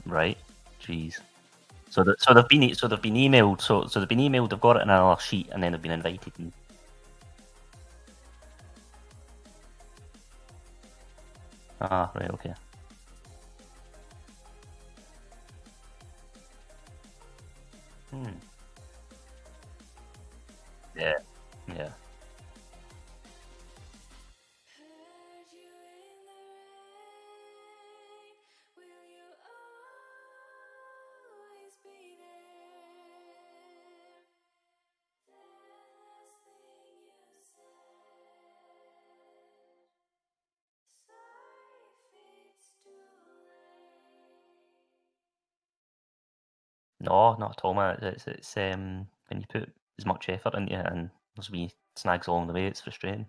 Right. Jeez. So they've been emailed. So they've been emailed. They've got it in another sheet, and then they've been invited. And... Ah, right. Okay. Yeah. Yeah. No, not at all, man. It's when you put as much effort into it and there's wee snags along the way, it's frustrating.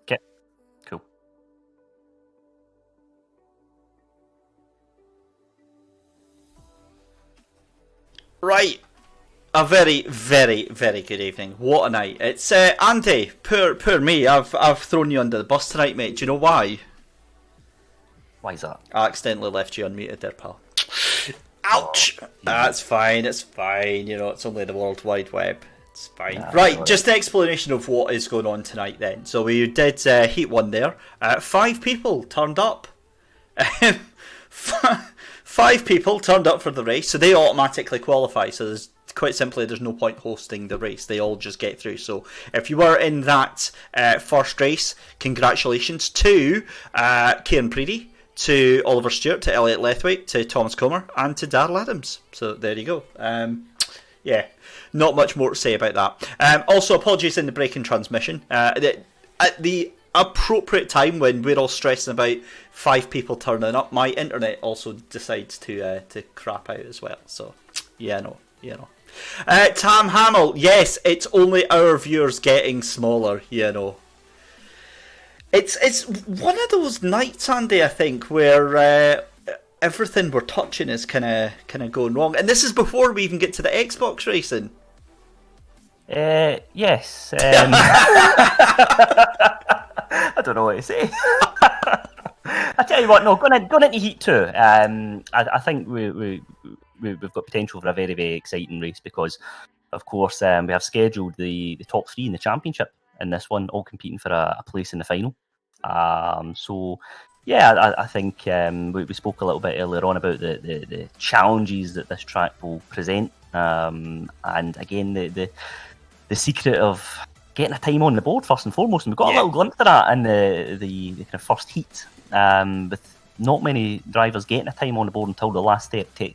Okay, cool. Right. A very, very, very good evening. What a night. It's Andy. Poor me. I've thrown you under the bus tonight, mate. Do you know why? Why is that? I accidentally left you unmuted there, pal. Ouch! That's fine. It's fine. You know, it's only the World Wide Web. It's fine. Right, just an explanation of what is going on tonight then. So we did Heat 1 there. 5 people turned up. 5 people turned up for the race, so they automatically qualify. So there's quite simply, there's no point hosting the race. They all just get through. So if you were in that first race, congratulations to Kieran Preedy, to Oliver Stewart, to Elliot Lethwaite, to Thomas Comer, and to Darrell Adams. So there you go. Yeah, not much more to say about that. Also, apologies in the break in transmission. At the appropriate time when we're all stressing about 5 people turning up, my internet also decides to crap out as well. So, yeah, no. Tam Hamill, yes, it's only our viewers getting smaller, you know. It's one of those nights, Andy, I think, where everything we're touching is kind of going wrong, and this is before we even get to the Xbox racing. Yes. I don't know what to say. I tell you what, no, going into Heat 2, I think we've got potential for a very, very exciting race because, of course, we have scheduled the top 3 in the championship in this one, all competing for a place in the final. So, yeah, I think we spoke a little bit earlier on about the challenges that this track will present, and again the secret of getting a time on the board first and foremost, and we got a little glimpse of that in the kind of first heat, with not many drivers getting a time on the board until the last 30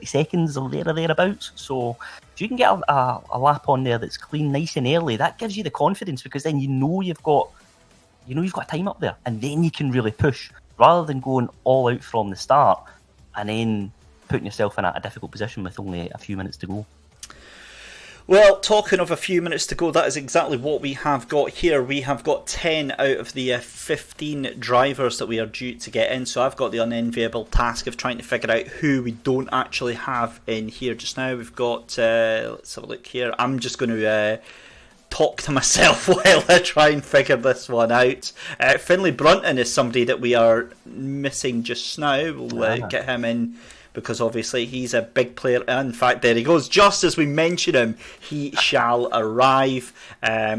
seconds or thereabouts. So if you can get a lap on there that's clean, nice and early, that gives you the confidence, because then you know you've got you know you've got time up there, and then you can really push rather than going all out from the start and then putting yourself in a difficult position with only a few minutes to go. Well, talking of a few minutes to go, that is exactly what we have got here. We have got 10 out of the 15 drivers that we are due to get in. So I've got the unenviable task of trying to figure out who we don't actually have in here just now. We've got, let's have a look here. I'm just going to talk to myself while I try and figure this one out. Finlay Brunton is somebody that we are missing just now. We'll get him in, because obviously he's a big player. In fact, there he goes. Just as we mention him, he shall arrive.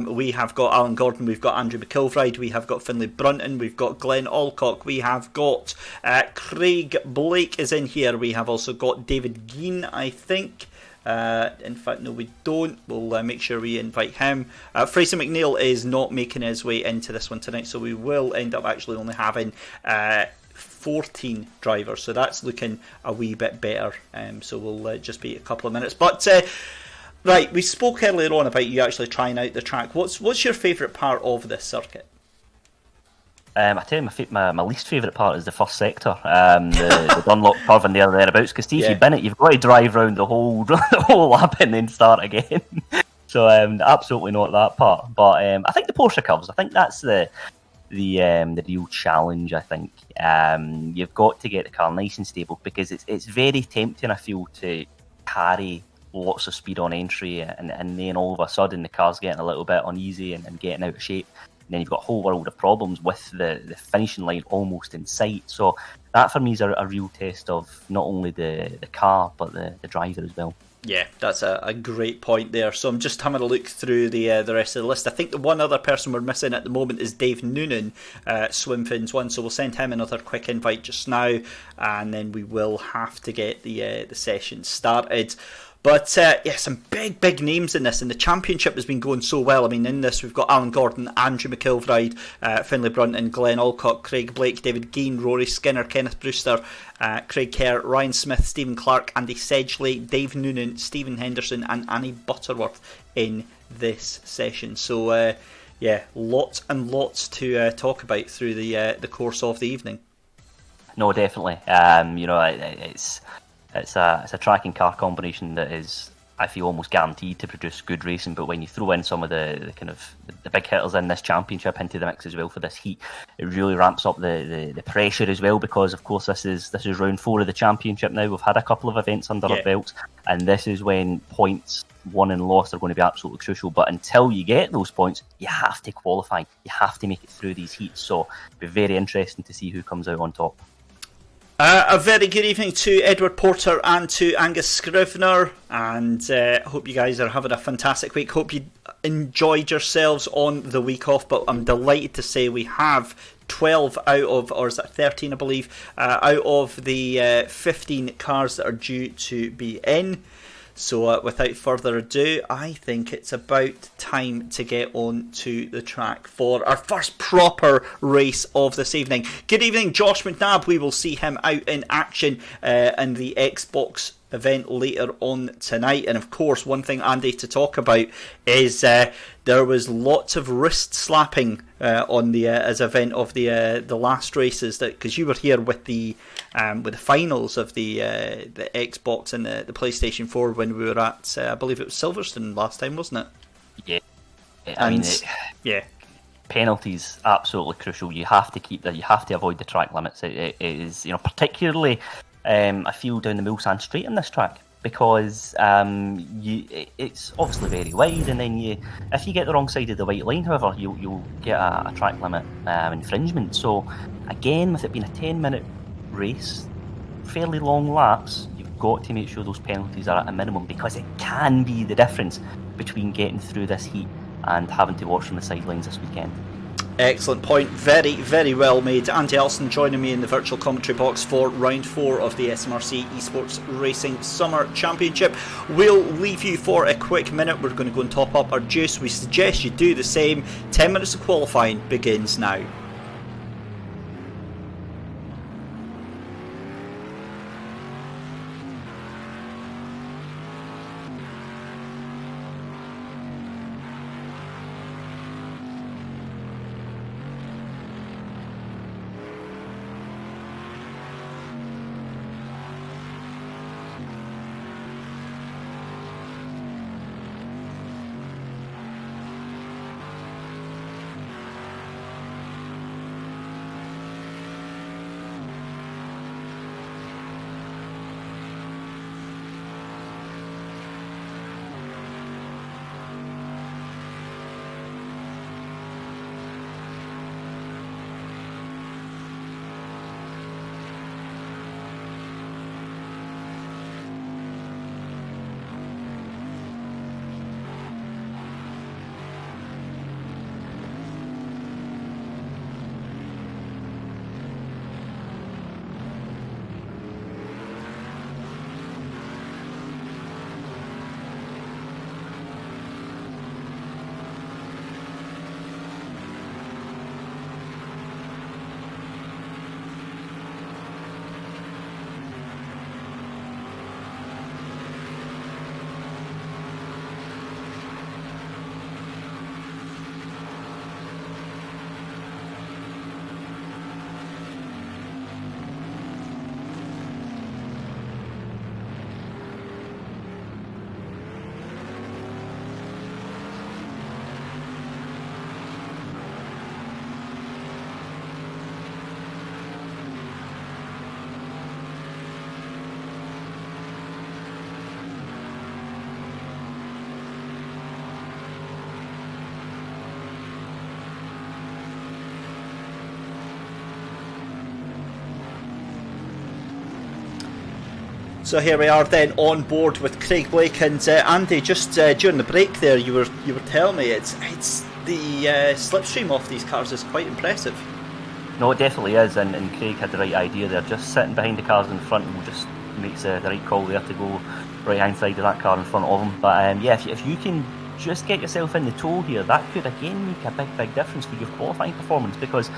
We have got Alan Gordon, we've got Andrew McIlvright, we have got Finlay Brunton, we've got Glenn Alcock, we have got Craig Blake is in here. We have also got David Geen, I think. In fact, no, we don't. We'll make sure we invite him. Fraser McNeil is not making his way into this one tonight, so we will end up actually only having 14 drivers, so that's looking a wee bit better. So we'll just be a couple of minutes. But right, we spoke earlier on about you actually trying out the track. What's your favourite part of this circuit? I tell you, my least favourite part is the first sector, the Dunlop curve and thereabouts. Because if you've been it, you've got to drive around the whole lap and then start again. So absolutely not that part. But I think the Porsche curves. I think that's the real challenge. I think you've got to get the car nice and stable, because it's very tempting, I feel, to carry lots of speed on entry, and then all of a sudden the car's getting a little bit uneasy and getting out of shape. And then you've got a whole world of problems with the finishing line almost in sight. So that for me is a real test of not only the car but the driver as well. Yeah, that's a great point there. So I'm just having a look through the rest of the list. I think the one other person we're missing at the moment is Dave Noonan, Swimfins 1. So we'll send him another quick invite just now, and then we will have to get the session started. But some big names in this, and the championship has been going so well. I mean, in this we've got Alan Gordon, Andrew McIlvright, Finlay Brunton, Glenn Alcock, Craig Blake, David Geen, Rory Skinner, Kenneth Brewster, Craig Kerr, Ryan Smith, Stephen Clark, Andy Sedgley, Dave Noonan, Stephen Henderson and Annie Butterworth in this session. So lots and lots to talk about through the course of the evening. No, definitely. It's a track and car combination that is, I feel, almost guaranteed to produce good racing. But when you throw in some of the kind of the big hitters in this championship into the mix as well for this heat, it really ramps up the pressure as well. Because of course this is round 4 of the championship now. We've had a couple of events under our belts, and this is when points won and lost are going to be absolutely crucial. But until you get those points, you have to qualify. You have to make it through these heats. So it'll be very interesting to see who comes out on top. A very good evening to Edward Porter and to Angus Scrivener, and hope you guys are having a fantastic week. Hope you enjoyed yourselves on the week off, but I'm delighted to say we have 12 out of, or is that 13 I believe, out of the 15 cars that are due to be in. So without further ado, I think it's about time to get on to the track for our first proper race of this evening. Good evening, Josh McNabb. We will see him out in action in the Xbox event later on tonight. And of course, one thing, Andy, to talk about is there was lots of wrist slapping on the as event of the last races, that because you were here with the finals of the Xbox and the PlayStation 4 when we were at I believe it was Silverstone last time, wasn't it? Yeah. Penalties absolutely crucial. You have to keep that. You have to avoid the track limits. It is, particularly I feel down the Mulsanne Straight on this track, because it's obviously very wide, and then if you get the wrong side of the white line, however, you'll get a track limit infringement. So again, with it being a 10-minute race, fairly long laps, you've got to make sure those penalties are at a minimum, because it can be the difference between getting through this heat and having to watch from the sidelines this weekend. Excellent point. Very, very well made. Andy Elson joining me in the virtual commentary box for round 4 of the SMRC eSports Racing Summer Championship. We'll leave you for a quick minute. We're going to go and top up our juice. We suggest you do the same. 10 minutes of qualifying begins now. So here we are then on board with Craig Blake and Andy. Just during the break there, you were telling me it's the slipstream off these cars is quite impressive. No, it definitely is, and Craig had the right idea there. Just sitting behind the cars in front will just makes the right call there to go right hand side of that car in front of him. But yeah, if you can just get yourself in the tow here, that could again make a big difference for your qualifying performance, because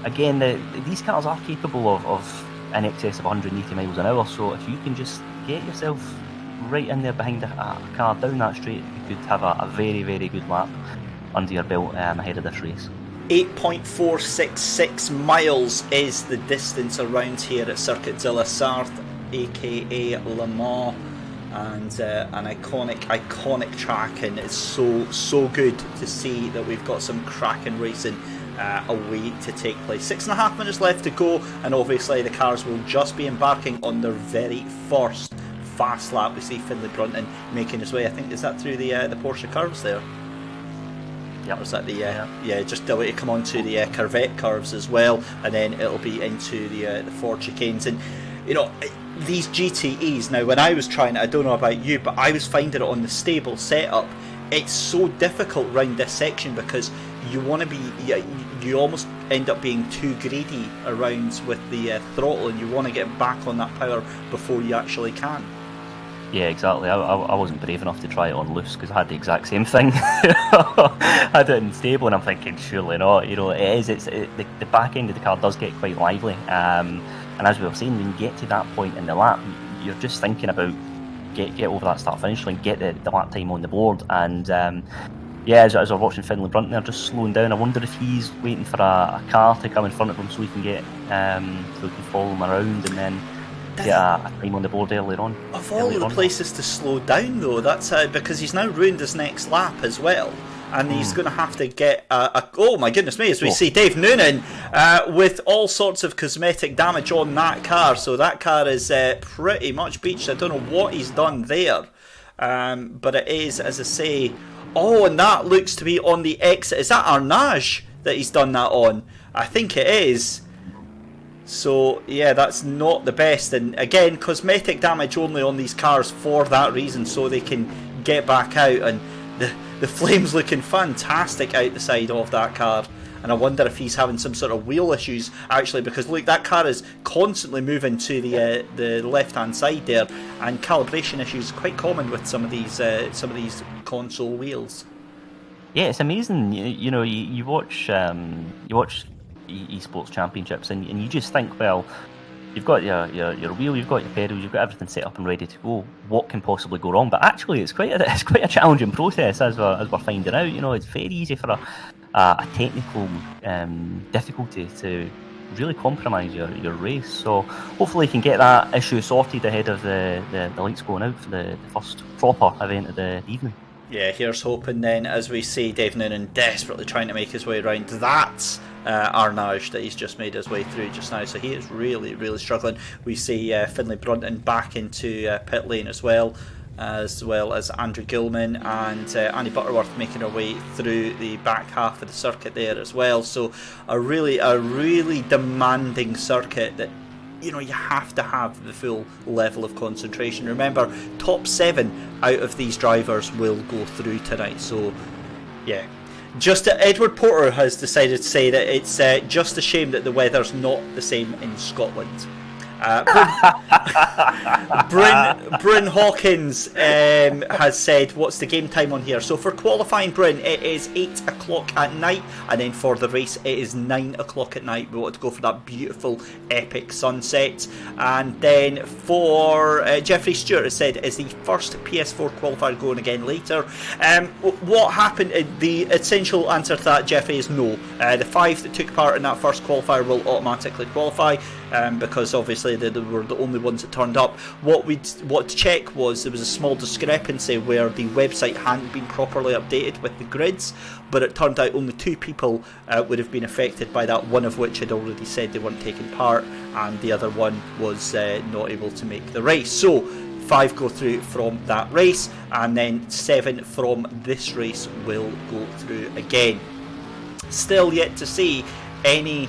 again these cars are capable of in excess of 180 miles an hour. So if you can just get yourself right in there behind a car down that straight, you could have a very good lap under your belt ahead of this race. 8.466 miles is the distance around here at Circuit de la Sarthe, aka Le Mans, and an iconic track, and it's so good to see that we've got some cracking racing away to take place. 6.5 minutes left to go, and obviously the cars will just be embarking on their very first fast lap. We see Finlay Brunton making his way. I think, is that through the Porsche curves there? Yep. Or is that the just a way to come onto the Corvette curves as well, and then it'll be into the Ford chicanes. And you know, these GTEs, now when I was trying it, I don't know about you, but I was finding it on the stable setup, it's so difficult round this section, because you want to be, you almost end up being too greedy around with the throttle, and you want to get back on that power before you actually can. Yeah, exactly. I wasn't brave enough to try it on loose, because I had the exact same thing. I had it in stable, and I'm thinking, surely not. You know, the back end of the car does get quite lively. And as we were saying, when you get to that point in the lap, you're just thinking about get over that start finish line, get the lap time on the board. And yeah, as we're watching Finlay Brunton there, just slowing down. I wonder if he's waiting for a car to come in front of him so he can get so he can follow him around, and then get a time on the board earlier on. Of all the places to slow down, though, that's because he's now ruined his next lap as well, and he's going to have to get oh my goodness me, as we see Dave Noonan with all sorts of cosmetic damage on that car. So that car is pretty much beached. I don't know what he's done there, but it is, as I say, and that looks to be on the exit. Is that Arnage that he's done that on? I think it is. So yeah, that's not the best, and again, cosmetic damage only on these cars for that reason, so they can get back out. And the flames looking fantastic out the side of that car, and I wonder if he's having some sort of wheel issues actually, because look, that car is constantly moving to the left hand side there, and calibration issues quite common with some of these console wheels. Yeah, it's amazing. You know, you watch eSports championships, and you just think, well, you've got your wheel, you've got your pedals, you've got everything set up and ready to go. What can possibly go wrong? But actually, it's quite a challenging process, as we're finding out. You know, it's very easy for a technical difficulty to really compromise your race. So hopefully you can get that issue sorted ahead of the lights going out for the first proper event of the evening. Yeah, here's hoping then, as we see Dave Noonan desperately trying to make his way around that Arnage that he's just made his way through just now. So he is really struggling. We see Finlay Brunton back into pit lane as well as Andrew Gilman and Annie Butterworth making her way through the back half of the circuit there as well. So a really demanding circuit that, you know, you have to have the full level of concentration. Remember, top 7 out of these drivers will go through tonight. So yeah, just Edward Porter has decided to say that it's just a shame that the weather's not the same in Scotland. Bryn Hawkins has said, what's the game time on here? So for qualifying, Bryn, it is 8 o'clock at night, and then for the race it is 9 o'clock at night. We want to go for that beautiful epic sunset. And then for Jeffrey Stewart has said, is the first PS4 qualifier going again later? What happened? The essential answer to that, Jeffrey, is no. The 5 that took part in that first qualifier will automatically qualify, because obviously they were the only ones that turned up. What to check was there was a small discrepancy where the website hadn't been properly updated with the grids, but it turned out only 2 people would have been affected by that, one of which had already said they weren't taking part, and the other one was not able to make the race. So 5 go through from that race, and then 7 from this race will go through again. Still yet to see any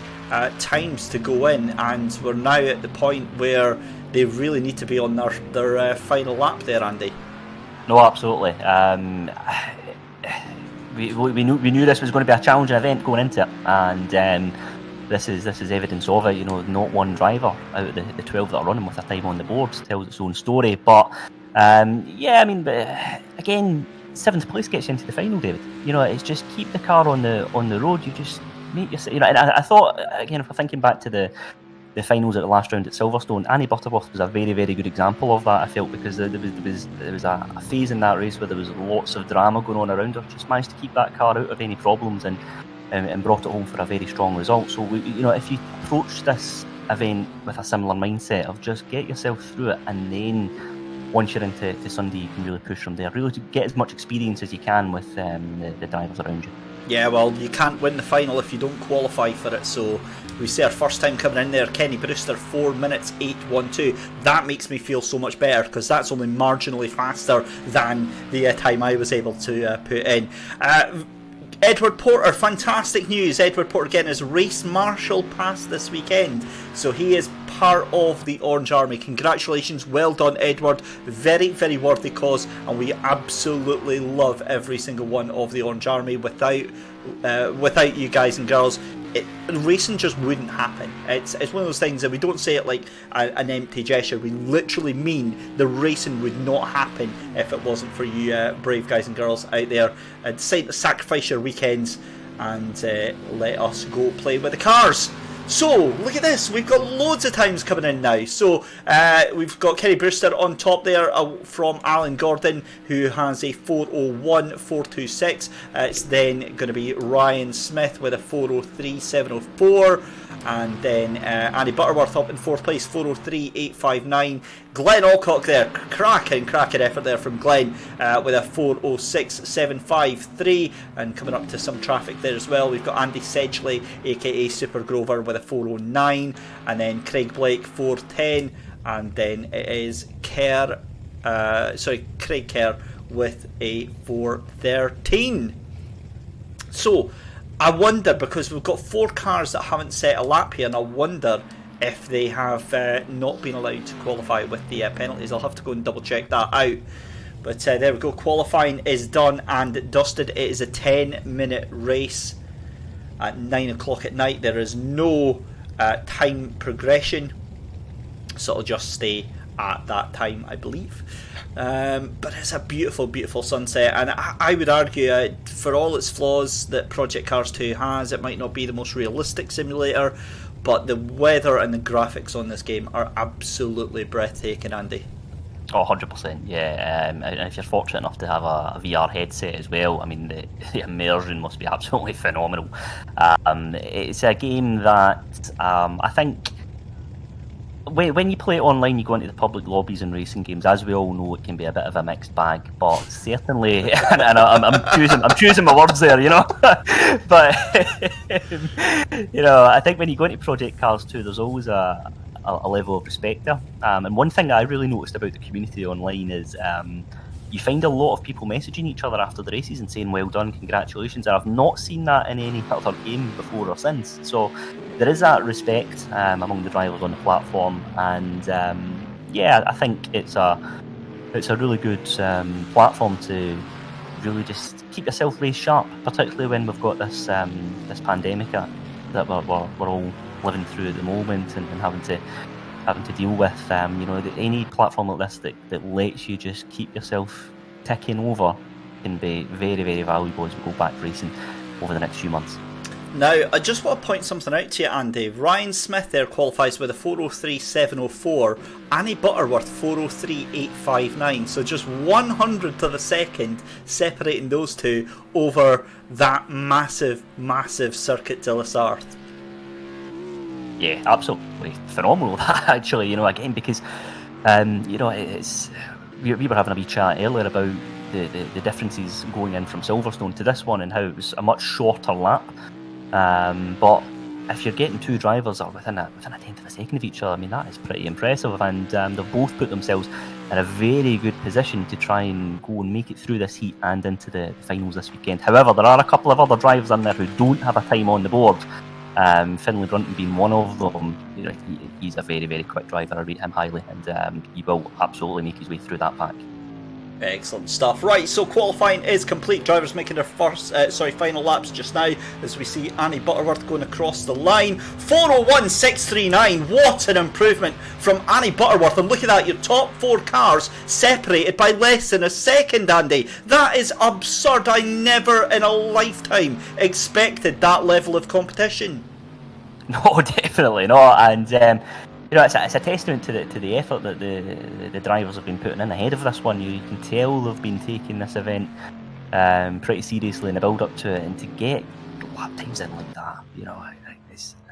times to go in, and we're now at the point where they really need to be on their final lap there, Andy. No, absolutely. We knew this was going to be a challenging event going into it, and this is evidence of it. You know, not one driver out of the 12 that are running with a time on the board tells its own story. But yeah, I mean, again, 7th place gets you into the final, David. You know, it's just keep the car on the road. You just make yourself. You know, and I thought, again, if we're thinking back to the finals at the last round at Silverstone, Annie Butterworth was a very, very good example of that, I felt, because there was a phase in that race where there was lots of drama going on around her. Just managed to keep that car out of any problems and brought it home for a very strong result. So, you know, if you approach this event with a similar mindset of just get yourself through it, and then once you're into Sunday, you can really push from there. Really to get as much experience as you can with the drivers around you. Yeah, well, you can't win the final if you don't qualify for it. So we see our first time coming in there, Kenny Brewster, 4 minutes 8:12. That makes me feel so much better, because that's only marginally faster than the time I was able to put in. Edward Porter, fantastic news. Edward Porter getting his race marshal pass this weekend, so he is part of the Orange Army. Congratulations, well done, Edward. Very, very worthy cause, and we absolutely love every single one of the Orange Army. Without you guys and girls, racing just wouldn't happen. It's one of those things that we don't say it like an empty gesture. We literally mean the racing would not happen if it wasn't for you brave guys and girls out there and decide to sacrifice your weekends and let us go play with the cars. So, look at this, we've got loads of times coming in now. So, we've got Kenny Brewster on top there from Alan Gordon, who has a 4:01.426. It's then going to be Ryan Smith with a 4:03.704. And then Andy Butterworth up in 4th place, 4:03.859. Glenn Alcock there, cracking effort there from Glenn with a 4:06.753. And coming up to some traffic there as well, we've got Andy Sedgley, aka Super Grover, with a 4:09. And then Craig Blake, 4:10. And then it is Craig Kerr with a 4:13. So, I wonder, because we've got 4 cars that haven't set a lap here, and I wonder if they have not been allowed to qualify with the penalties. I'll have to go and double check that out. But there we go, qualifying is done and dusted. It is a 10-minute race at 9 o'clock at night. There is no time progression, so it'll just stay at that time, I believe. But it's a beautiful, beautiful sunset, and I would argue, for all its flaws that Project Cars 2 has, it might not be the most realistic simulator, but the weather and the graphics on this game are absolutely breathtaking, Andy. Oh, 100%, yeah. And if you're fortunate enough to have a VR headset as well, I mean, the immersion must be absolutely phenomenal. It's a game that I think, when you play it online, you go into the public lobbies in racing games. As we all know, it can be a bit of a mixed bag. But certainly, and I'm choosing my words there, you know. But you know, I think when you go into Project Cars 2, there's always a level of respect there. And one thing that I really noticed about the community online is you find a lot of people messaging each other after the races and saying, "Well done, congratulations." And I've not seen that in any other game before or since. So there is that respect among the drivers on the platform, and yeah, I think it's a really good platform to really just keep yourself race sharp, particularly when we've got this pandemic that we're all living through at the moment and having to deal with. You know, any platform like this that lets you just keep yourself ticking over can be very, very valuable as we go back racing over the next few months. Now, I just want to point something out to you, Andy. Ryan Smith there qualifies with a 4:03.704. Annie Butterworth 4:03.859. So just 100th of a second separating those two over that massive, massive Circuit de la Sarthe. Yeah, absolutely phenomenal. That actually, you know, again, because you know, it's we were having a wee chat earlier about the differences going in from Silverstone to this one and how it was a much shorter lap. But if you're getting 2 drivers are within a tenth of a second of each other, I mean, that is pretty impressive. And they've both put themselves in a very good position to try and go and make it through this heat and into the finals this weekend. However, there are a couple of other drivers in there who don't have a time on the board. Finlay Brunton being one of them. You know, he's a very, very quick driver. I rate him highly, and he will absolutely make his way through that pack. Excellent stuff. Right, so qualifying is complete. Drivers making their final laps just now as we see Annie Butterworth going across the line. 4:01.639. What an improvement from Annie Butterworth. And look at that, your top 4 cars separated by less than a second, Andy. That is absurd. I never in a lifetime expected that level of competition. No, definitely not. And you know, it's a testament to the effort that the drivers have been putting in ahead of this one. You can tell they've been taking this event pretty seriously in the build up to it, and to get lap times in like that, you know,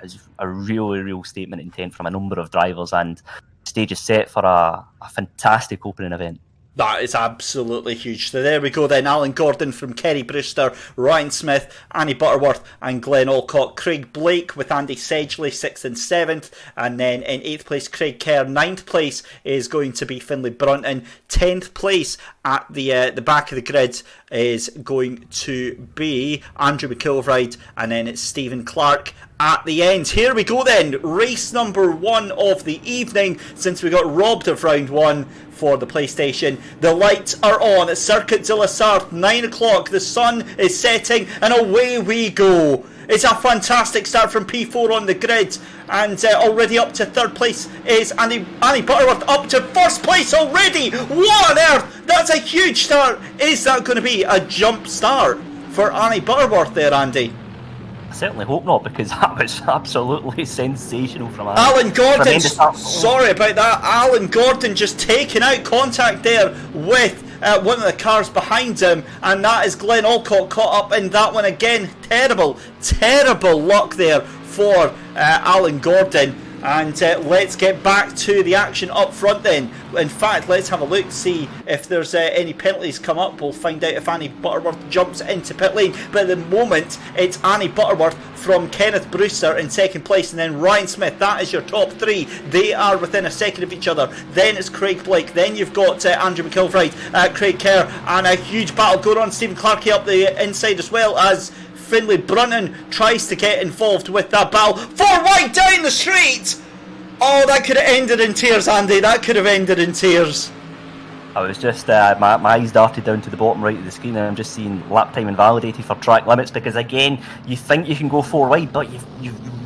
is a real statement of intent from a number of drivers, and the stage is set for a fantastic opening event. That is absolutely huge. So there we go then. Alan Gordon from Kerry Brewster, Ryan Smith, Annie Butterworth and Glenn Alcock. Craig Blake with Andy Sedgley 6th and 7th. And then in 8th place, Craig Kerr. 9th place is going to be Finlay Brunton. 10th place at the back of the grid is going to be Andrew McIlvride. And then it's Stephen Clark at the end. Here we go then. Race number 1 of the evening, since we got robbed of round 1 for the PlayStation. The lights are on at Circuit de la Sarthe, 9 o'clock. The sun is setting and away we go. It's a fantastic start from P4 on the grid, and already up to 3rd place is Annie Butterworth, up to 1st place already. What on earth? That's a huge start. Is that going to be a jump start for Annie Butterworth there, Andy? I certainly hope not, because that was absolutely sensational from Alan Gordon. Sorry about that. Alan Gordon just taking out contact there with one of the cars behind him, and that is Glenn Alcock caught up in that one again. Terrible luck there for Alan Gordon. And let's get back to the action up front then. In fact, let's have a look, see if there's any penalties come up. We'll find out if Annie Butterworth jumps into pit lane. But at the moment, it's Annie Butterworth from Kenneth Brewster in 2nd place, and then Ryan Smith. That is your top 3. They are within a second of each other. Then it's Craig Blake. Then you've got Andrew McIlvride, Craig Kerr, and a huge battle going on. Stephen Clarkey up the inside, as well as Finlay Brunton tries to get involved with that battle. 4 wide down the street! Oh, that could have ended in tears, Andy. That could have ended in tears. I was just, my eyes darted down to the bottom right of the screen, and I'm just seeing lap time invalidated for track limits, because again, you think you can go 4 wide, but you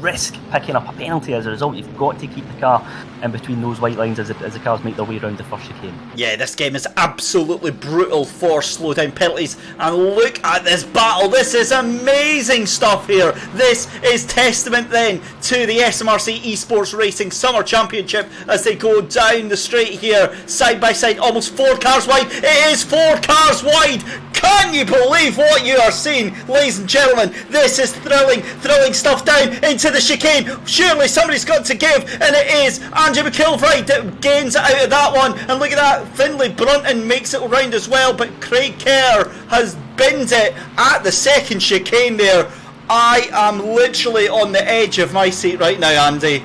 risk picking up a penalty as a result. You've got to keep the car in between those white lines as the cars make their way around the first chicane. Yeah, this game is absolutely brutal for slowdown penalties, and look at this battle. This is amazing stuff here. This is testament then to the SMRC eSports Racing Summer Championship as they go down the straight here, side by side, almost 4 cars wide. It is 4 cars wide. Can you believe what you are seeing, ladies and gentlemen? This is thrilling stuff down into the chicane. Surely somebody's got to give, and it is Andrew McIlvride that gains out of that one. And look at that, Finlay Brunton makes it around as well, but Craig Kerr has binned it at the 2nd chicane there. I am literally on the edge of my seat right now, Andy.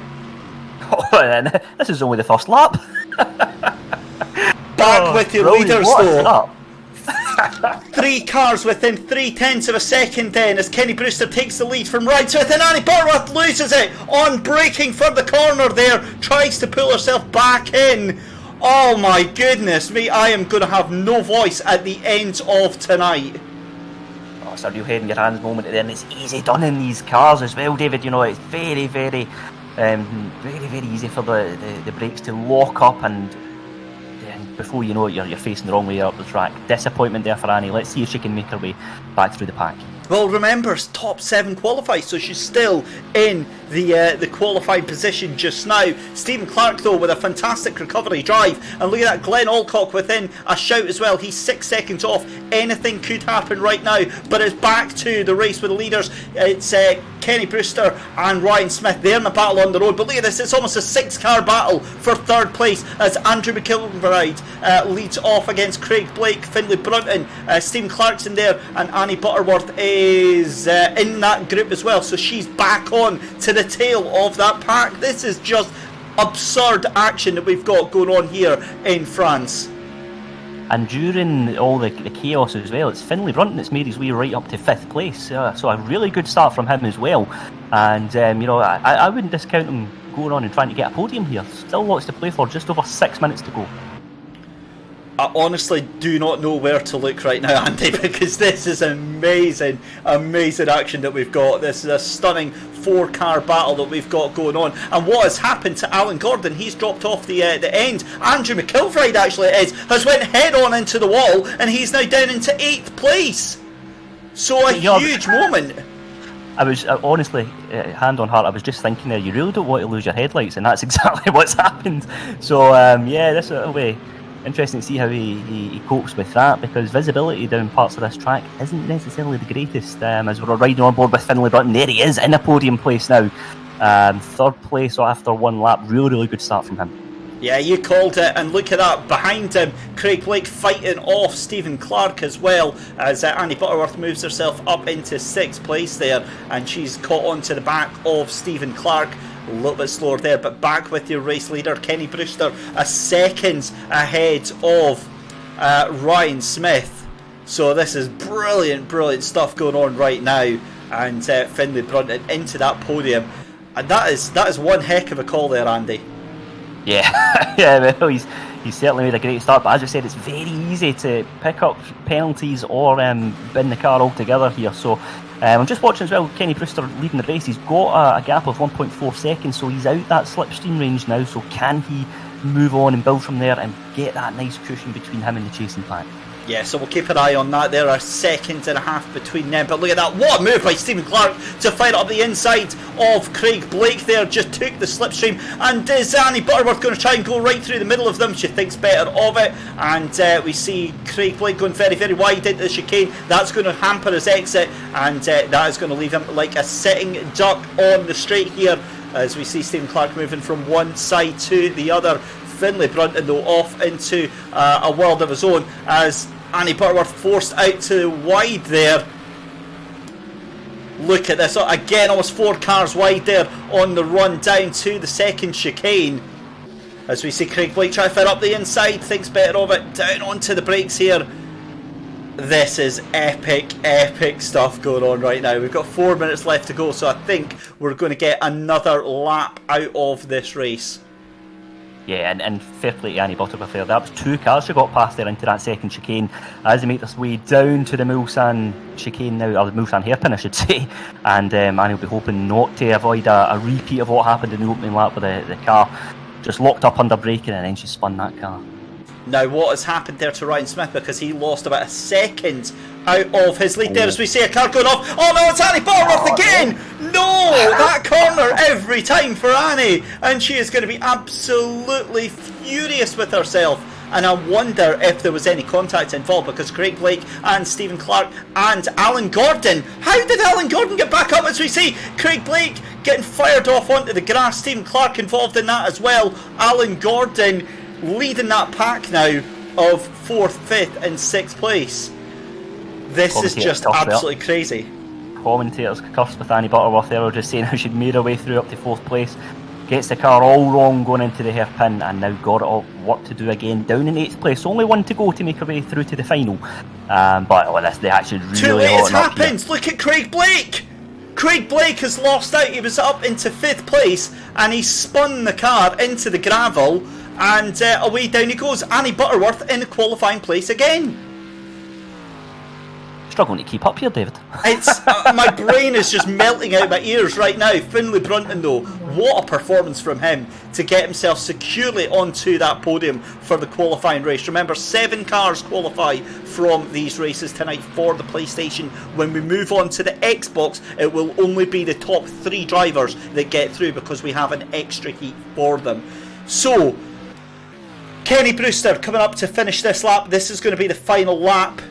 Oh, this is only the first lap. Back with your leaders though. 3 cars within 0.3 of a second then, as Kenny Brewster takes the lead from Ryan Smith, and Annie Butterworth loses it on braking for the corner there, tries to pull herself back in. Oh my goodness me, I am going to have no voice at the end of tonight. Oh, it's a real head in your hands moment there, and it's easy done in these cars as well, David. You know, it's very easy for the brakes to lock up, and before you know it, you're facing the wrong way up the track. Disappointment there for Annie. Let's see if she can make her way back through the pack. Well, remember, top 7 qualify, so she's still in the qualified position just now. Stephen Clark, though, with a fantastic recovery drive. And look at that, Glenn Alcock within a shout as well. He's 6 seconds off. Anything could happen right now, but it's back to the race with the leaders. It's Kenny Brewster and Ryan Smith. They're in a battle on the road. But look at this, it's almost a 6-car battle for 3rd place as Andrew McIlvride leads off against Craig Blake, Finlay Brunton, Stephen Clarkson there, and Annie Butterworth is in that group as well. So she's back on to the tail of that pack. This is just absurd action that we've got going on here in France. And during all the chaos as well, it's Finlay Brunton that's made his way right up to 5th place. So a really good start from him as well. And, I wouldn't discount him going on and trying to get a podium here. Still lots to play for, just over 6 minutes to go. I honestly do not know where to look right now, Andy, because this is amazing action that we've got. This is a stunning 4-car battle that we've got going on. And what has happened to Alan Gordon? He's dropped off the end. Andrew McIlvright, actually it is, has went head on into the wall, and he's now down into 8th place. So a huge moment. I was honestly, hand on heart, I was just thinking there, you really don't want to lose your headlights, and that's exactly what's happened. So this will be interesting to see how he copes with that, because visibility down parts of this track isn't necessarily the greatest. As we're riding on board with Finlay Brunton, there he is in a podium place now. 3rd place after 1 lap. Really good start from him. Yeah, you called it, and look at that, behind him, Craig Blake fighting off Stephen Clark as well, as Annie Butterworth moves herself up into 6th place there, and she's caught onto the back of Stephen Clark. A little bit slower there, but back with your race leader, Kenny Brewster, a second ahead of Ryan Smith. So this is brilliant stuff going on right now, and Finlay Brunton into that podium, and that is one heck of a call there, Andy. Yeah, well, he's certainly made a great start, but as I said, it's very easy to pick up penalties or bin the car altogether here. So I'm just watching as well, Kenny Brewster leading the race. He's got a gap of 1.4 seconds, so he's out that slipstream range now. So can he move on and build from there and get that nice cushion between him and the chasing pack? Yeah, so we'll keep an eye on that. There are 1.5 seconds between them. But look at that. What a move by Stephen Clark to fight up the inside of Craig Blake there. Just took the slipstream. And is Annie Butterworth going to try and go right through the middle of them? She thinks better of it. And we see Craig Blake going very wide into the chicane. That's going to hamper his exit. And that is going to leave him like a sitting duck on the straight here, as we see Stephen Clark moving from one side to the other. Finlay Brunton though off into a world of his own, as Annie Butterworth forced out to wide there. Look at this, again almost 4 cars wide there on the run down to the second chicane, as we see Craig Blake try to fit up the inside, thinks better of it, down onto the brakes here. This is epic stuff going on right now. We've got 4 minutes left to go, so I think we're going to get another lap out of this race. Yeah, and fair play to Annie Butterworth there. That was 2 cars she got past there into that second chicane as they make their way down to the Mulsanne chicane now, or the Mulsanne hairpin I should say, and Annie will be hoping not to avoid a repeat of what happened in the opening lap with the car just locked up under braking, and then she spun that car. Now what has happened there to Ryan Smith, because he lost about 1 second out of his lead there, as we see a car going off. Oh no, it's Annie Butterworth again! No! That corner every time for Annie, and she is going to be absolutely furious with herself. And I wonder if there was any contact involved, because Craig Blake and Stephen Clark and Alan Gordon, how did Alan Gordon get back up? As we see Craig Blake getting fired off onto the grass, Stephen Clark involved in that as well. Alan Gordon leading that pack now of 4th, 5th and 6th place. This is just absolutely crazy. Commentators cursed with Annie Butterworth there, just saying how she'd made her way through up to 4th place. Gets the car all wrong going into the hairpin, and now got it all work to do again down in 8th place. Only 1 to go to make her way through to the final. They actually really too late, it's happened. Look at Craig Blake. Craig Blake has lost out. He was up into 5th place and he spun the car into the gravel, and away down he goes. Annie Butterworth in the qualifying place again. Struggling to keep up here, David. It's my brain is just melting out my ears right now. Finlay Brunton though, what a performance from him to get himself securely onto that podium for the qualifying race. Remember, 7 cars qualify from these races tonight for the PlayStation. When we move on to the Xbox, it will only be the top 3 drivers that get through, because we have an extra heat for them. So Kenny Brewster coming up to finish this lap. This is going to be the final lap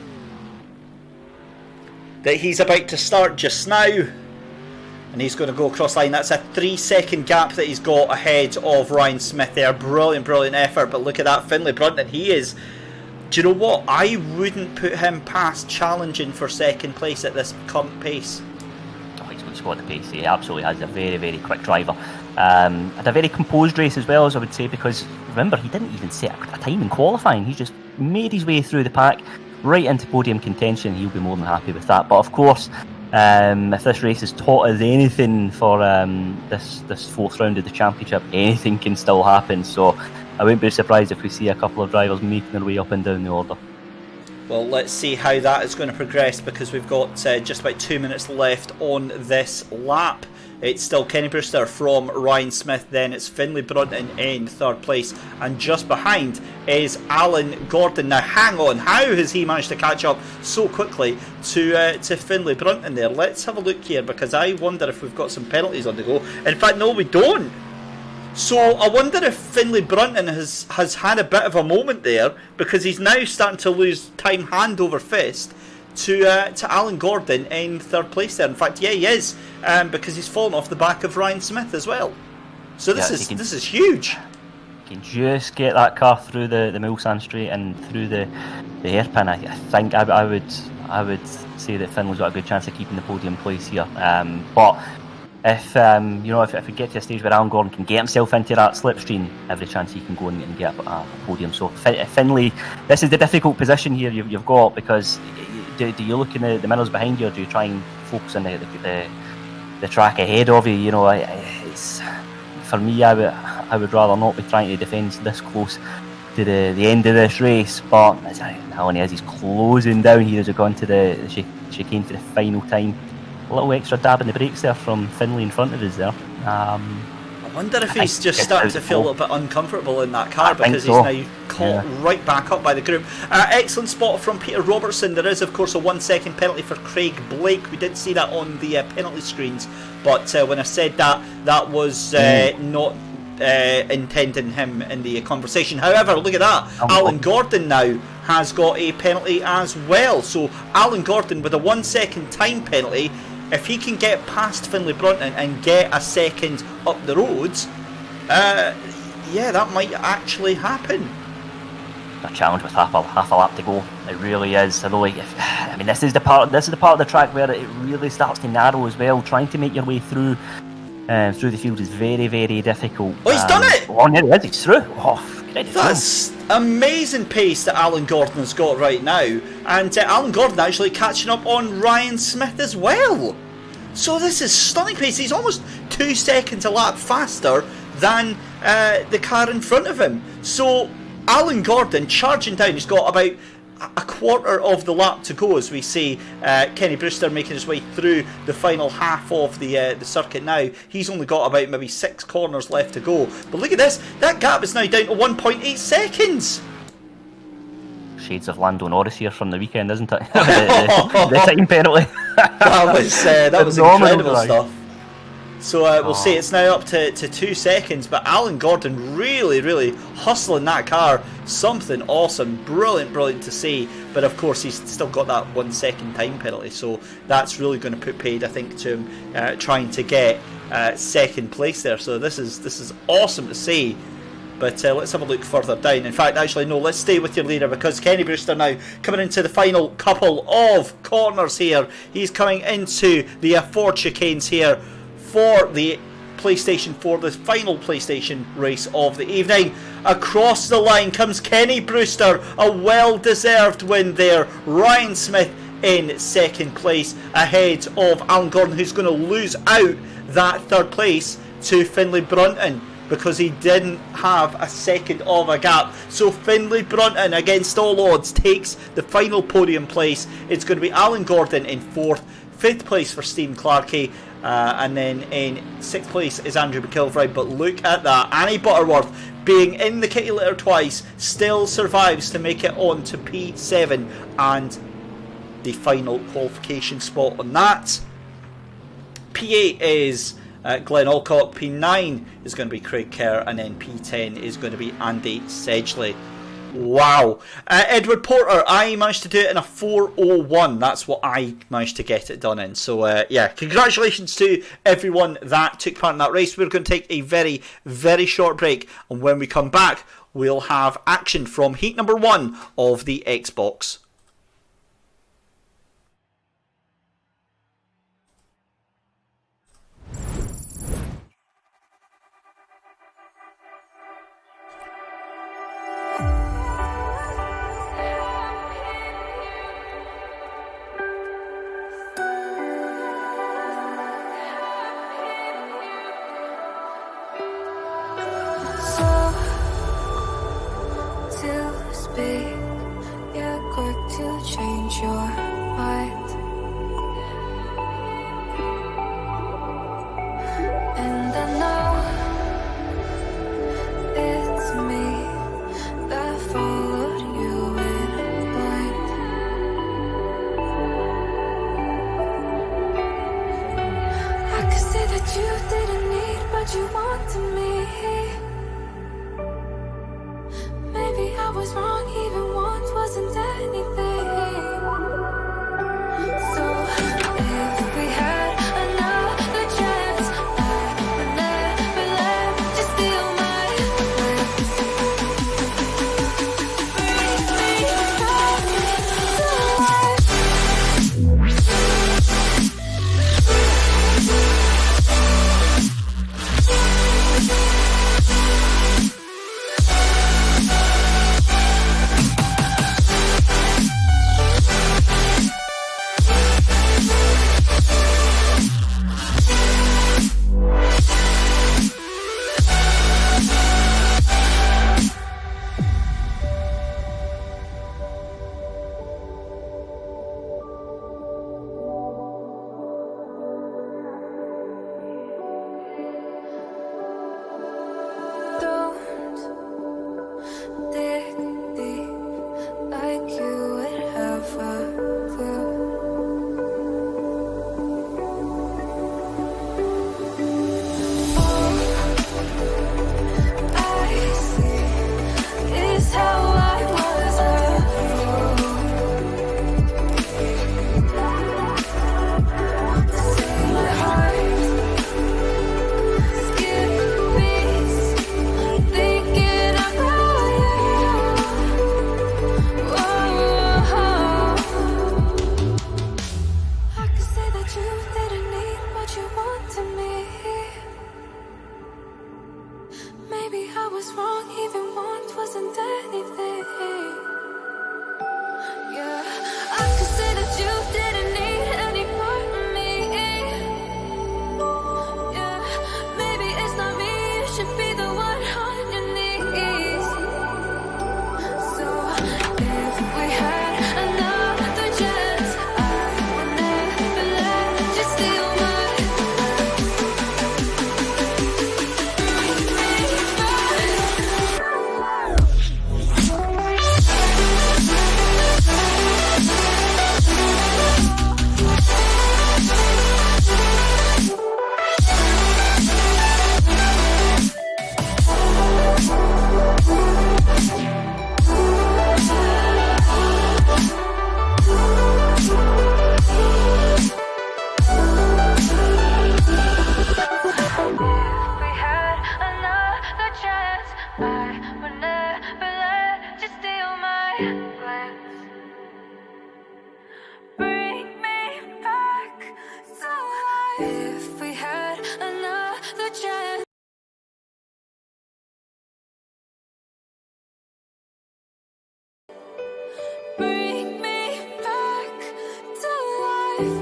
that he's about to start just now, and he's going to go across line. That's a 3-second gap that he's got ahead of Ryan Smith there. Brilliant effort. But look at that, Finlay Brunton. He is, do you know what, I wouldn't put him past challenging for 2nd place at this current pace. Oh, he's got the pace. He absolutely has. A very quick driver. Had a very composed race as well, as I would say, because remember, he didn't even set a time in qualifying. He just made his way through the pack right into podium contention, he'll be more than happy with that. But of course, if this race has taught us anything for this fourth round of the championship, anything can still happen. So I wouldn't be surprised if we see a couple of drivers making their way up and down the order. Well, let's see how that is going to progress, because we've got just about 2 minutes left on this lap. It's still Kenny Brewster from Ryan Smith, then it's Finlay Brunton in third place, and just behind is Alan Gordon. Now hang on, how has he managed to catch up so quickly to Finlay Brunton there? Let's have a look here, because I wonder if we've got some penalties on the go. In fact, no, we don't. So I wonder if Finlay Brunton has had a bit of a moment there, because he's now starting to lose time hand over fist to Alan Gordon in third place there. In fact, yeah, he is, because he's fallen off the back of Ryan Smith as well. So this is huge. Can just get that car through the Mulsanne straight and through the hairpin. I think I would say that Finlay's got a good chance of keeping the podium place here. But if if we get to a stage where Alan Gordon can get himself into that slipstream, every chance he can go and get a podium. So Finlay, this is the difficult position here you've got, because do you look in the mirrors behind you, or do you try and focus on the track ahead of you? It's, for me, I would rather not be trying to defend this close to the end of this race. But now as he's closing down here as we've gone to the chicane for the final time, a little extra dab in the brakes there from Finlay in front of us there. I wonder if he's just starting to feel a little bit uncomfortable in that car, because he's now caught right back up by the group. Excellent spot from Peter Robertson. There is, of course, a 1 second penalty for Craig Blake. We didn't see that on the penalty screens, but when I said that was not intending him in the conversation. However, look at that. Alan Gordon now has got a penalty as well. So Alan Gordon with a 1 second time penalty. If he can get past Finlay Brunton and get a second up the roads, yeah, that might actually happen. A challenge with half a lap to go. It really is. Although, this is the part of the track where it really starts to narrow as well. Trying to make your way through the field is very, very difficult. Oh, he's done it! Oh, there he is. He's through. Oh, that's amazing pace that Alan Gordon has got right now, and Alan Gordon actually catching up on Ryan Smith as well. So this is stunning pace. He's almost 2 seconds a lap faster than the car in front of him. So Alan Gordon charging down. He's got about a quarter of the lap to go, as we see Kenny Brewster making his way through the final half of the circuit now. He's only got about maybe 6 corners left to go. But look at this. That gap is now down to 1.8 seconds. Shades of Lando Norris here from the weekend, isn't it? the time penalty. that was incredible stuff. So we'll see, it's now up to 2 seconds, but Alan Gordon really, really hustling that car. Something awesome, brilliant to see. But of course, he's still got that 1 second time penalty, so that's really going to put paid, I think, to him trying to get second place there. So this is awesome to see. But let's have a look further down. In fact, actually, no, let's stay with your leader, because Kenny Brewster now coming into the final couple of corners here. He's coming into the Ford chicanes here for the PlayStation 4, the final PlayStation race of the evening. Across the line comes Kenny Brewster, a well-deserved win there. Ryan Smith in second place, ahead of Alan Gordon, who's going to lose out that third place to Finlay Brunton, because he didn't have a second of a gap. So Finlay Brunton, against all odds, takes the final podium place. It's going to be Alan Gordon in fourth, fifth place for Stephen Clarkey, and then in sixth place is Andrew McIlvray. But look at that, Annie Butterworth, being in the kitty litter twice, still survives to make it on to P7 and the final qualification spot on that. P8 is Glenn Alcock, P9 is going to be Craig Kerr, and then P10 is going to be Andy Sedgley. Wow. Edward Porter, I managed to do it in a 4:01. That's what I managed to get it done in. So, yeah, congratulations to everyone that took part in that race. We're going to take a very, very short break, and when we come back, we'll have action from heat number 1 of the Xbox. want wasn't anything. Yeah, I could say that you didn't need any part of me. Yeah, maybe it's not me, you should be the one on your knees. So if we had another chance, I would never let you steal my if we had another chance. Bring me back to life.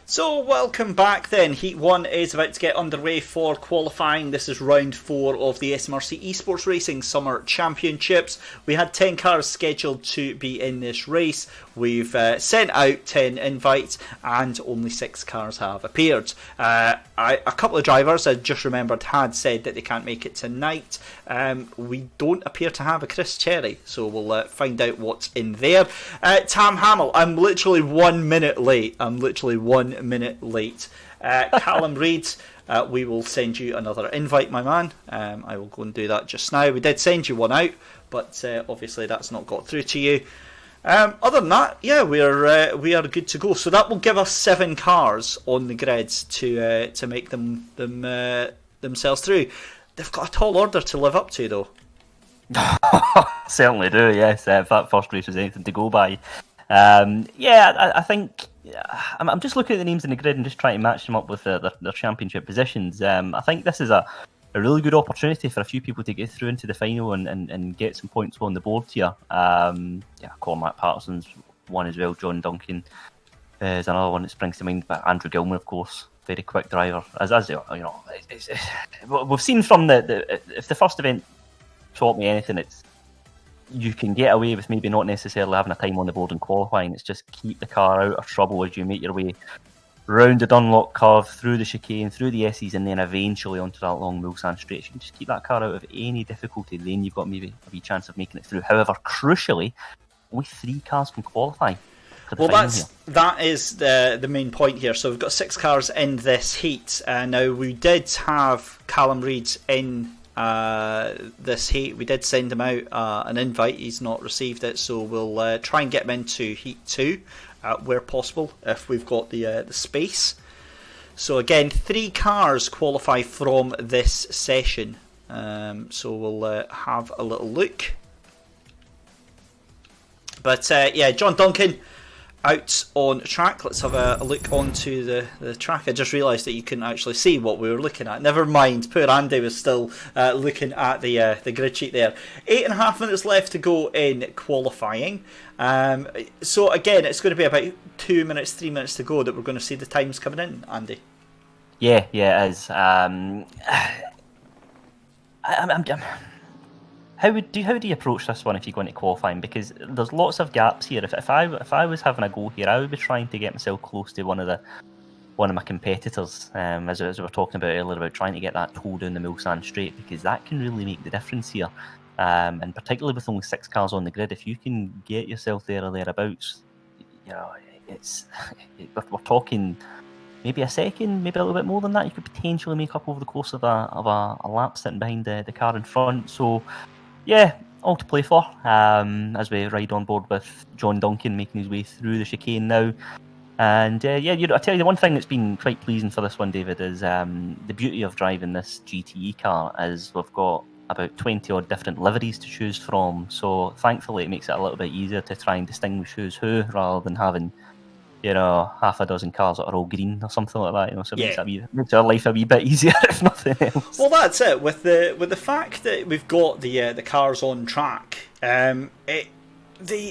So welcome back then. Heat 1 is about to get underway for qualifying. This is round 4 of the SMRC eSports Racing Summer Championships. We had 10 cars scheduled to be in this race. We've sent out 10 invites and only 6 cars have appeared. A couple of drivers, I just remembered, had said that they can't make it tonight. We don't appear to have a Chris Cherry, so we'll find out what's in there. Tam Hamill, I'm literally 1 minute late. Callum Reid, we will send you another invite, my man. I will go and do that just now. We did send you one out, but obviously that's not got through to you. Other than that, yeah, we are good to go. So that will give us 7 cars on the grids to make themselves through. They've got a tall order to live up to, though. Certainly do, yes. If that first race was anything to go by. I think I'm just looking at the names in the grid and just trying to match them up with their championship positions. I think this is a really good opportunity for a few people to get through into the final and get some points on the board here. Cormac Patterson's one as well. John Duncan is another one that springs to mind. But Andrew Gilmer, of course, very quick driver. As you know, we've seen from if the first event taught me anything, it's you can get away with maybe not necessarily having a time on the board in qualifying. It's just keep the car out of trouble as you make your way round the Dunlop curve, through the chicane, through the S's, and then eventually onto that long Mulsanne straight. You can just keep that car out of any difficulty, then you've got maybe a wee chance of making it through. However, crucially, only 3 cars can qualify. Well, that is the main point here. So we've got 6 cars in this heat. Now, we did have Callum Reid in this heat. We did send him out an invite. He's not received it, so we'll try and get him into heat 2 where possible if we've got the space. So again, 3 cars qualify from this session, so we'll have a little look. But John Duncan out on track. Let's have a look onto the track. I just realised that you couldn't actually see what we were looking at. Never mind, poor Andy was still looking at the grid sheet there. 8.5 minutes left to go in qualifying. So again, it's going to be about 2 minutes, 3 minutes to go that we're going to see the times coming in, Andy. Yeah, it is. How do you approach this one if you go into qualifying? Because there's lots of gaps here. If I was having a go here, I would be trying to get myself close to one of my competitors. As we were talking about earlier about trying to get that toe down the Mulsanne straight, because that can really make the difference here. And particularly with only 6 cars on the grid, if you can get yourself there or thereabouts, we're talking maybe a second, maybe a little bit more than that. You could potentially make up over the course of a lap sitting behind the car in front. So. Yeah, all to play for as we ride on board with John Duncan making his way through the chicane now. And I tell you, the one thing that's been quite pleasing for this one, David, is the beauty of driving this GTE car is we've got about 20 odd different liveries to choose from. So thankfully it makes it a little bit easier to try and distinguish who's who rather than having half a dozen cars that are all green or something like that. So it makes our life a wee bit easier, if nothing else. Well, that's it. With the fact that we've got the cars on track, they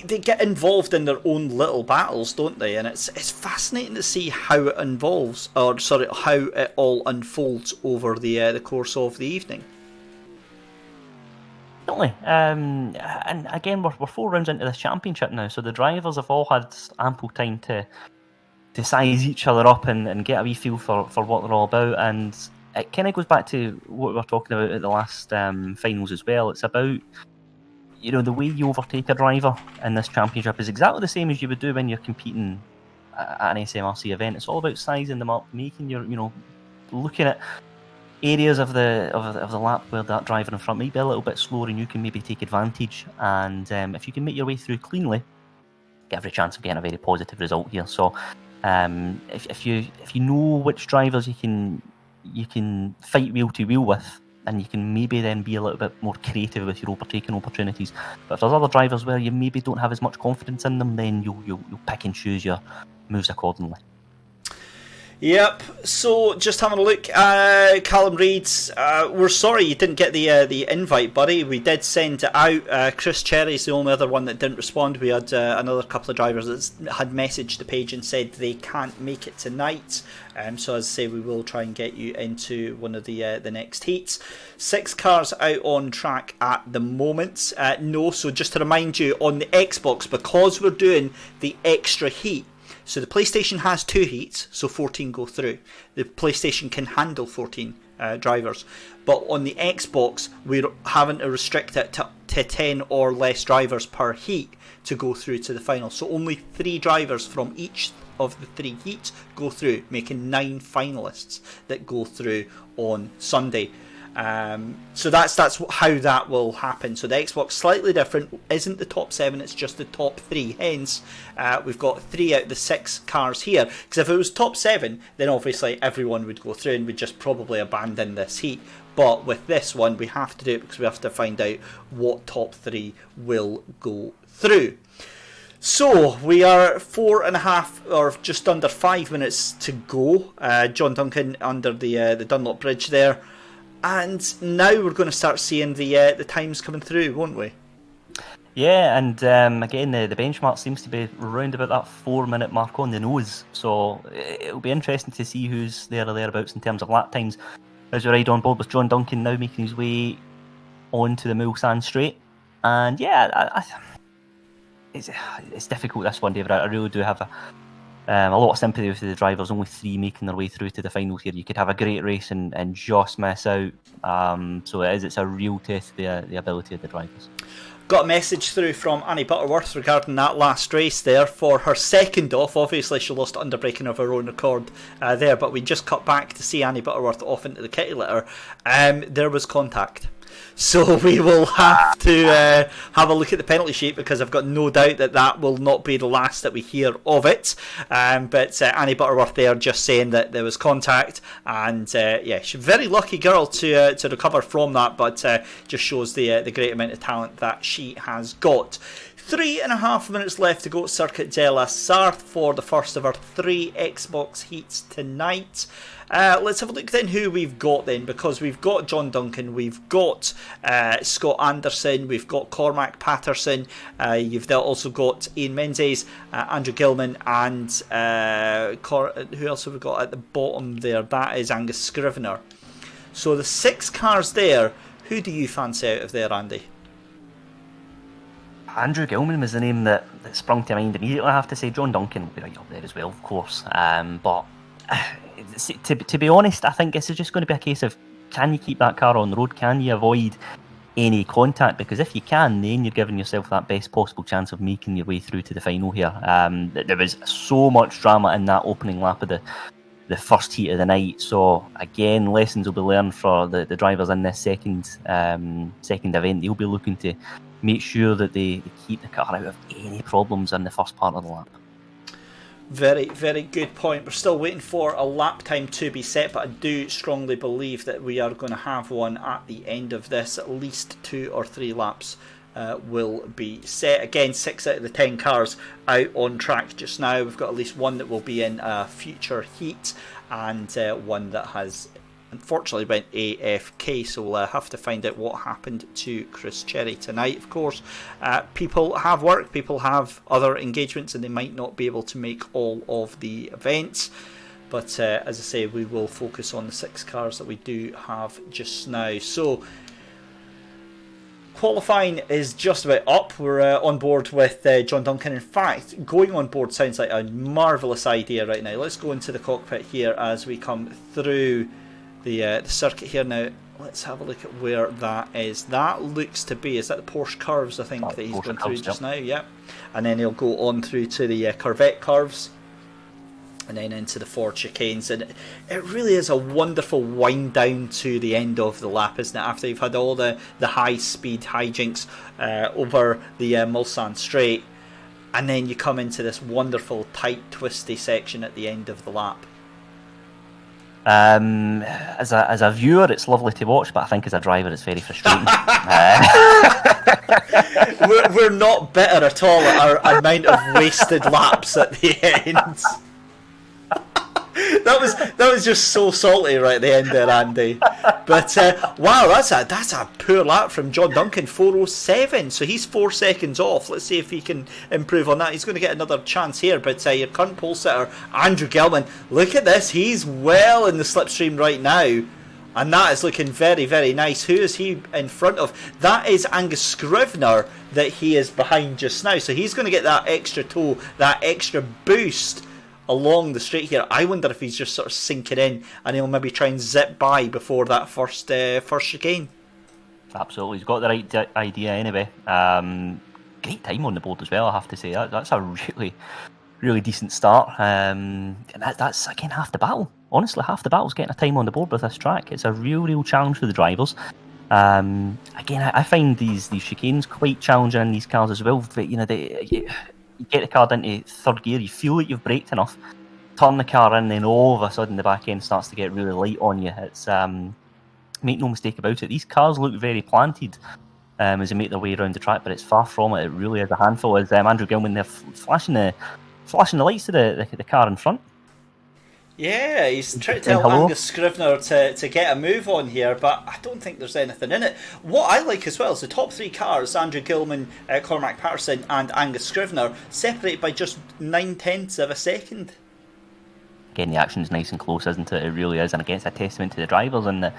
get involved in their own little battles, don't they? And it's fascinating to see how it all unfolds over the course of the evening. Definitely. And again, we're 4 rounds into this championship now, so the drivers have all had ample time to size each other up and get a wee feel for what they're all about. And it kind of goes back to what we were talking about at the last finals as well. It's about the way you overtake a driver in this championship is exactly the same as you would do when you're competing at an SMRC event. It's all about sizing them up, making looking at areas of the lap where that driver in front might be a little bit slower and you can maybe take advantage. And if you can make your way through cleanly, you get every chance of getting a very positive result here. So if you know which drivers you can fight wheel to wheel with, and you can maybe then be a little bit more creative with your overtaking opportunities. But if there's other drivers where you maybe don't have as much confidence in them, then you'll pick and choose your moves accordingly. Yep. So just having a look, Callum Reeds. We're sorry you didn't get the invite, buddy. We did send it out. Chris Cherry's the only other one that didn't respond. We had another couple of drivers that had messaged the page and said they can't make it tonight. So as I say, we will try and get you into one of the next heats. 6 cars out on track at the moment. No, so just to remind you, on the Xbox, because we're doing the extra heat. So the PlayStation has 2 heats, so 14 go through. The PlayStation can handle 14 drivers. But on the Xbox, we're having to restrict it to 10 or less drivers per heat to go through to the final. So only 3 drivers from each of the 3 heats go through, making 9 finalists that go through on Sunday. So that's how that will happen. So the Xbox slightly different, isn't the top 7, it's just the top 3. Hence we've got 3 out of the 6 cars here, because if it was top 7 then obviously everyone would go through and we'd just probably abandon this heat. But with this one we have to do it because we have to find out what top 3 will go through. So we are 4.5 or just under 5 minutes to go. John Duncan under the Dunlop Bridge there. And now we're going to start seeing the times coming through, won't we? Yeah, and again, the benchmark seems to be around about that 4-minute mark on the nose. So it'll be interesting to see who's there or thereabouts in terms of lap times. As we ride on board with John Duncan now making his way onto the Mulsanne Straight. And yeah, it's difficult this one, David. I really do have a lot of sympathy with the drivers. Only 3 making their way through to the finals here. You could have a great race and just miss out. So it's a real test of the ability of the drivers. Got a message through from Annie Butterworth regarding that last race there for her second off. Obviously she lost underbraking of her own record there, but we just cut back to see Annie Butterworth off into the kitty litter. There was contact. So we will have to have a look at the penalty sheet, because I've got no doubt that will not be the last that we hear of it. But Annie Butterworth there just saying that there was contact, and she's a very lucky girl to recover from that, but just shows the great amount of talent that she has got. 3.5 minutes left to go at Circuit de la Sarthe for the first of our 3 Xbox heats tonight. Let's have a look then who we've got then, because we've got John Duncan, we've got Scott Anderson, we've got Cormac Patterson, you've also got Ian Menzies, Andrew Gilman, and who else have we got at the bottom there? That is Angus Scrivener. So the 6 cars there, who do you fancy out of there, Andy? Andrew Gilman was the name that sprung to mind immediately. I have to say John Duncan will be right up there as well, of course. But to be honest, I think this is just going to be a case of, can you keep that car on the road? Can you avoid any contact? Because if you can, then you're giving yourself that best possible chance of making your way through to the final here. There was so much drama in that opening lap of the first heat of the night. So again, lessons will be learned for the drivers in this second event. They'll be looking to make sure that they keep the car out of any problems in the first part of the lap. Very, very good point. We're still waiting for a lap time to be set, but I do strongly believe that we are going to have one at the end of this. At least 2 or 3 laps will be set. Again, 6 out of the 10 cars out on track just now. We've got at least one that will be in a future heat, and one that has unfortunately went AFK, so we'll have to find out what happened to Chris Cherry tonight. Of course, people have work, people have other engagements, and they might not be able to make all of the events. But as I say, we will focus on the 6 cars that we do have just now. So qualifying is just about up. We're on board with John Duncan. In fact, going on board sounds like a marvellous idea right now. Let's go into the cockpit here as we come through the circuit here now. Let's have a look at where that is. That looks to be, is that the Porsche curves, I think, that he's going through just now? Yeah. And then he'll go on through to the Corvette curves, and then into the Ford chicanes. And it really is a wonderful wind down to the end of the lap, isn't it? After you've had all the high speed hijinks over the Mulsanne Straight, and then you come into this wonderful tight twisty section at the end of the lap. As a viewer, it's lovely to watch, but I think as a driver, it's very frustrating. We're not bitter at all at our amount of wasted laps at the end. that was just so salty right at the end there, Andy. But wow, that's a poor lap from John Duncan, 4:07. So he's 4 seconds off. Let's see if he can improve on that. He's going to get another chance here. But your current pole sitter, Andrew Gilman, look at this. He's well in the slipstream right now. And that is looking very, very nice. Who is he in front of? That is Angus Scrivener that he is behind just now. So he's going to get that extra toe, that extra boost along the straight here. I wonder if he's just sort of sinking in and he'll maybe try and zip by before that first chicane. Absolutely, he's got the right idea anyway. Great time on the board as well, I have to say. That's a really decent start. And that's again half the battle. Honestly, half the battle's getting a time on the board with this track. It's a real challenge for the drivers. Again, I find these chicanes quite challenging in these cars as well. But, you get the car into third gear, you feel like you've braked enough, turn the car in, then all of a sudden the back end starts to get really light on you. It's make no mistake about it. These cars look very planted as they make their way around the track, but it's far from it. It really is a handful. As Andrew Gilman there flashing the lights to the car in front. Yeah, he's trying to tell Angus Scrivener to get a move on here, but I don't think there's anything in it. What I like as well is the top 3 cars, Andrew Gilman, Cormac Patterson and Angus Scrivener, separated by just 9/10 of a second. Again, the action's nice and close, isn't it? It really is, and again, it's a testament to the drivers and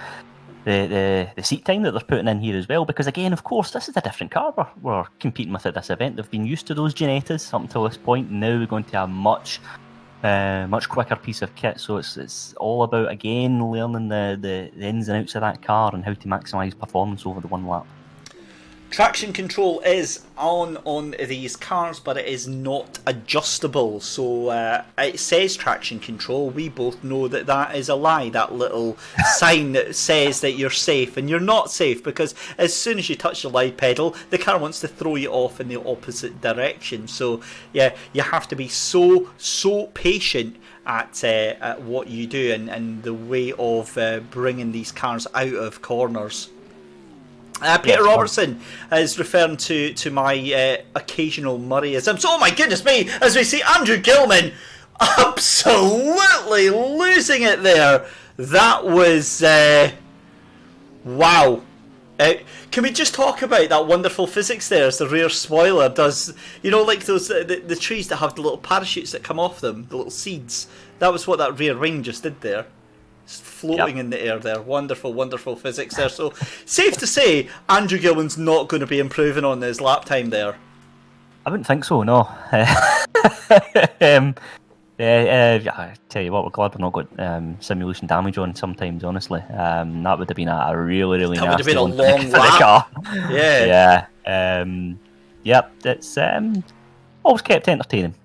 the seat time that they're putting in here as well, because again, of course, this is a different car we're competing with at this event. They've been used to those Genettas up until this point. Now we're going to a much quicker piece of kit, so it's all about again learning the ins and outs of that car and how to maximise performance over the one lap. Traction control is on these cars, but it is not adjustable. So it says traction control. We both know that is a lie. That little sign that says that you're safe, and you're not safe, because as soon as you touch the light pedal, the car wants to throw you off in the opposite direction. So yeah, you have to be so patient at what you do and the way of bringing these cars out of corners. Peter Robertson is referring to my occasional Murrayisms. Oh my goodness me! As we see Andrew Gilman absolutely losing it there. That was wow. Can we just talk about that wonderful physics there as the rear spoiler does, like those the trees that have the little parachutes that come off them, the little seeds. That was what that rear wing just did there. Floating in the air there. Wonderful physics there. So safe to say Andrew Gilman's not going to be improving on his lap time there. I wouldn't think so, no. I tell you what, we're glad we've not got simulation damage on sometimes, honestly. That would have been a really that nasty would have been a long lap. car. Yeah. It's always kept entertaining.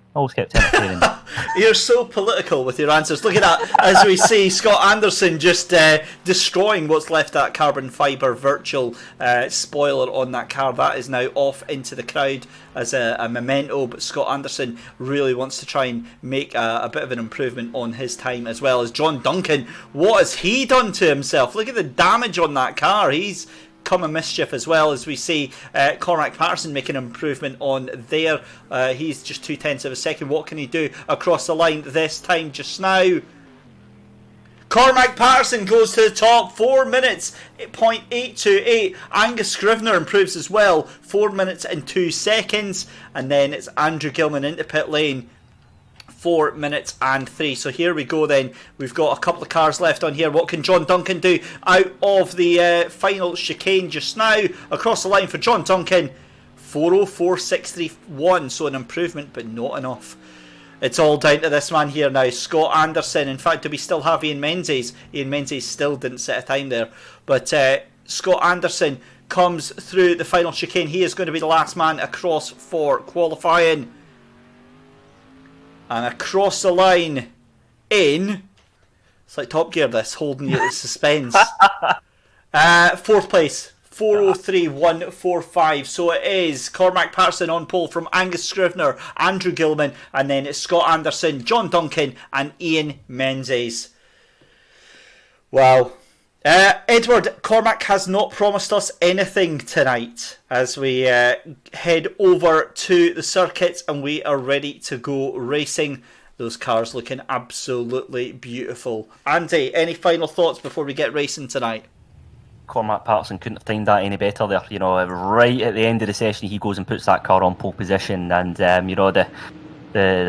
You're so political with your answers. Look at that, as we see Scott Anderson just destroying what's left that carbon fibre virtual spoiler on that car. That is now off into the crowd as a memento, but Scott Anderson really wants to try and make a bit of an improvement on his time, as well as John Duncan. What has he done to himself? Look at the damage on that car. He's come a mischief, as well as we see Cormac Patterson make an improvement on there. He's just 0.2 of a second. What can he do across the line this time just now? Cormac Patterson goes to the top, 4 minutes, 0.828. Angus Scrivener improves as well, 4 minutes and 2 seconds. And then it's Andrew Gilman into pit lane, 4 minutes and 3. So here we go then. We've got a couple of cars left on here. What can John Duncan do out of the final chicane just now? Across the line for John Duncan, 4:04.631. So an improvement, but not enough. It's all down to this man here now, Scott Anderson. In fact, do we still have Ian Menzies? Ian Menzies still didn't set a time there. But Scott Anderson comes through the final chicane. He is going to be the last man across for qualifying. And across the line in... It's like Top Gear, this, holding you at suspense. 4th place, 4:03.145. So it is Cormac Patterson on pole from Angus Scrivener, Andrew Gilman, and then it's Scott Anderson, John Duncan, and Ian Menzies. Wow. Edward, Cormac has not promised us anything tonight as we head over to the circuit and we are ready to go racing. Those cars looking absolutely beautiful. Andy, any final thoughts before we get racing tonight? Cormac Patterson couldn't have timed that any better there. You know, right at the end of the session, he goes and puts that car on pole position, and you know, the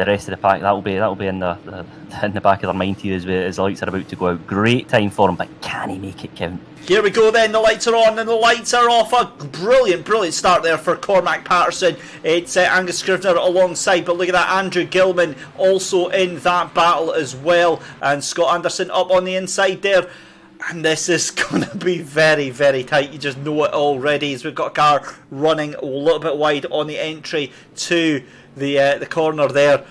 rest of the pack that'll be in the back of their mind here as the lights are about to go out. Great time for him, but can he make it count? Here we go then, the lights are on and the lights are off. A brilliant start there for Cormac Patterson. It's Angus Scrivener alongside, but look at that, Andrew Gilman also in that battle as well, and Scott Anderson up on the inside there. And this is going to be very, very tight. You just know it already, as we've got a car running a little bit wide on the entry to the corner there.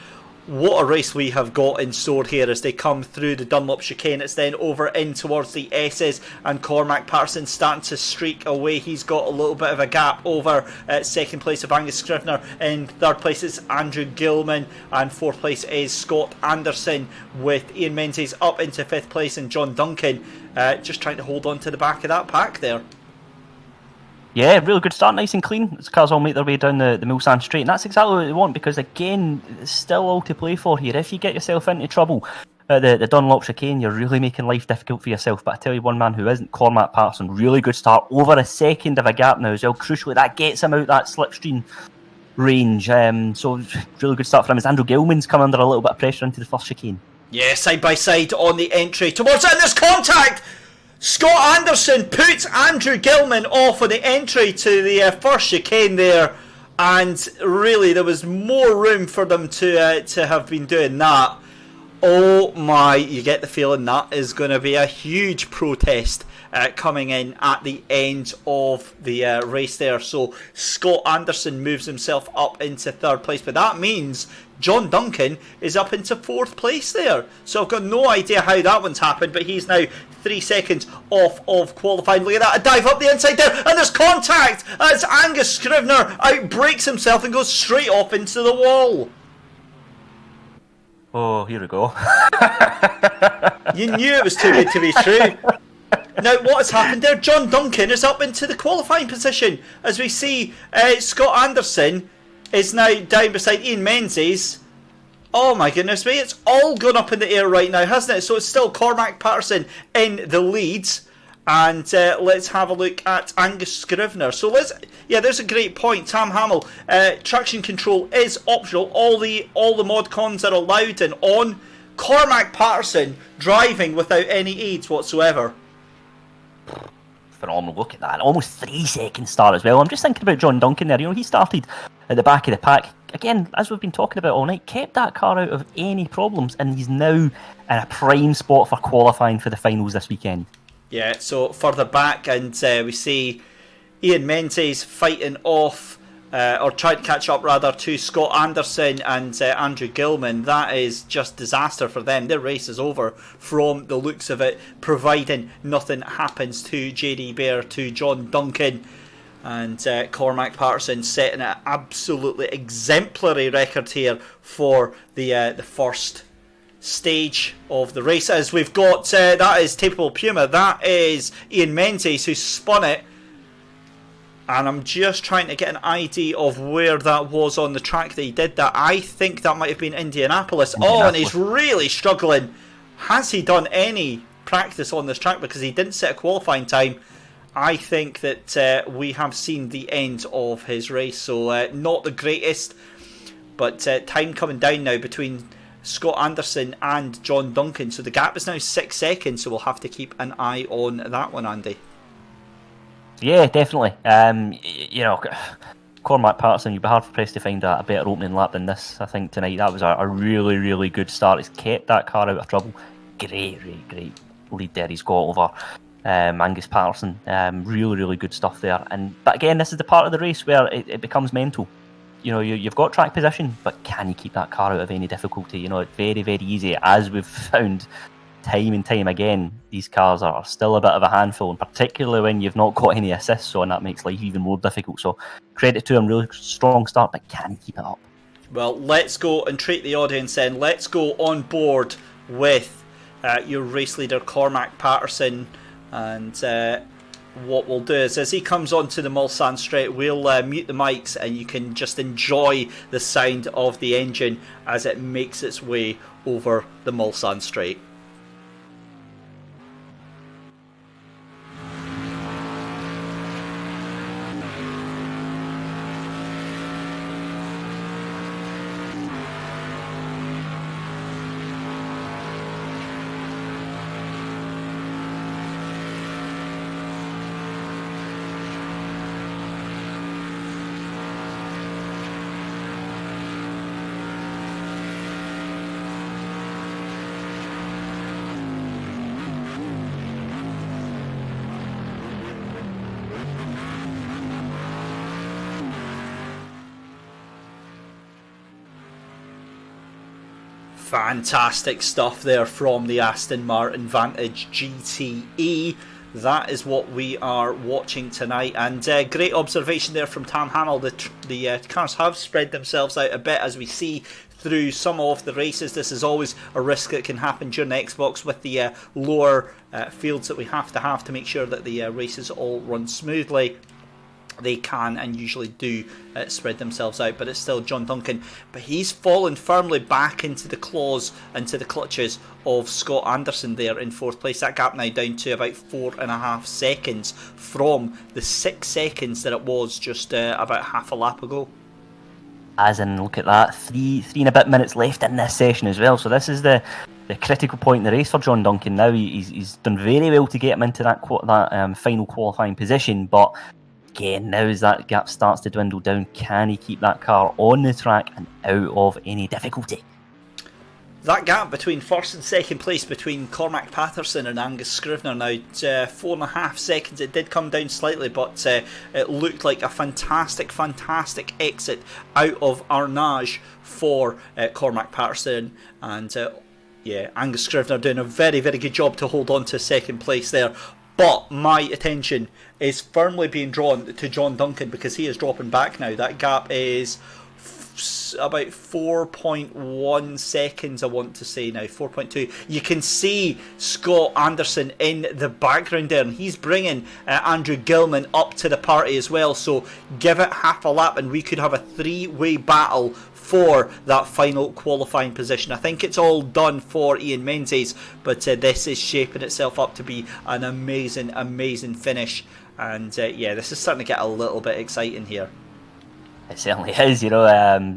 What a race we have got in store here as they come through the Dunlop chicane. It's then over in towards the S's, and Cormac Patterson starting to streak away. He's got a little bit of a gap over second place of Angus Scrivener. In third place is Andrew Gilman, and fourth place is Scott Anderson, with Ian Menzies up into fifth place, and John Duncan just trying to hold on to the back of that pack there. Yeah, really good start, nice and clean. The cars all make their way down the Mulsanne straight, and that's exactly what they want, because again, it's still all to play for here. If you get yourself into trouble at the Dunlop chicane, you're really making life difficult for yourself. But I tell you, one man who isn't, Cormac Patterson, really good start, over a second of a gap now as well. Crucially, that gets him out that slipstream range. So really good start for him as Andrew Gilman's come under a little bit of pressure into the first chicane. Yeah, side by side on the entry towards it, and there's contact! Scott Anderson puts Andrew Gilman off on the entry to the first chicane there, and really there was more room for them to have been doing that. Oh my, you get the feeling that is going to be a huge protest coming in at the end of the race there. So Scott Anderson moves himself up into third place, but that means John Duncan is up into fourth place there. So I've got no idea how that one's happened, but he's now 3 seconds off of qualifying. Look at that, a dive up the inside there, and there's contact as Angus Scrivener outbreaks himself and goes straight off into the wall. Oh, here we go. You knew it was too good to be true. Now, what has happened there? John Duncan is up into the qualifying position, as we see Scott Anderson is now down beside Ian Menzies. Oh my goodness me, it's all gone up in the air right now, hasn't it? So it's still Cormac Patterson in the leads. And let's have a look at Angus Scrivener. So there's a great point. Tam Hamill, traction control is optional. All the mod cons are allowed and on. Cormac Patterson driving without any aids whatsoever. Phenomenal, look at that. Almost 3 second start as well. I'm just thinking about John Duncan there. You know, he started at the back of the pack. Again, as we've been talking about all night, kept that car out of any problems, and he's now in a prime spot for qualifying for the finals this weekend. Yeah, so further back, and we see Ian Menzies fighting off, or trying to catch up rather, to Scott Anderson and Andrew Gilman. That is just disaster for them. Their race is over from the looks of it, providing nothing happens to JD Bear, to John Duncan. And Cormac Patterson setting an absolutely exemplary record here for the first stage of the race. As we've got that is Tapeable Puma, that is Ian Menzies who spun it, and I'm just trying to get an idea of where that was on the track that he did that. I think that might have been Indianapolis. Oh, and he's really struggling. Has he done any practice on this track, because he didn't set a qualifying time? I think that we have seen the end of his race, so not the greatest, but time coming down now between Scott Anderson and John Duncan, so the gap is now 6 seconds, so we'll have to keep an eye on that one, Andy. Yeah, definitely. You know, Cormac Patterson, you'd be hard pressed to find a better opening lap than this, I think, tonight. That was a really, really good start. He's kept that car out of trouble. Great lead there he's got over Angus Patterson. Really, really good stuff there. But again, this is the part of the race where it becomes mental. You know, you've got track position, but can you keep that car out of any difficulty? You know, it's very, very easy. As we've found time and time again, these cars are still a bit of a handful, and particularly when you've not got any assists on, that makes life even more difficult. So credit to him, really strong start, but can he keep it up? Well, let's go and treat the audience then. Let's go on board with your race leader, Cormac Patterson, and what we'll do is, as he comes onto the Mulsanne straight, we'll mute the mics and you can just enjoy the sound of the engine as it makes its way over the Mulsanne straight. Fantastic stuff there from the Aston Martin Vantage GTE. That is what we are watching tonight, and great observation there from Tam Hamill. The cars have spread themselves out a bit as we see through some of the races. This is always a risk that can happen during the Xbox with the lower fields that we have to make sure that the races all run smoothly. They can and usually do spread themselves out, but it's still John Duncan. But he's fallen firmly back into the claws, into the clutches of Scott Anderson there in 4th place. That gap now down to about 4.5 seconds from the 6 seconds that it was just about half a lap ago. As in, look at that, three and a bit minutes left in this session as well. So this is the critical point in the race for John Duncan now. He's done very well to get him into that final qualifying position, but again, now as that gap starts to dwindle down, can he keep that car on the track and out of any difficulty? That gap between 1st and 2nd place between Cormac Patterson and Angus Scrivener now 4.5 seconds. It did come down slightly, but it looked like a fantastic exit out of Arnage for Cormac Patterson, and Angus Scrivener doing a very good job to hold on to 2nd place there. But my attention is firmly being drawn to John Duncan because he is dropping back now. That gap is about 4.1 seconds, I want to say now, 4.2. You can see Scott Anderson in the background there, and he's bringing Andrew Gilman up to the party as well. So give it half a lap and we could have a 3-way battle for that final qualifying position. I think it's all done for Ian Menzies, but this is shaping itself up to be an amazing finish. And this is starting to get a little bit exciting here. It certainly is,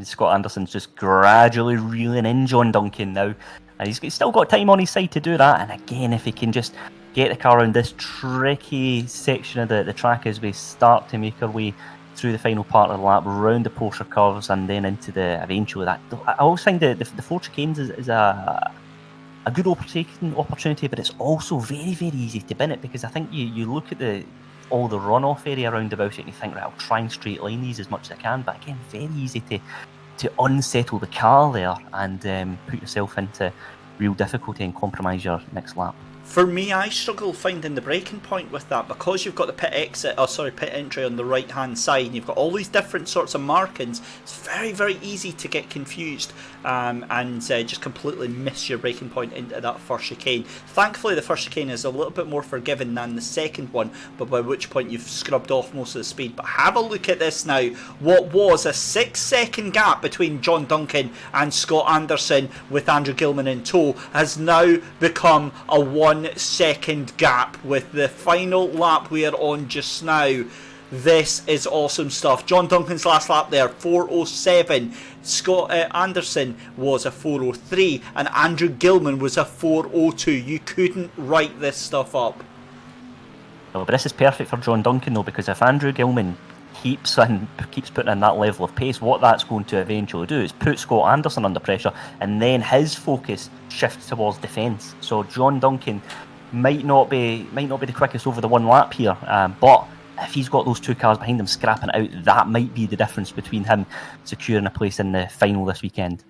Scott Anderson's just gradually reeling in John Duncan now, and he's still got time on his side to do that. And again, if he can just get the car around this tricky section of the track as we start to make our way through the final part of the lap, around the Porsche curves, and then into the eventually that. I always think the 4 chicanes is a good opportunity, but it's also very easy to bin it, because I think you look at all the runoff area around about it and you think, right, I'll try and straight line these as much as I can, but again, very easy to unsettle the car there and put yourself into real difficulty and compromise your next lap. For me, I struggle finding the braking point with that, because you've got the pit entry on the right hand side, and you've got all these different sorts of markings. It's very easy to get confused and just completely miss your braking point into that first chicane. Thankfully, the first chicane is a little bit more forgiving than the second one, but by which point you've scrubbed off most of the speed. But have a look at this now. What was a 6-second gap between John Duncan and Scott Anderson with Andrew Gilman in tow has now become a 1-second gap with the final lap we are on just now. This is awesome stuff. John Duncan's last lap there, 4:07. Scott Anderson was a 4:03, and Andrew Gilman was a 4:02. You couldn't write this stuff up. No, but this is perfect for John Duncan though, because if Andrew Gilman keeps putting in that level of pace, what that's going to eventually do is put Scott Anderson under pressure, and then his focus shifts towards defence. So John Duncan might not be the quickest over the one lap here, but if he's got those 2 cars behind him scrapping it out, that might be the difference between him securing a place in the final this weekend.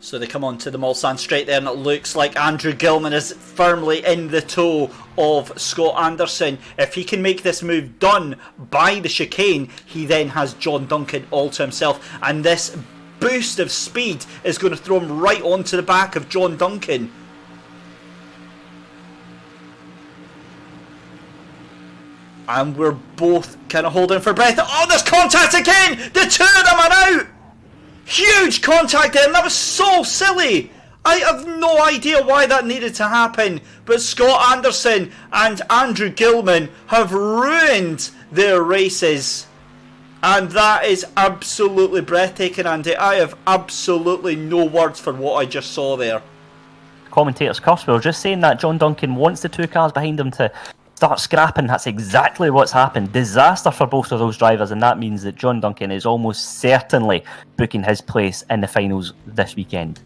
So they come on to the Mulsanne straight there, and it looks like Andrew Gilman is firmly in the toe of Scott Anderson. If he can make this move done by the chicane, he then has John Duncan all to himself, and this boost of speed is going to throw him right onto the back of John Duncan. and we're both kind of holding for breath. Oh, there's contact again! The two of them are out! Huge contact there, and that was so silly! I have no idea why that needed to happen, but Scott Anderson and Andrew Gilman have ruined their races. And that is absolutely breathtaking, Andy. I have absolutely no words for what I just saw there. Commentators curse. We were just saying that John Duncan wants the 2 cars behind him to start scrapping. That's exactly what's happened. Disaster for both of those drivers, and that means that John Duncan is almost certainly booking his place in the finals this weekend.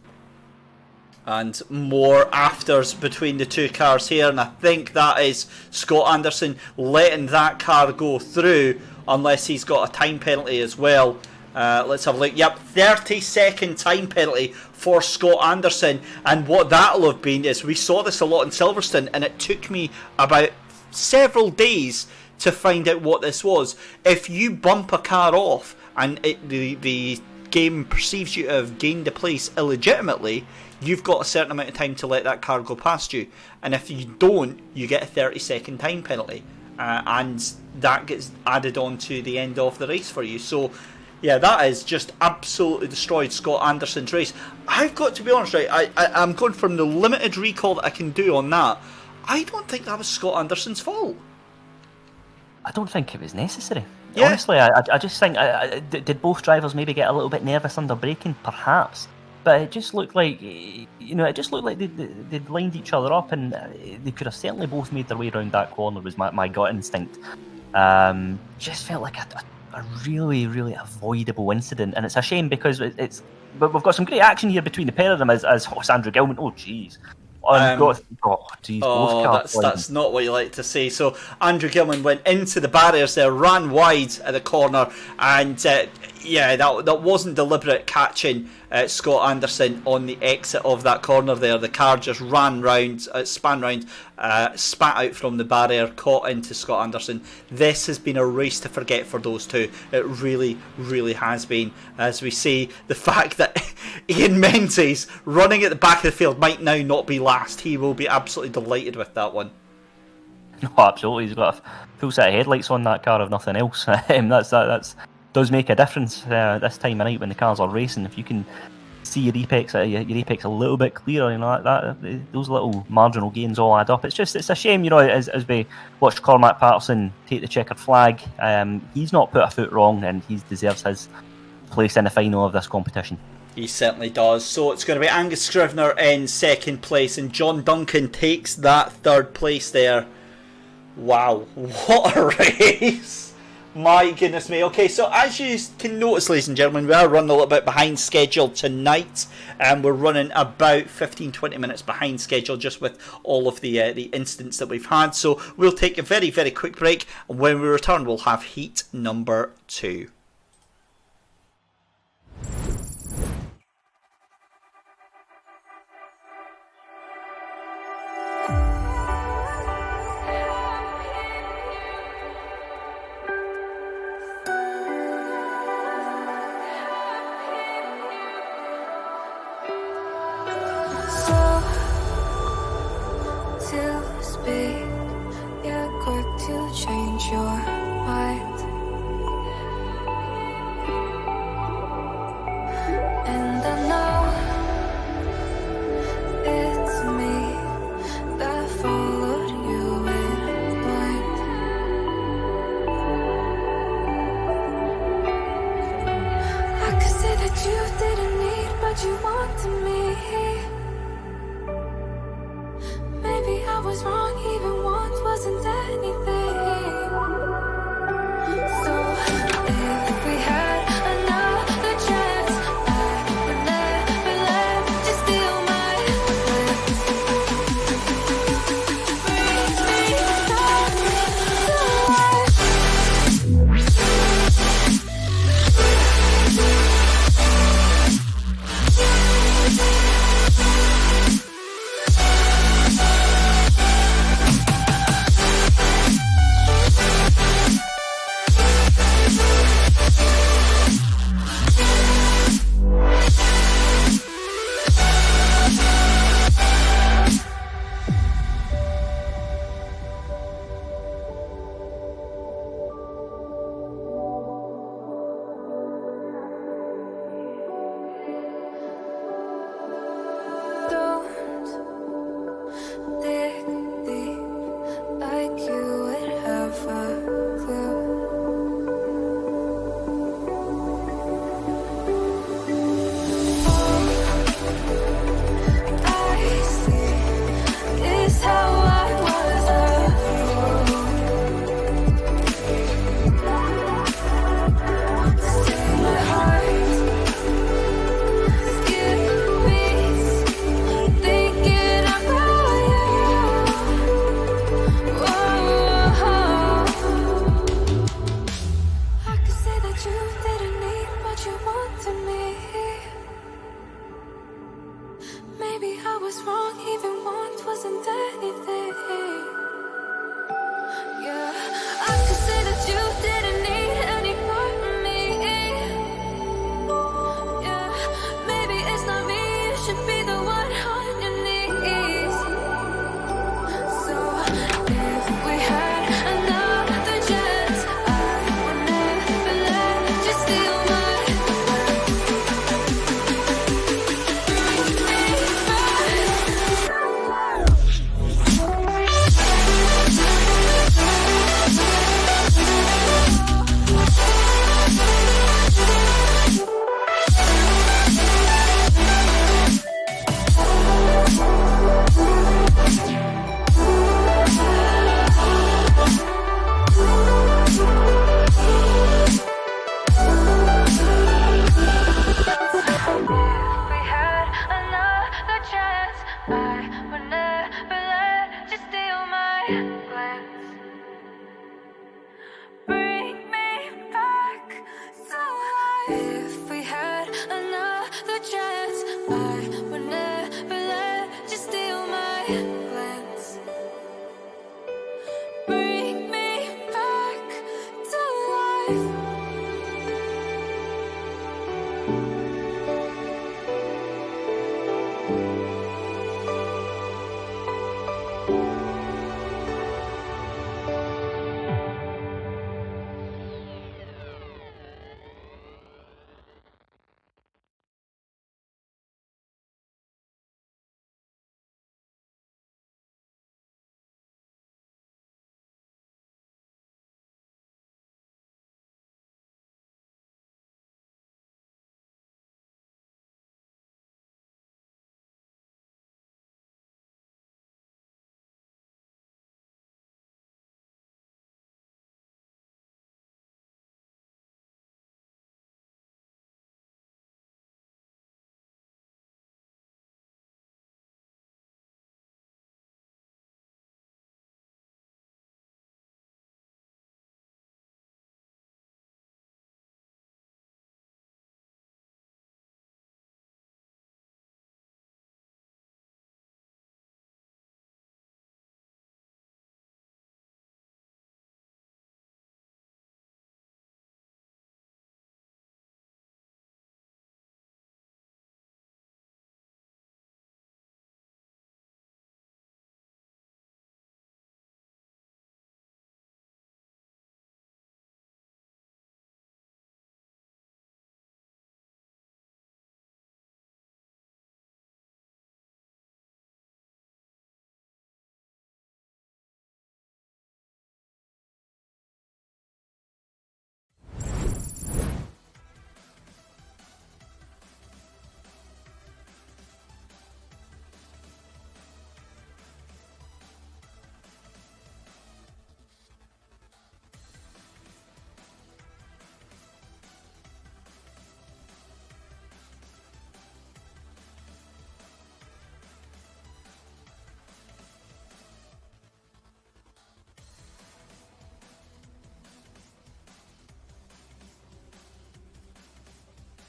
And more afters between the 2 cars here, and I think that is Scott Anderson letting that car go through, unless he's got a time penalty as well. Let's have a look. Yep, 30-second time penalty for Scott Anderson. And what that'll have been is, we saw this a lot in Silverstone, and it took me about several days to find out what this was. If you bump a car off and the game perceives you to have gained a place illegitimately, you've got a certain amount of time to let that car go past you. And if you don't, you get a 30-second time penalty. And that gets added on to the end of the race for you. So, yeah, that has just absolutely destroyed Scott Anderson's race. I've got to be honest, right, I'm going from the limited recall that I can do on that. I don't think that was Scott Anderson's fault. I don't think it was necessary. Yeah. Honestly, I just think, did both drivers maybe get a little bit nervous under braking? Perhaps. But it just looked like, they'd lined each other up, and they could have certainly both made their way around that corner, was my gut instinct. Just felt like a really, really avoidable incident, and it's a shame because but we've got some great action here between the pair of them as Andrew Gilman. Oh, jeez. That's not what you like to see. So Andrew Gilman went into the barriers there, ran wide at the corner, and that wasn't deliberate catching Scott Anderson on the exit of that corner there. The car just ran round, span round, spat out from the barrier, caught into Scott Anderson. This has been a race to forget for those two. It really, really has been. As we see the fact that Ian Menzies running at the back of the field might now not be last. He will be absolutely delighted with that one. Oh, absolutely. He's got a full set of headlights on that car, if nothing else. That's does make a difference this time of night when the cars are racing. If you can see your apex a little bit clearer, those little marginal gains all add up. It's a shame, as we watched Cormac Patterson take the checkered flag. He's not put a foot wrong, and he deserves his place in the final of this competition. He certainly does. So it's going to be Angus Scrivener in second place, and John Duncan takes that third place there. Wow, what a race! My goodness me. Okay, so as you can notice, ladies and gentlemen, we are running a little bit behind schedule tonight, and we're running about 15-20 minutes behind schedule just with all of the incidents that we've had. So we'll take a very, very quick break, and when we return, we'll have heat number 2.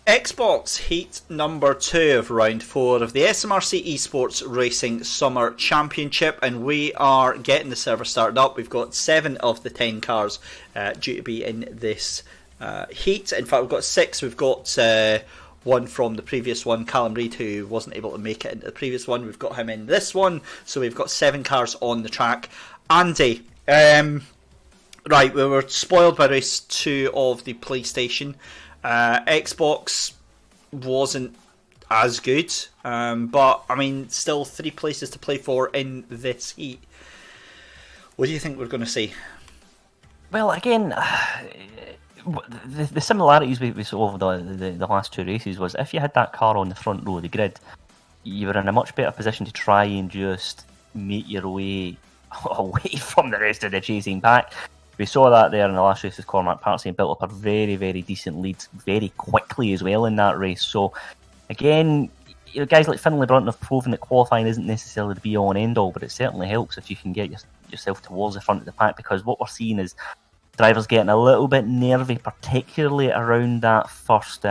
Xbox Heat number 2 of round 4 of the SMRC eSports Racing Summer Championship, and we are getting the server started up. We've got 7 of the 10 cars due to be in this heat. In fact, we've got 6. We've got one from the previous one, Callum Reid, who wasn't able to make it into the previous one. We've got him in this one, so we've got 7 cars on the track. Andy, right, we were spoiled by race 2 of the PlayStation. Xbox wasn't as good, but I mean, still 3 places to play for in this heat. What do you think we're going to see? Well, again, the similarities we saw over the last 2 races was if you had that car on the front row of the grid, you were in a much better position to try and just make your way away from the rest of the chasing pack. We saw that there in the last race with Cormac Parsley and built up a very, very decent lead very quickly as well in that race. So, again, you know, guys like Finlay Brunton have proven that qualifying isn't necessarily the be-all and end-all, but it certainly helps if you can get yourself towards the front of the pack, because what we're seeing is drivers getting a little bit nervy, particularly around that first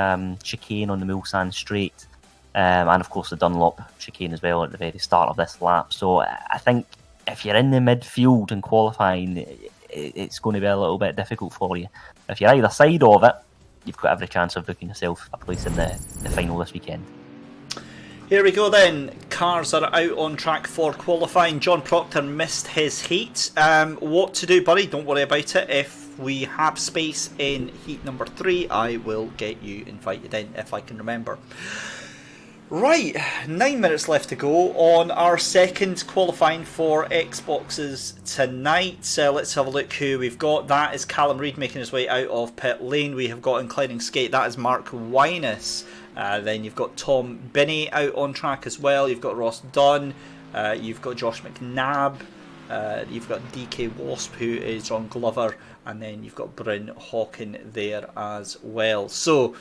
chicane on the Mulsanne Straight, and of course the Dunlop chicane as well at the very start of this lap. So I think if you're in the midfield in qualifying, it's going to be a little bit difficult for you. If you're either side of it, you've got every chance of booking yourself a place in the final this weekend. Here we go then. Cars are out on track for qualifying. John Proctor missed his heat. What to do, buddy? Don't worry about it. If we have space in heat number 3, I will get you invited in if I can remember. Right, 9 minutes left to go on our second qualifying for Xboxes tonight. Let's have a look who we've got. That is Callum Reid making his way out of pit lane. We have got Inclining Skate. That is Mark Winus. Then you've got Tom Binney out on track as well. You've got Ross Dunn. You've got Josh McNabb. You've got DK Wasp, who is on Glover. And then you've got Bryn Hawkin there as well. So,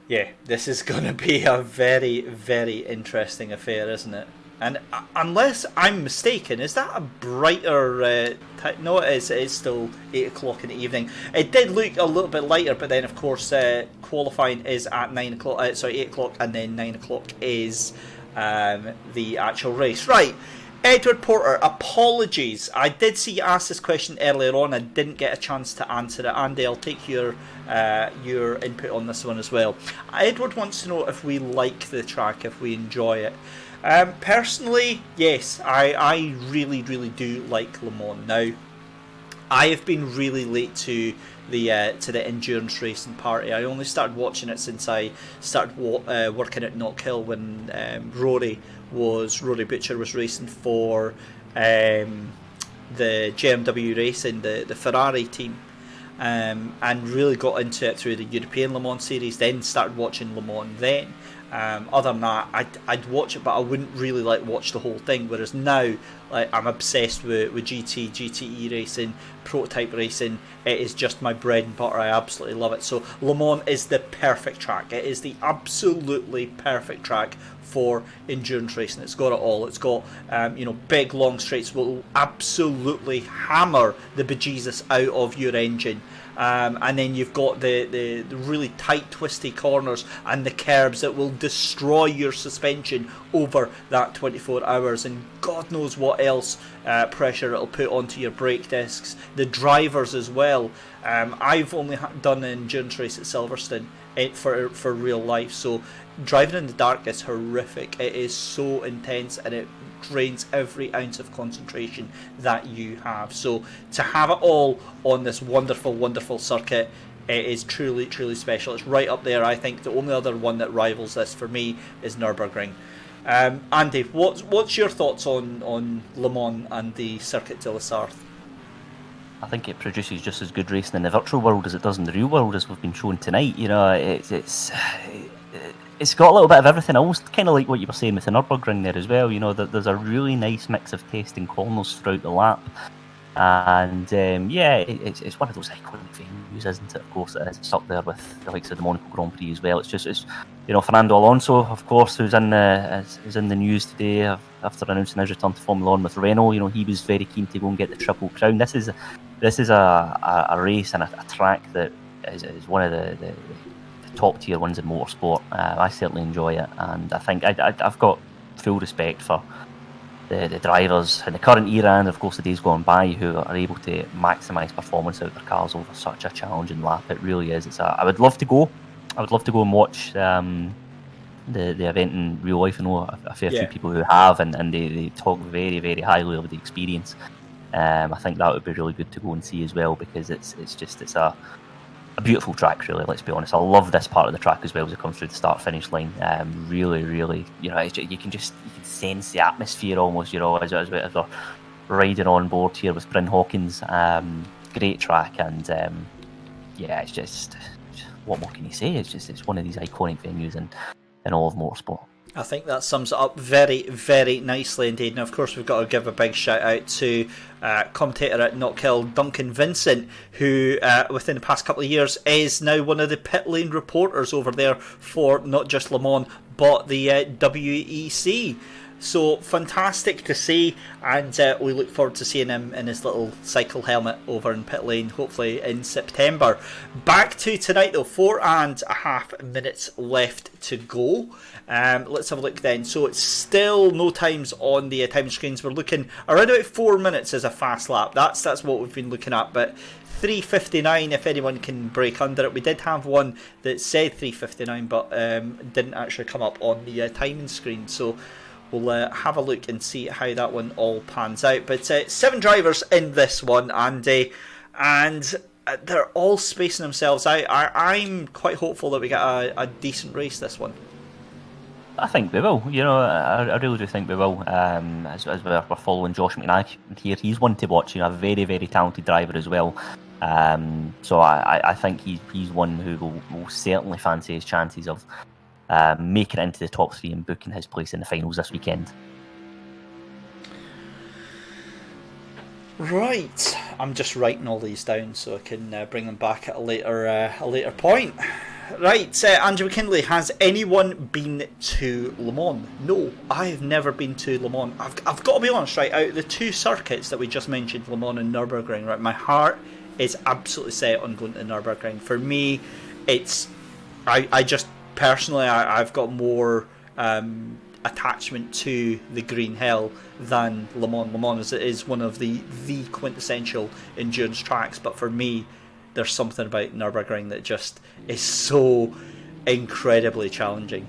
yeah, this is going to be a very, very interesting affair, isn't it? And unless I'm mistaken, is that a brighter... no, it is still 8 o'clock in the evening. It did look a little bit lighter, but then, of course, qualifying is at 9 o'clock. 8 o'clock, and then 9 o'clock is the actual race. Right, Edward Porter, apologies. I did see you ask this question earlier on. I didn't get a chance to answer it. Andy, I'll take your input on this one as well. Edward wants to know if we like the track, if we enjoy it. Personally, yes, I really, really do like Le Mans. Now, I have been really late to the endurance racing party. I only started watching it since I started working at Knockhill when Rory Butcher was racing for the GMW Racing, the Ferrari team, and really got into it through the European Le Mans series. Then started watching Le Mans then. Other than that, I'd watch it, but I wouldn't really watch the whole thing. Whereas now, I'm obsessed with GTE racing, prototype racing. It is just my bread and butter. I absolutely love it. So Le Mans is the perfect track. It is the absolutely perfect track for endurance racing. It's got it all. It's got big long straights will absolutely hammer the bejesus out of your engine. And then you've got the really tight twisty corners and the curbs that will destroy your suspension over that 24 hours, and God knows what else pressure it'll put onto your brake discs, the drivers as well. I've only done an endurance race at Silverstone for real life, so driving in the dark is horrific. It is so intense and it drains every ounce of concentration that you have. So to have it all on this wonderful, wonderful circuit, it is truly, truly special. It's right up there. I think the only other one that rivals this for me is Nürburgring. Andy, what's your thoughts on Le Mans and the Circuit de la Sarthe? I think it produces just as good racing in the virtual world as it does in the real world, as we've been shown tonight. It's got a little bit of everything. Almost kind of like what you were saying with the Nürburgring there as well. There's a really nice mix of testing corners throughout the lap, and it's one of those iconic venues, isn't it? Of course it is. It's up there with the likes of the Monaco Grand Prix as well. It's Fernando Alonso, of course, who's in the news today after announcing his return to Formula 1 with Renault. He was very keen to go and get the Triple Crown. This is a race and a track that is one of the top tier ones in motorsport. I certainly enjoy it, and I think I've got full respect for the drivers in the current era, and of course the days gone by, who are able to maximise performance out of their cars over such a challenging lap. It really is. I would love to go. I would love to go and watch the event in real life. I know a fair few people who have, and they talk very, very highly of the experience. I think that would be really good to go and see as well, because it's a beautiful track, really. Let's be honest. I love this part of the track as well as it comes through the start-finish line. Really, really, you can sense the atmosphere almost. As we're riding on board here with Bryn Hawkins. Great track, and it's just what more can you say? It's one of these iconic venues in all of motorsport. I think that sums it up very, very nicely indeed. And of course, we've got to give a big shout out to commentator at Knockhill, Duncan Vincent, who within the past couple of years is now one of the pit lane reporters over there for not just Le Mans but the WEC. So fantastic to see, and we look forward to seeing him in his little cycle helmet over in pit lane, hopefully in September. Back to tonight though, 4.5 minutes left to go. Let's have a look then. So it's still no times on the timing screens. We're looking around about 4 minutes as a fast lap. That's what we've been looking at, but 3:59 if anyone can break under it. We did have one that said 3:59, but didn't actually come up on the timing screen. So we'll have a look and see how that one all pans out. But 7 drivers in this one, Andy, and they're all spacing themselves out. I'm quite hopeful that we get a decent race this one. I think we will. I really do think we will. As we're following Josh McNabb here, he's one to watch. A very, very talented driver as well. So I think he's one who will certainly fancy his chances of making it into the top 3 and booking his place in the finals this weekend. Right, I'm just writing all these down so I can bring them back at a later point. Right, Andrew McKinley, has anyone been to Le Mans? No, I've never been to Le Mans. I've got to be honest, right, out of the 2 circuits that we just mentioned, Le Mans and Nürburgring, right, my heart is absolutely set on going to Nürburgring. For me, it's I just personally I've got more attachment to the Green Hill than Le Mans. Le Mans is one of the quintessential endurance tracks, but for me, there's something about Nürburgring that just is so incredibly challenging.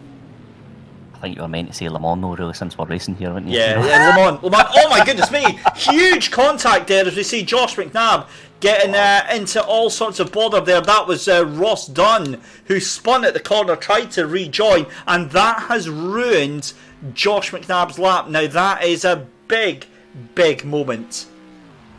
I think you were meant to say Le Mans though, really, since we're racing here, weren't you? Yeah, Le Mans. Oh my goodness me! Huge contact there as we see Josh McNabb getting into all sorts of bother there. That was Ross Dunn who spun at the corner, tried to rejoin, and that has ruined Josh McNabb's lap. Now that is a big moment.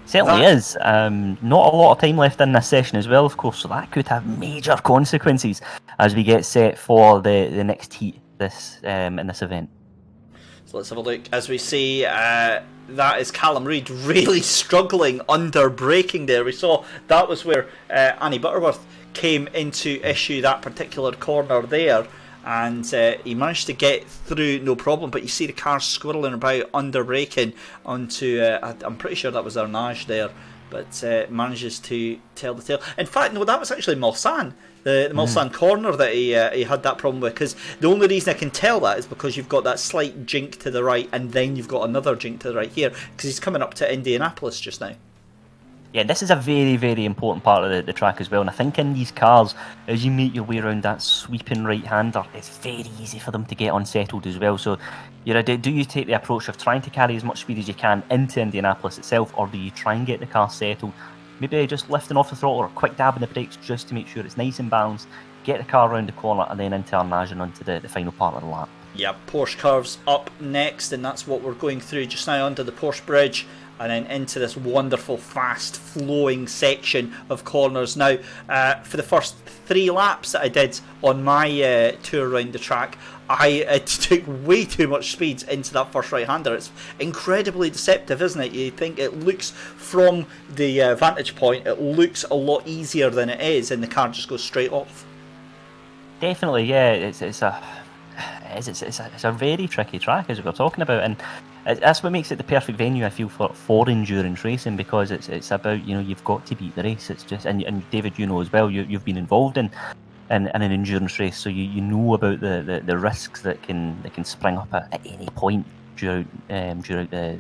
Certainly is. Not a lot of time left in this session as well, of course, so that could have major consequences as we get set for the next heat in this event. So let's have a look as we see that is Callum Reid really struggling under braking there. We saw that was where Annie Butterworth came into issue, that particular corner there, and he managed to get through no problem, but you see the car squirreling about under braking onto I'm pretty sure that was Arnage there, but manages to tell the tale. In fact, no, that was actually Mulsanne. The Mulsanne corner that he had that problem with, because the only reason I can tell that is because you've got that slight jink to the right, and then you've got another jink to the right here, because he's coming up to Indianapolis just now. Yeah, this is a very, very important part of the track as well, and I think in these cars, as you make your way around that sweeping right-hander, it's very easy for them to get unsettled as well. So, do you take the approach of trying to carry as much speed as you can into Indianapolis itself, or do you try and get the car settled? Maybe just lifting off the throttle or a quick dab in the brakes just to make sure it's nice and balanced, get the car around the corner and then into Arnage and onto the final part of the lap. Yeah, Porsche curves up next, and that's what we're going through just now, under the Porsche bridge and then into this wonderful fast flowing section of corners. Now for the first 3 laps that I did on my tour around the track, I took way too much speed into that first right-hander. It's incredibly deceptive, isn't it? You think it looks from the vantage point, it looks a lot easier than it is, and the car just goes straight off. Definitely, yeah. It's a very tricky track, as we were talking about, and that's what makes it the perfect venue, I feel, for endurance racing, because it's about, you've got to beat the race. It's just, and David, as well, you've been involved in an endurance race, so you know about the risks that can spring up at any point during the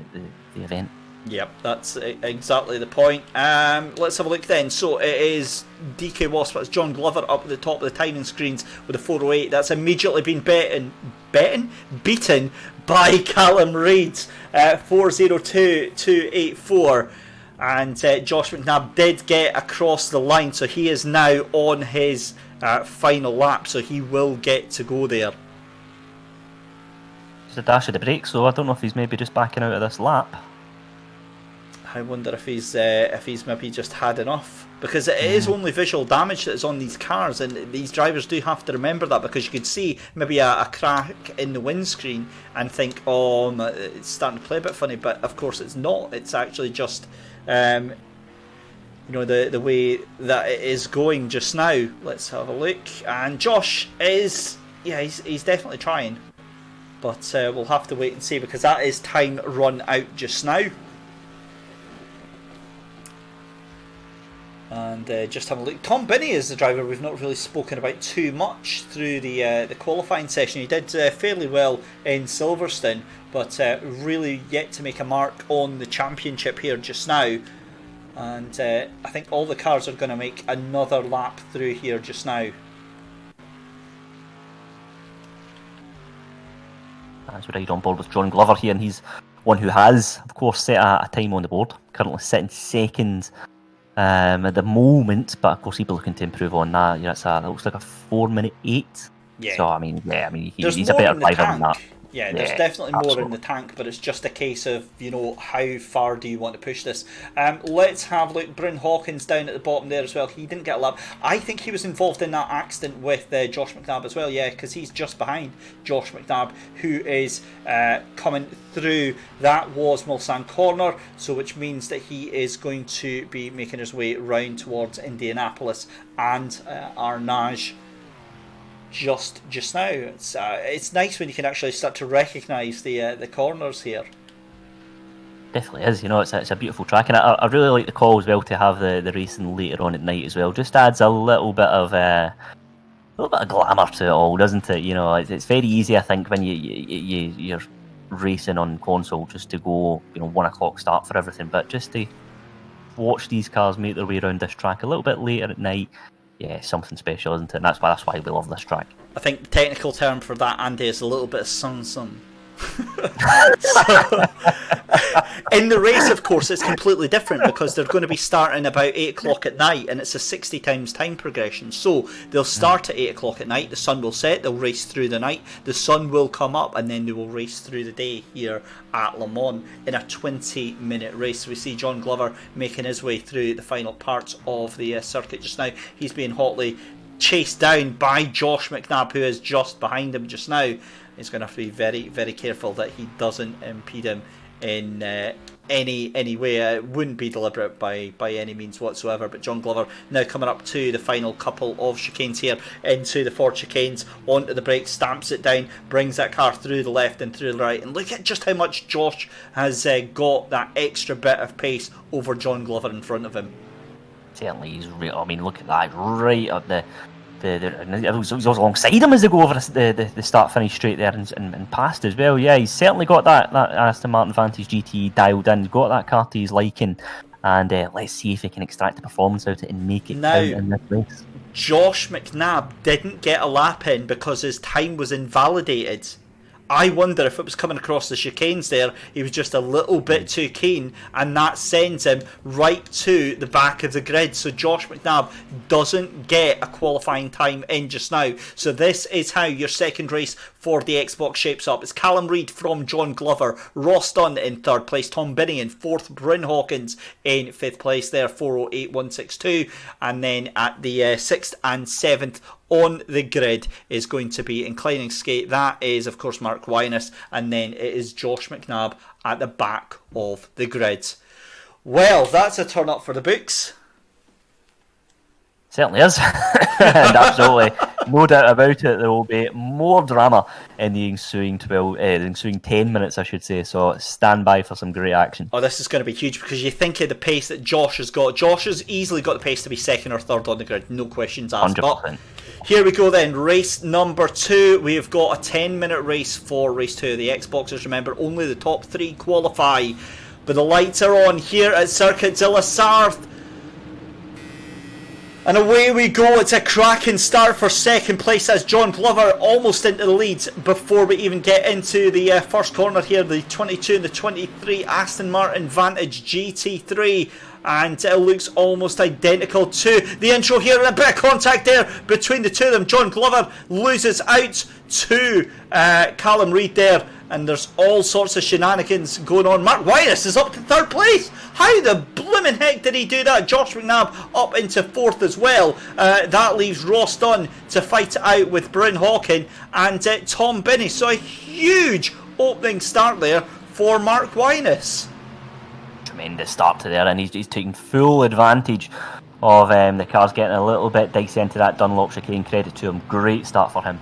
event. Yep, that's exactly the point. Let's have a look then. So it is DK Wasp, that's John Glover up at the top of the timing screens with a 408. That's immediately been beaten by Callum Reid, 4:02.284. And Josh McNabb did get across the line, so he is now on his final lap, so he will get to go there. It's a dash of the brakes, so I don't know if he's maybe just backing out of this lap. I wonder if he's maybe just had enough, because it is only visual damage that is on these cars, and these drivers do have to remember that, because you could see maybe a crack in the windscreen and think, oh, it's starting to play a bit funny, but of course it's not. It's actually just the way that it is going just now. Let's have a look, and Josh is he's definitely trying, but we'll have to wait and see, because that is time run out just now. And just have a look. Tom Binney is the driver we've not really spoken about too much through the qualifying session. He did fairly well in Silverstone, but really yet to make a mark on the championship here just now. And I think all the cars are going to make another lap through here just now. As we ride on board with John Glover here, and he's one who has, of course, set a time on the board, currently sitting second at the moment, but of course he'll be looking to improve on that. That looks like a 4:08. Yeah. So he's a better driver than that. Yeah, there's definitely more absolutely in the tank, but it's just a case of, how far do you want to push this? Let's have a look. Bryn Hawkins down at the bottom there as well. He didn't get a lap. I think he was involved in that accident with Josh McNabb as well, because he's just behind Josh McNabb, who is coming through. That was Mulsanne corner, so which means that he is going to be making his way round towards Indianapolis and Arnage. Just now, it's nice when you can actually start to recognise the corners here. Definitely is. It's a beautiful track, and I really like the call as well to have the racing later on at night as well. Just adds a little bit of little bit of glamour to it all, doesn't it? You know, it's very easy, I think, when you're racing on console just to go, 1 o'clock start for everything, but just to watch these cars make their way around this track a little bit later at night, yeah, something special, isn't it? And that's why we love this track. I think the technical term for that, Andy, is a little bit of sun. In the race, of course, it's completely different because they're going to be starting about 8 o'clock at night, and it's a 60 times time progression. So they'll start at 8 o'clock at night, the sun will set, they'll race through the night, the sun will come up, and then they will race through the day here at Le Mans in a 20-minute race. We see John Glover making his way through the final parts of the circuit just now. He's being hotly chased down by Josh McNabb, who is just behind him just now. He's going to have to be very, very careful that he doesn't impede him in any way. It wouldn't be deliberate by any means whatsoever. But John Glover now coming up to the final couple of chicanes here, into the 4 chicanes, onto the brake, stamps it down, brings that car through the left and through the right. And look at just how much Josh has got that extra bit of pace over John Glover in front of him. Certainly, he's real. I mean, look at that, right up he's alongside him as they go over the start-finish straight there and past as well. Yeah, he's certainly got that Aston Martin Vantage GT dialed in. He's got that car to his liking, and let's see if he can extract the performance out of it and make it count in this race. Josh McNabb didn't get a lap in because his time was invalidated. I wonder if it was coming across the chicanes there, he was just a little bit too keen, and that sends him right to the back of the grid. So Josh McNabb doesn't get a qualifying time in just now. So this is how your second race for the Xbox shapes up. It's Callum Reid from John Glover, Ross Dunn in 3rd place, Tom Binney in 4th, Bryn Hawkins in 5th place there, 408.162, and then at the 6th and 7th on the grid is going to be Inclining Skate. That is, of course, Mark Wyness, and then it is Josh McNabb at the back of the grid. Well, that's a turn up for the books. Certainly is. And absolutely, no doubt about it, there will be more drama in the ensuing 10 minutes, I should say. So stand by for some great action. Oh, this is going to be huge because you think of the pace that Josh has got. Josh has easily got the pace to be 2nd or 3rd on the grid, no questions asked. 100%. But here we go then, race number 2. We've got a 10-minute race for race 2 of the Xboxers. Remember, only the top 3 qualify. But the lights are on here at Circuit de la Sarthe. And away we go. It's a cracking start for 2nd place as John Glover almost into the lead before we even get into the first corner here. The 22 and the 23 Aston Martin Vantage GT3. And it looks almost identical to the intro here, and a bit of contact there between the two of them. John Glover loses out to Callum Reid there, and there's all sorts of shenanigans going on. Mark Wyness is up to 3rd place. How the blooming heck did he do that? Josh McNabb up into 4th as well. That leaves Ross Dunn to fight it out with Bryn Hawkins and Tom Binney. So a huge opening start there for Mark Wyness. Tremendous start to there, and he's taking full advantage of the cars getting a little bit dicey into that Dunlop chicane. Credit to him, great start for him.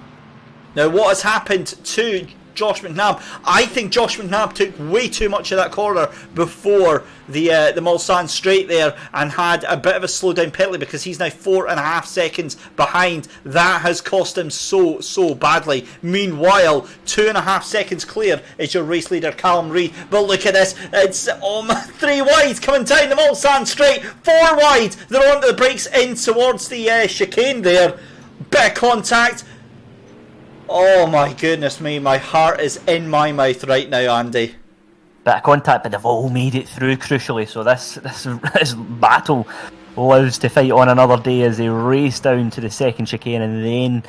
Now what has happened to Josh McNabb? I think Josh McNabb took way too much of that corner before the Mulsanne straight there and had a bit of a slowdown penalty because he's now 4.5 seconds behind. That has cost him so badly. Meanwhile, 2.5 seconds clear is your race leader Callum Reid. But look at this, it's 3 wide coming down the Mulsanne straight, 4 wide. They're onto the brakes in towards the chicane there. Bit of contact. Oh my goodness me, my heart is in my mouth right now, Andy. Bit of contact, but they've all made it through crucially, so this battle allows to fight on another day as they race down to the 2nd chicane and then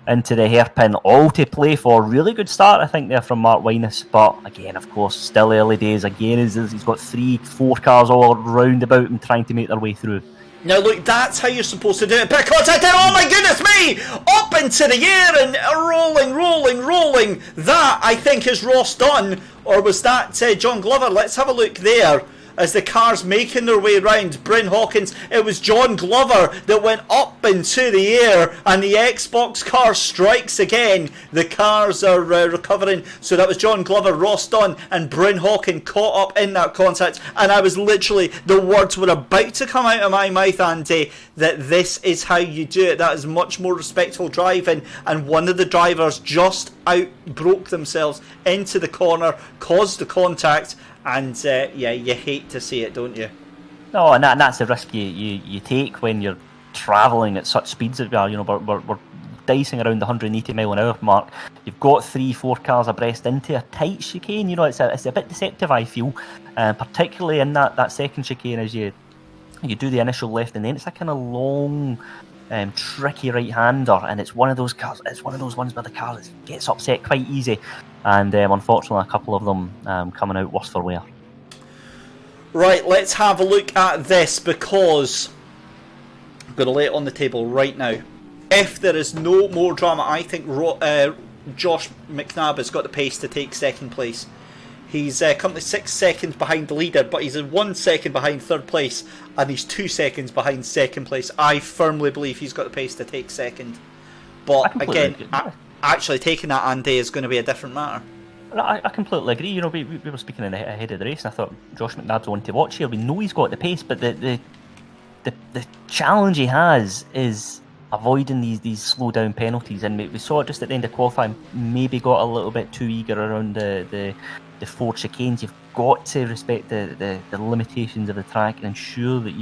into the hairpin, all to play for. Really good start, I think, there from Mark Wyness, but again, of course, still early days. Again, he's got 3-4 cars all round about him trying to make their way through. Now look, that's how you're supposed to do it. Bit of contact there, oh my goodness me! Up into the air and rolling. That, I think, is Ross Dunn. Or was that John Glover? Let's have a look there. as the cars making their way round Bryn Hawkins. It was John Glover that went up into the air, and the Xbox car strikes again. The cars are recovering. So that was John Glover, Ross Dunn, and Bryn Hawkins caught up in that contact. And I was literally, the words were about to come out of my mouth, Andy, that this is how you do it. That is much more respectful driving. And one of the drivers just broke themselves into the corner, caused the contact, and yeah, you hate to see it, don't you? No, and that's the risk you take when you're travelling at such speeds as we are. You know, we're dicing around the 180 mile an hour mark. You've got 3-4 cars abreast into a tight chicane. You know, it's a bit deceptive, I feel, particularly in that second chicane as you do the initial left, and then it's a kind of long, tricky right-hander, and it's one of those cars. It's one of those ones where the car gets upset quite easy, and unfortunately, a couple of them coming out worse for wear. Right, let's have a look at this, because I'm going to lay it on the table right now. If there is no more drama, I think Josh McNabb has got the pace to take second place. He's currently 6 seconds behind the leader, but he's 1 second behind third place, and he's 2 seconds behind second place. I firmly believe he's got the pace to take second. But again, actually taking that, Andy, is going to be a different matter. I completely agree. You know, we were speaking ahead of the race, and I thought Josh McNabb's one to watch here. We know he's got the pace, but the challenge he has is avoiding these slow down penalties, and we saw it just at the end of qualifying. Maybe got a little bit too eager around the 4 chicanes. You've got to respect the limitations of the track and ensure that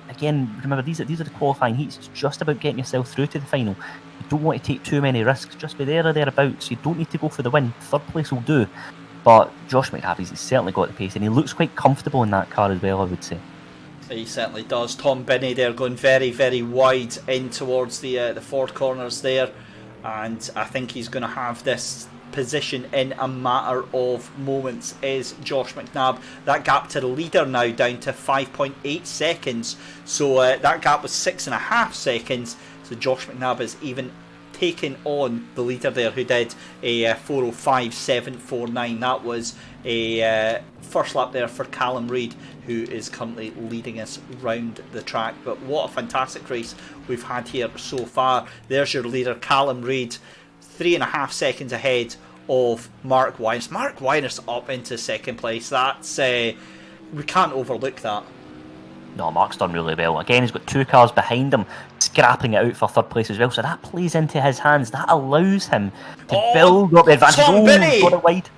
again, remember these are the qualifying heats. It's just about getting yourself through to the final. You don't want to take too many risks. Just be there or thereabouts. You don't need to go for the win. Third place will do. But Josh McNabb, he's certainly got the pace, and he looks quite comfortable in that car as well, I would say. He certainly does. Tom Binney there going very, very wide in towards the Ford corners there, and I think he's going to have this position in a matter of moments. Is Josh McNabb. That gap to the leader now down to 5.8 seconds, so that gap was 6.5 seconds, so Josh McNabb is even taken on the leader there, who did a 4:05.749. That was a first lap there for Callum Reid, who is currently leading us round the track. But what a fantastic race we've had here so far. There's your leader, Callum Reid, 3.5 seconds ahead of Mark Wyners. Mark Wyners up into second place. That's we can't overlook that. No, Mark's done really well. Again, he's got 2 cars behind him, scrapping it out for third place as well. So that plays into his hands. That allows him to build up the advantage. Tom Binney! Got it wide.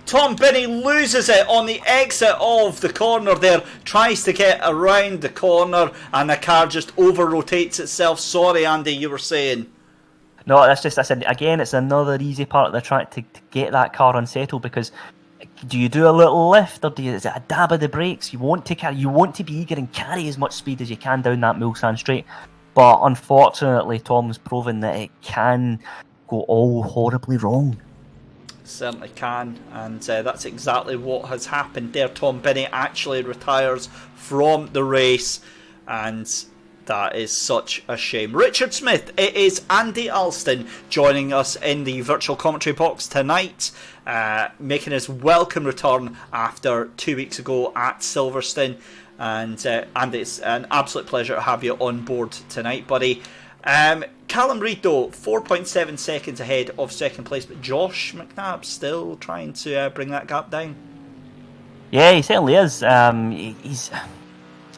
Tom Binney loses it on the exit of the corner there, tries to get around the corner, and the car just over-rotates itself. Sorry, Andy, you were saying. No, I said, again, it's another easy part of the track to get that car unsettled, because do you do a little lift, or is it a dab of the brakes? You want to be eager and carry as much speed as you can down that Mulsanne straight, but unfortunately Tom's proven that it can go all horribly wrong. Certainly can, and that's exactly what has happened there. Tom Binney actually retires from the race, and that is such a shame. Richard Smith, it is Andy Alston joining us in the virtual commentary box tonight, making his welcome return after 2 weeks ago at Silverstone. And Andy, it's an absolute pleasure to have you on board tonight, buddy. Callum Reid, though, 4.7 seconds ahead of second place, but Josh McNabb still trying to bring that gap down. Yeah, he certainly is.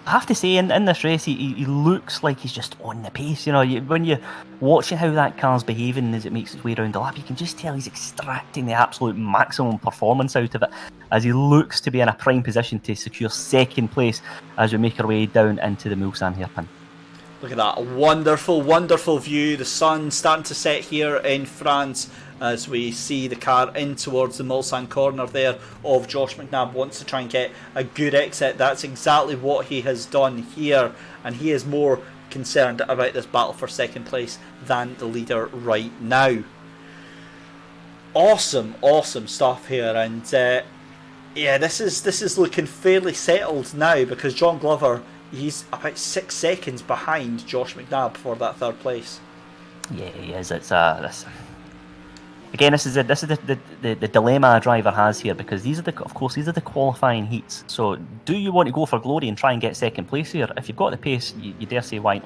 I have to say, in this race, he looks like he's just on the pace. You know, when you're watching how that car's behaving as it makes its way around the lap, you can just tell he's extracting the absolute maximum performance out of it, as he looks to be in a prime position to secure second place as we make our way down into the Mulsanne hairpin. Look at that, a wonderful, wonderful view. The sun starting to set here in France as we see the car in towards the Mulsanne corner there of Josh McNabb. Wants to try and get a good exit. That's exactly what he has done here, and he is more concerned about this battle for second place than the leader right now. Awesome stuff here, and yeah, this is looking fairly settled now, because John Glover, he's about 6 seconds behind Josh McNabb for that third place. Yeah, he is. Again, this is the dilemma a driver has here, because these are the qualifying heats. So, do you want to go for glory and try and get second place here? If you've got the pace, you dare say why?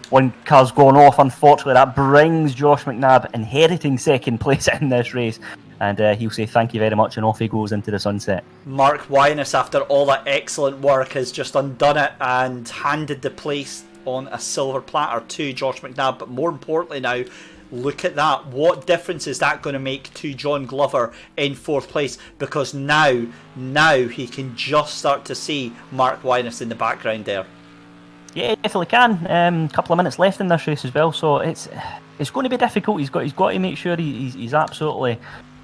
One car's gone off. Unfortunately, that brings Josh McNabb inheriting second place in this race, and he'll say thank you very much, and off he goes into the sunset. Mark Wyness, after all that excellent work, has just undone it and handed the place on a silver platter to Josh McNabb. But more importantly now, look at that. What difference is that going to make to John Glover in fourth place? Because now he can just start to see Mark Wyness in the background there. Yeah, definitely can. Couple of minutes left in this race as well, so it's going to be difficult. He's got to make sure he's absolutely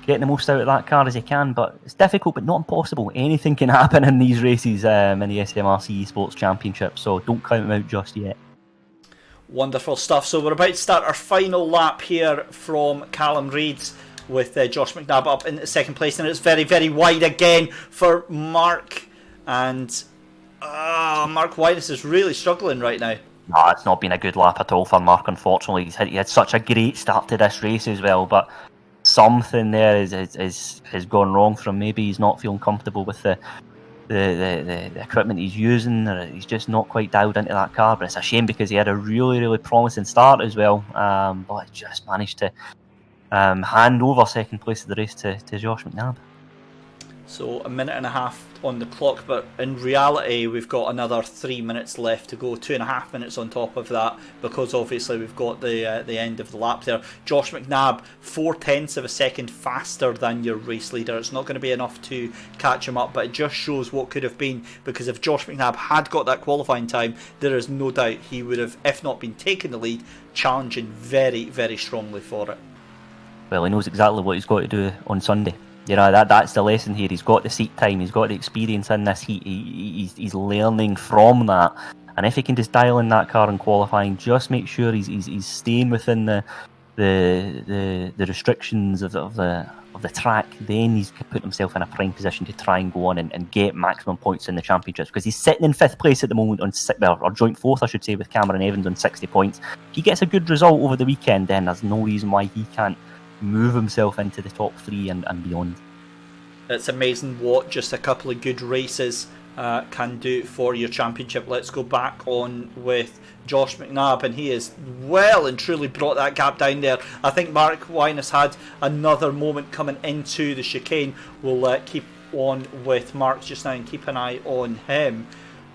getting the most out of that car as he can. But it's difficult, but not impossible. Anything can happen in these races in the SMRC eSports Championship, so don't count him out just yet. Wonderful stuff. So we're about to start our final lap here from Callum Reid's, with Josh McNabb up in second place, and it's very, very wide again for Mark, and Mark Wyness is really struggling right now. No, it's not been a good lap at all for Mark, unfortunately. He had such a great start to this race as well, but something there has gone wrong for him. Maybe he's not feeling comfortable with the equipment he's using, or he's just not quite dialed into that car. But it's a shame, because he had a really, really promising start as well, but he just managed to hand over second place of the race to Josh McNabb. So a minute and a half on the clock, but in reality we've got another 3 minutes left to go, 2.5 minutes on top of that, because obviously we've got the end of the lap there. Josh McNabb 0.4 of a second faster than your race leader. It's not going to be enough to catch him up, but it just shows what could have been, because if Josh McNabb had got that qualifying time, there is no doubt he would have, if not been taking the lead, challenging very, very strongly for it. Well, he knows exactly what he's got to do on Sunday. You know, that's the lesson here. He's got the seat time, he's got the experience in this heat, he's learning from that. And if he can just dial in that car in qualifying, just make sure he's staying within the restrictions of the track, then he's put himself in a prime position to try and go on and get maximum points in the championships, because he's sitting in 5th place at the moment, or joint 4th I should say, with Cameron Evans on 60 points. If he gets a good result over the weekend, then there's no reason why he can't move himself into the top 3 and beyond. It's amazing what just a couple of good races can do for your championship. Let's go back on with Josh McNabb, and he has well and truly brought that gap down there. I think Mark Wyness had another moment coming into the chicane. We'll keep on with Mark just now and keep an eye on him,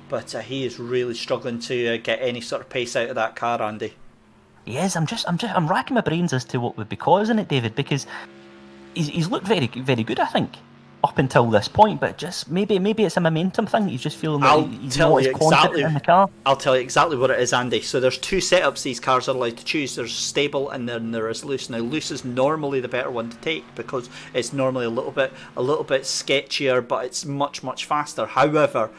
but he is really struggling to get any sort of pace out of that car, Andy. Yes, I'm racking my brains as to what would be causing it, David, because he's looked very, very good, I think, up until this point. But just maybe it's a momentum thing. He's just feeling that he's not as confident in the car. I'll tell you exactly what it is, Andy. So there's 2 setups these cars are allowed to choose. There's stable and then there is loose. Now loose is normally the better one to take, because it's normally a little bit sketchier, but it's much, much faster. However,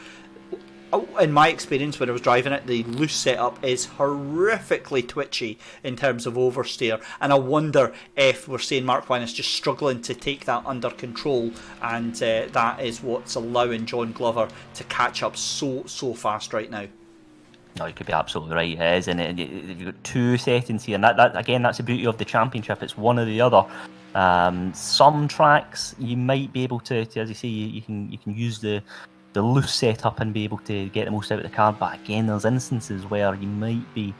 in my experience when I was driving it, the loose setup is horrifically twitchy in terms of oversteer, and I wonder if we're seeing Mark Wyness just struggling to take that under control, and that is what's allowing John Glover to catch up so fast right now. No, you could be absolutely right. It is, and you've got 2 settings here, and that again, that's the beauty of the championship. It's one or the other. Some tracks you might be able to as you say, you can use the loose setup and be able to get the most out of the car, but again, there's instances where you might be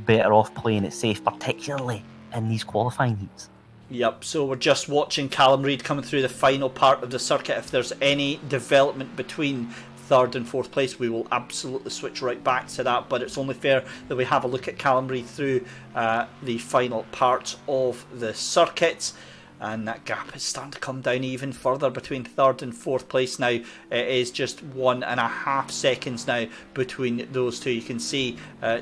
better off playing it safe, particularly in these qualifying heats. Yep, so we're just watching Callum Reid coming through the final part of the circuit. If there's any development between 3rd and 4th place, we will absolutely switch right back to that, but it's only fair that we have a look at Callum Reid through the final parts of the circuit. And that gap is starting to come down even further between 3rd and 4th place now. It is just 1.5 seconds now between those two. You can see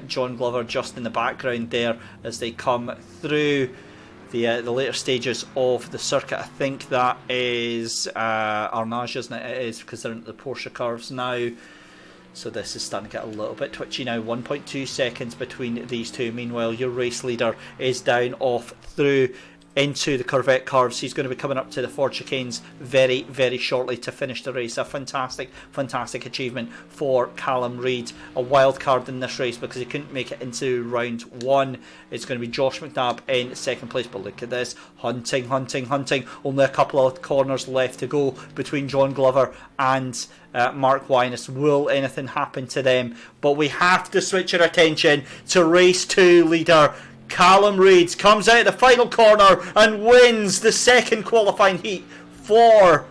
John Glover just in the background there as they come through the later stages of the circuit. I think that is Arnage, isn't it? It is, because they're into the Porsche curves now. So this is starting to get a little bit twitchy now. 1.2 seconds between these two. Meanwhile, your race leader is down off through into the Corvette curves. He's going to be coming up to the Ford chicanes very, very shortly to finish the race. A fantastic, fantastic achievement for Callum Reid. A wild card in this race because he couldn't make it into round 1. It's going to be Josh McNabb in second place. But look at this. Hunting. Only a couple of corners left to go between John Glover and Mark Wyness. Will anything happen to them? But we have to switch our attention to race 2 leader Callum Reid. Comes out of the final corner and wins the second qualifying heat for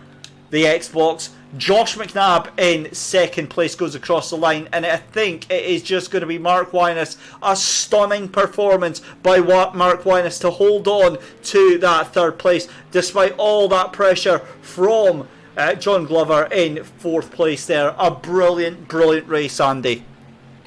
the Xbox. Josh McNabb in second place goes across the line, and I think it is just going to be Mark Wyness. A stunning performance by Mark Wyness to hold on to that third place despite all that pressure from John Glover in fourth place there. A brilliant, brilliant race, Andy.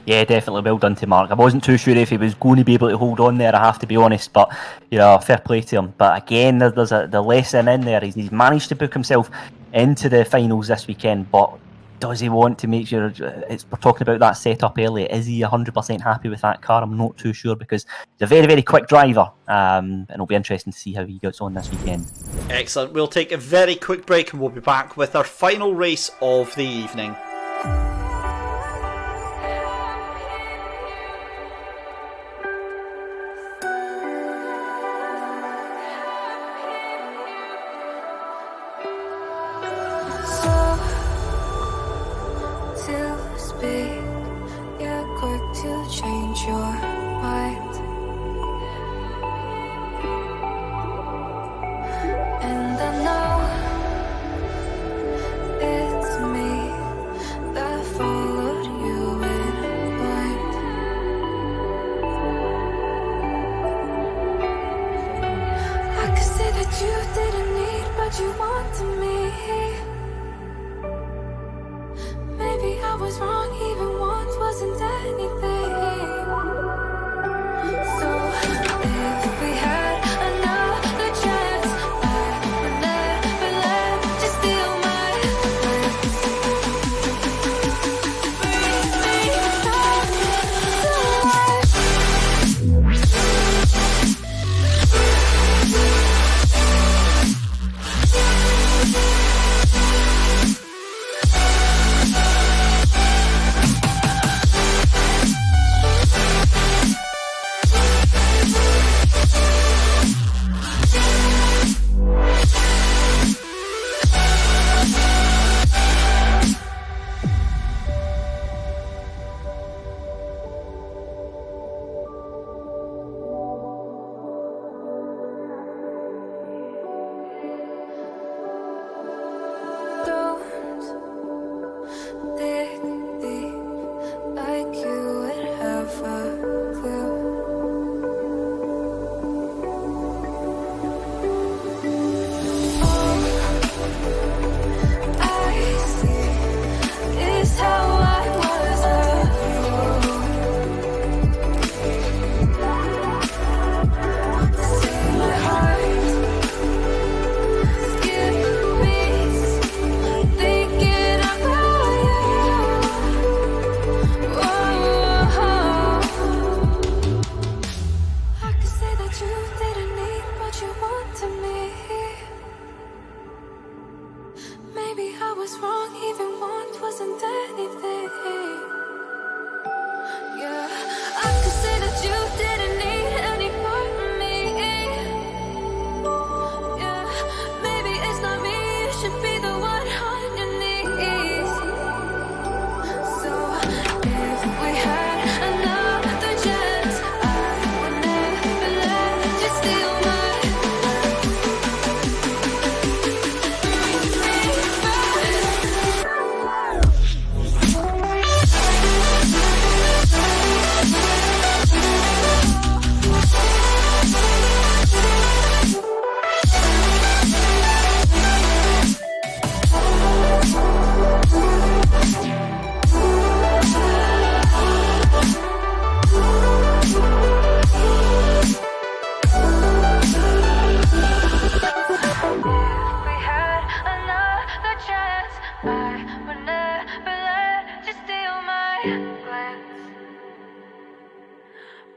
Yeah, definitely well done to Mark. I wasn't too sure if he was going to be able to hold on there, I have to be honest, but fair play to him. But again, there's the lesson in there. He's managed to book himself into the finals this weekend, but does he want to make sure, we're talking about that setup earlier, is he 100% happy with that car? I'm not too sure because he's a very, very quick driver, and it'll be interesting to see how he gets on this weekend. Excellent. We'll take a very quick break and we'll be back with our final race of the evening.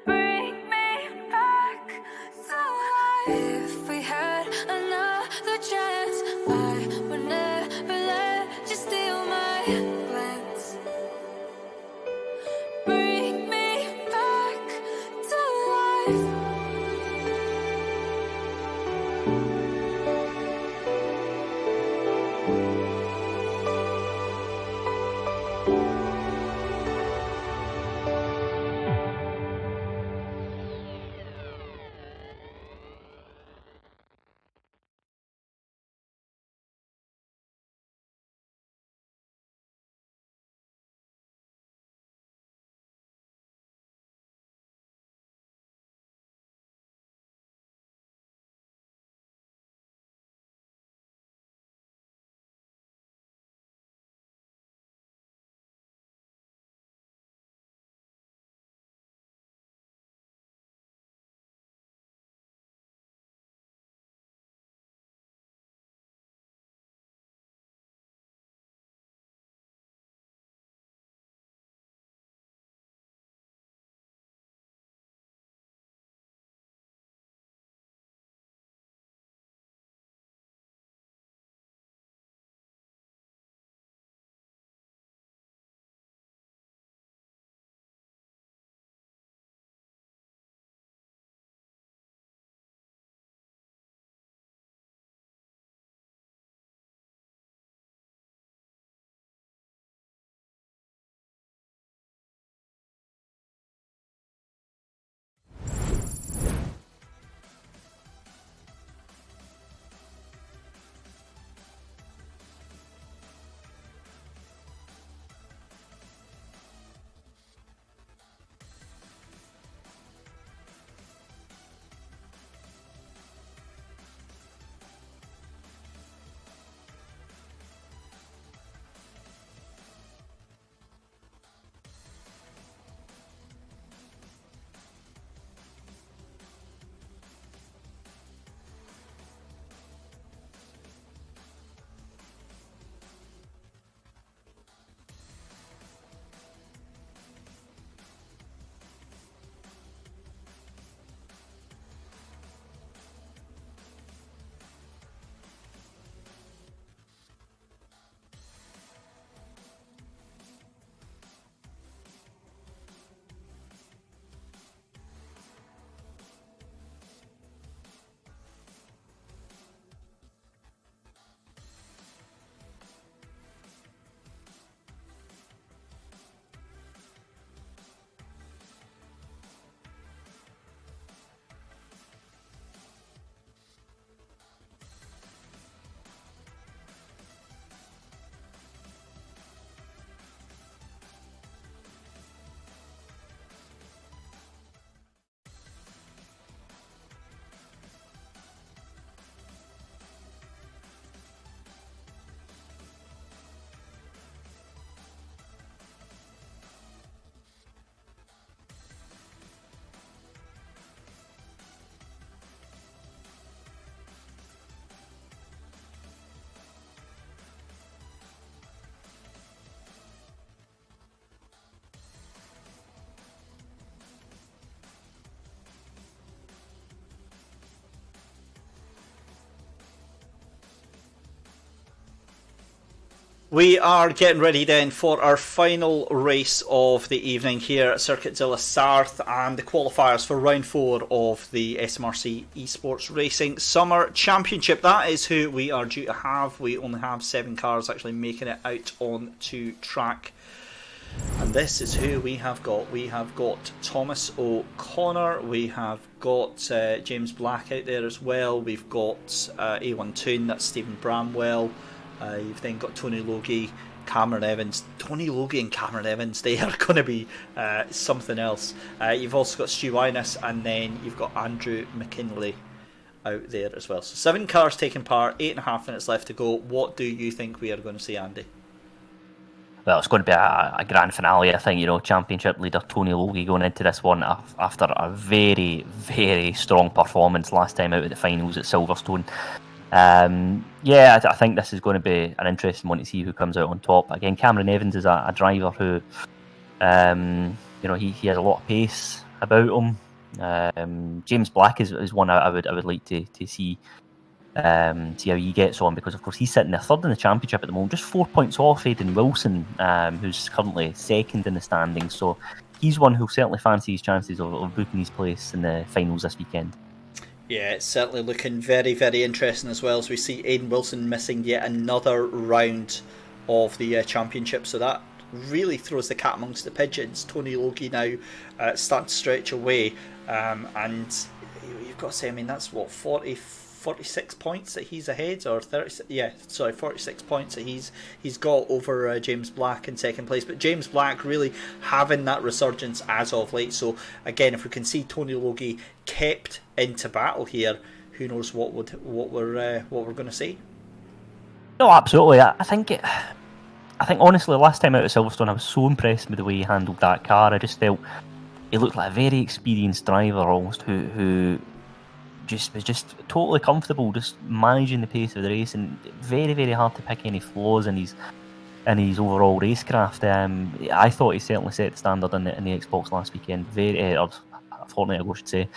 Bring me back to life. If we We are getting ready then for our final race of the evening here at Circuit de la Sarthe and the qualifiers for round 4 of the SMRC eSports Racing Summer Championship. That is who we are due to have. We only have 7 cars actually making it out onto track. And this is who we have got. We have got Thomas O'Connor, we have got James Black out there as well, we've got A1 Toon, that's Stephen Bramwell. You've then got Tony Logie, Cameron Evans. Tony Logie and Cameron Evans, they are going to be something else. You've also got Stu Innes, and then you've got Andrew McKinley out there as well. So 7 cars taking part, 8.5 minutes left to go. What do you think we are going to see, Andy? Well, it's going to be a grand finale, I think. You know, championship leader Tony Logie going into this one after a very, very strong performance last time out at the finals at Silverstone. I think this is going to be an interesting one to see who comes out on top. Again, Cameron Evans is a driver who, he has a lot of pace about him. James Black is one I would like to see how he gets on, because of course he's sitting there third in the championship at the moment, just 4 points off Aidan Wilson, who's currently second in the standings. So he's one who'll certainly fancy his chances of booking his place in the finals this weekend. Yeah, it's certainly looking very, very interesting as well, as we see Aidan Wilson missing yet another round of the championship. So that really throws the cat amongst the pigeons. Tony Logie now starting to stretch away. And you've got to say, I mean, that's what, 46 points that he's ahead, or 46 points that he's got over James Black in second place. But James Black really having that resurgence as of late. So again, if we can see Tony Logie kept into battle here, who knows what we're going to see. No, absolutely. I think honestly, last time out at Silverstone, I was so impressed with the way he handled that car. I just felt he looked like a very experienced driver, almost, who was just totally comfortable, just managing the pace of the race, and very, very hard to pick any flaws in his overall racecraft. I thought he certainly set the standard in the Xbox last weekend, or a fortnight ago, I should say.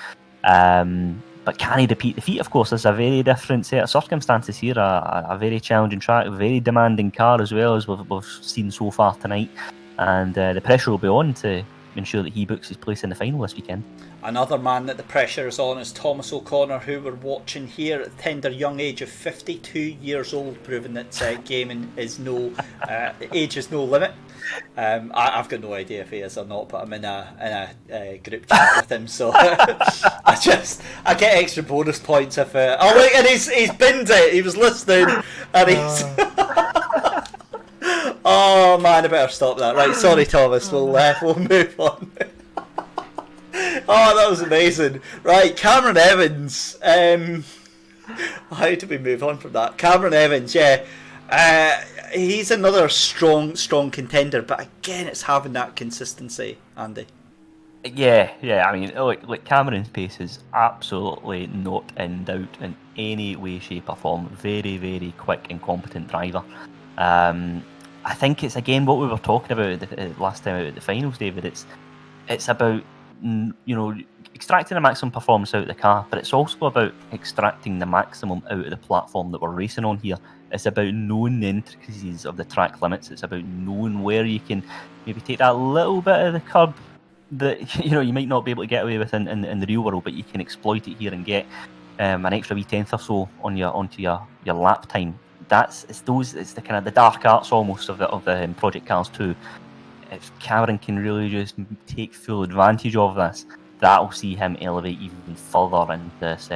But can he repeat the feat? Of course, there's a very different set of circumstances here. A very challenging track, a very demanding car as well, as we've seen so far tonight, and the pressure will be on to ensure that he books his place in the final this weekend. Another man that the pressure is on is Thomas O'Connor, who we're watching here at the tender young age of 52 years old, proving that gaming is age is no limit. I've got no idea if he is or not, but I'm in a group chat with him, so I get extra bonus points if look, and he's binned it. He was listening, and he's oh man, I better stop that. Right, sorry Thomas, we'll move on. Oh, that was amazing. Right, Cameron Evans. How do we move on from that? Cameron Evans, yeah. He's another strong contender, but again, it's having that consistency, Andy. Yeah. I mean, look, Cameron's pace is absolutely not in doubt in any way, shape, or form. Very, very quick and competent driver. I think it's again what we were talking about last time out at the finals, David. It's about extracting the maximum performance out of the car, but it's also about extracting the maximum out of the platform that we're racing on here. It's about knowing the intricacies of the track limits. It's about knowing where you can maybe take that little bit of the curb that you might not be able to get away with in the real world, but you can exploit it here and get an extra wee tenth or so onto your lap time. It's the kind of the dark arts almost of the Project Cars 2. If Cameron can really just take full advantage of this, that'll see him elevate even further in this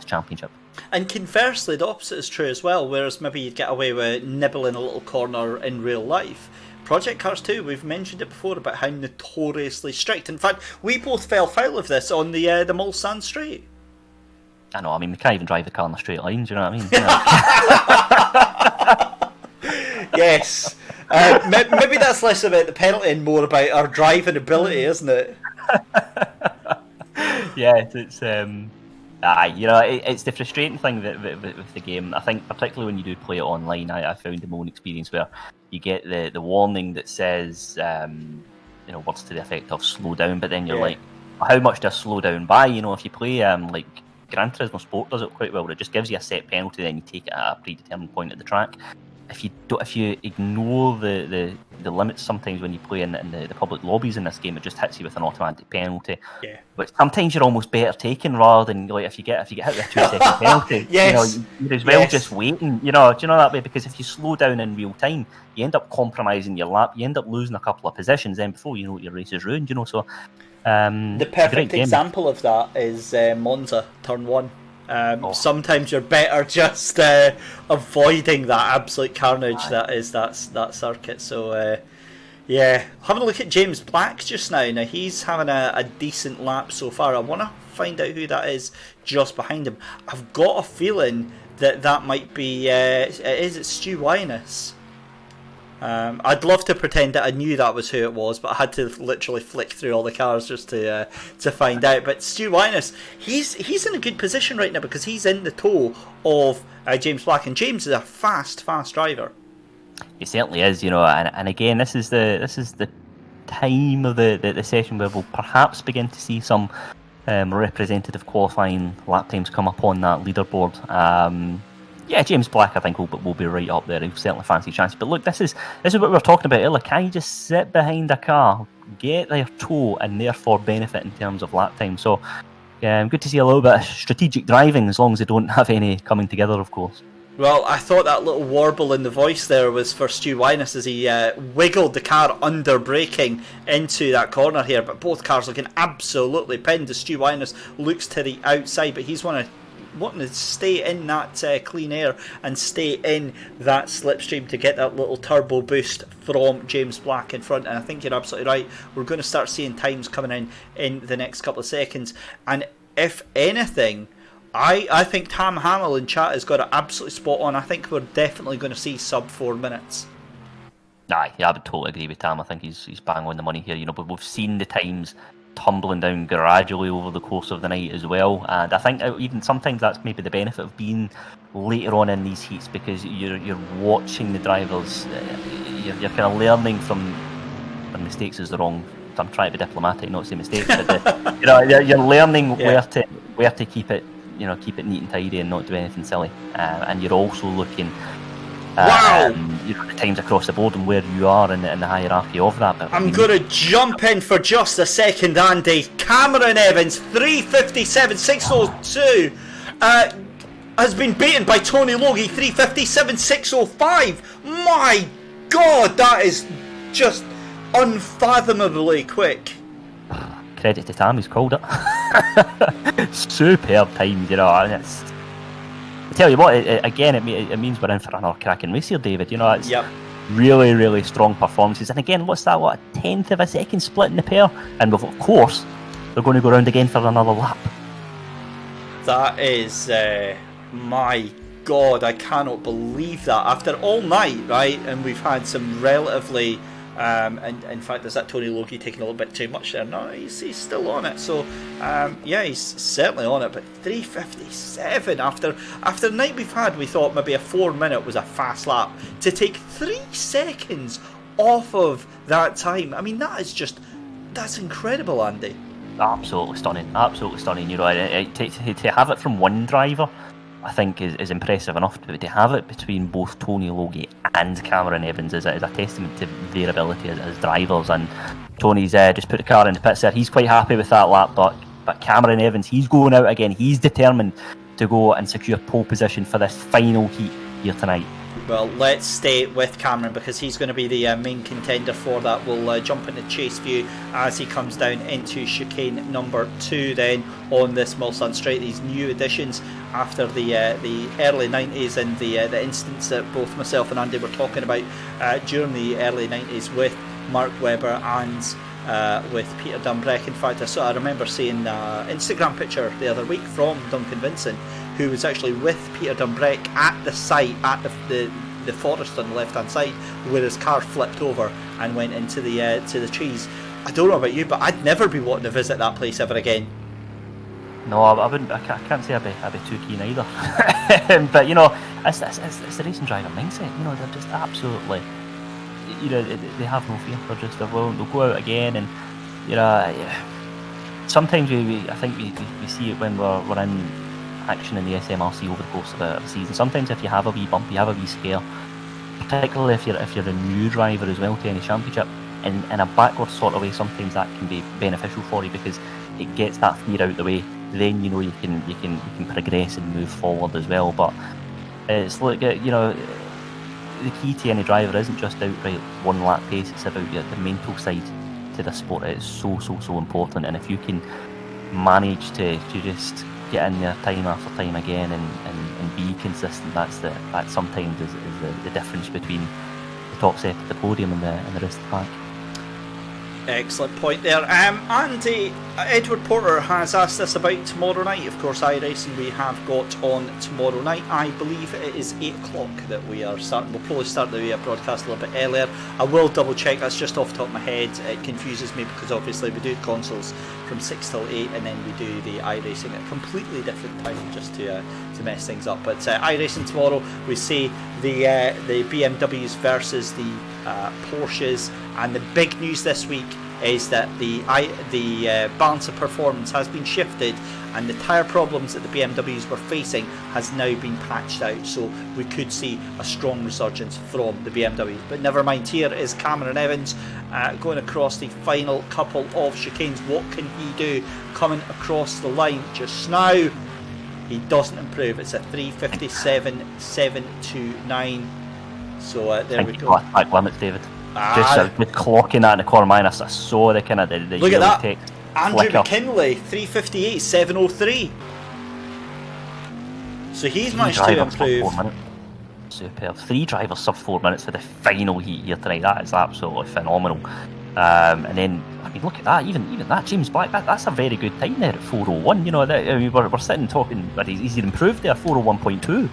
championship. And conversely, the opposite is true as well, whereas maybe you'd get away with nibbling a little corner in real life. Project Cars 2, we've mentioned it before about how notoriously strict. In fact, we both fell foul of this on the Mulsanne Straight. I know, I mean, we can't even drive the car in a straight line, do you know what I mean? Yes. Maybe that's less about the penalty and more about our driving ability, isn't it? Yeah, it's the frustrating thing with the game. I think particularly when you do play it online, I found my own experience where you get the warning that says words to the effect of slow down, but then you're like, how much does slow down by? If you play like Gran Turismo Sport does it quite well, it just gives you a set penalty, then you take it at a predetermined point at the track. If you ignore the limits sometimes when you play in the public lobbies in this game, it just hits you with an automatic penalty. Yeah. But sometimes you're almost better taken rather than if you get hit with a 2-second penalty. Yes. You're as well just waiting. Do you know that way? Because if you slow down in real time, you end up compromising your lap. You end up losing a couple of positions. Then before you know it, your race is ruined. So the perfect example of that is Monza Turn 1. Sometimes you're better just avoiding that absolute carnage that is that circuit. So having a look at James Black just now. Now he's having a decent lap so far. I want to find out who that is just behind him. I've got a feeling that might be it's Stu Wyness. I'd love to pretend that I knew that was who it was, but I had to literally flick through all the cars just to find out. But Stu Wyness, he's in a good position right now because he's in the tow of James Black, and James is a fast driver. He certainly is, and again, this is the time of the session where we'll perhaps begin to see some representative qualifying lap times come up on that leaderboard. James Black, I think, will be right up there. He'll certainly fancy a chance. But look, this is what we were talking about earlier. Can you just sit behind a car, get their toe and therefore benefit in terms of lap time. So good to see a little bit of strategic driving, as long as they don't have any coming together, of course. Well, I thought that little warble in the voice there was for Stu Wyness as he wiggled the car under braking into that corner here, but both cars looking absolutely pinned as Stu Wyness looks to the outside, but he's wanting to stay in that clean air and stay in that slipstream to get that little turbo boost from James Black in front. And I think you're absolutely right, we're going to start seeing times coming in the next couple of seconds, and if anything, I think Tam Hamill in chat has got it absolutely spot on. I think we're definitely going to see sub 4 minutes. Aye, yeah, I would totally agree with Tam. I think he's bang on the money here. But we've seen the times tumbling down gradually over the course of the night as well. And I think even sometimes that's maybe the benefit of being later on in these heats, because you're watching the drivers. You're kind of learning from their mistakes is the wrong. I'm trying to be diplomatic, not say mistakes, but you're learning where to keep it. Keep it neat and tidy and not do anything silly. And you're also looking at the times across the board and where you are in the hierarchy of that. But I'm going to jump in for just a second, Andy. Cameron Evans, 3:57.602, has been beaten by Tony Logie, 3:57.605. My God, that is just unfathomably quick. Credit to Tam, he's called it. Superb times, And I tell you what, it means we're in for another cracking race here, David. It's really, really strong performances. And again, what's that? A 1/10 of a second split in the pair, and of course they're going to go round again for another lap. That is, my God, I cannot believe that after all night, right? And we've had some relatively. And in fact, is that Tony Logie taking a little bit too much there? No, he's still on it. So, he's certainly on it. But 3:57 after the night we've had, we thought maybe a 4 minute was a fast lap. To take 3 seconds off of that time, I mean, that's incredible, Andy. Absolutely stunning. Absolutely stunning. To have it from one driver, I think is impressive enough, but to have it between both Tony Logie and Cameron Evans is a testament to their ability as drivers. And Tony's just put the car in the pits there. He's quite happy with that lap, but Cameron Evans, he's going out again. He's determined to go and secure pole position for this final heat here tonight. Well, let's stay with Cameron because he's going to be the main contender for that. We'll jump into chase view as he comes down into chicane number 2 then on this Mulsanne straight. These new additions after the early 90s and the instance that both myself and Andy were talking about during the early 90s with Mark Webber and with Peter Dumbreck. In fact, I remember seeing an Instagram picture the other week from Duncan Vincent, who was actually with Peter Dumbreck at the site, at the forest on the left hand side, where his car flipped over and went into the trees. I don't know about you, but I'd never be wanting to visit that place ever again. No, I wouldn't. I can't say I'd be too keen either. But it's the racing driver mindset. They're just absolutely. They have no fear. They'll go out again, and sometimes I think we see it when we're in action in the SMRC over the course of a season. Sometimes if you have a wee bump, you have a wee scare, particularly if you're a new driver as well to any championship, in a backward sort of way, sometimes that can be beneficial for you because it gets that fear out the way. Then you can progress and move forward as well. But it's like the key to any driver isn't just outright one lap pace. It's about the mental side to the sport. It's so important. And if you can manage to just get in there time after time again and be consistent, that sometimes is the difference between the top set of the podium and the rest of the pack. Excellent point there. Andy, Edward Porter has asked us about tomorrow night. Of course, iRacing we have got on tomorrow night. I believe it is 8 o'clock that we are starting. We'll probably start the broadcast a little bit earlier. I will double check, that's just off the top of my head. It confuses me because obviously we do consoles from 6 till 8 and then we do the iRacing at a completely different time just to mess things up. But iRacing tomorrow, we see the BMWs versus the Porsches, and the big news this week is that the balance of performance has been shifted, and the tyre problems that the BMWs were facing has now been patched out, so we could see a strong resurgence from the BMWs. But never mind, here is Cameron Evans going across the final couple of chicanes. What can he do coming across the line just now? He doesn't improve. It's a 3:57.729. So there we go. Back limits, David. Just clocking that in the corner minus. I saw the kind of the look at that. Take. Andrew McKinley, 3:58.703. So he's managed to improve. Superb. 3 drivers sub 4 minutes for the final heat here tonight. That is absolutely phenomenal. And then, I mean, look at that. Even that James Black, that's a very good time there at 4:01. You know, we're sitting talking, but he's improved there, 4:01.2.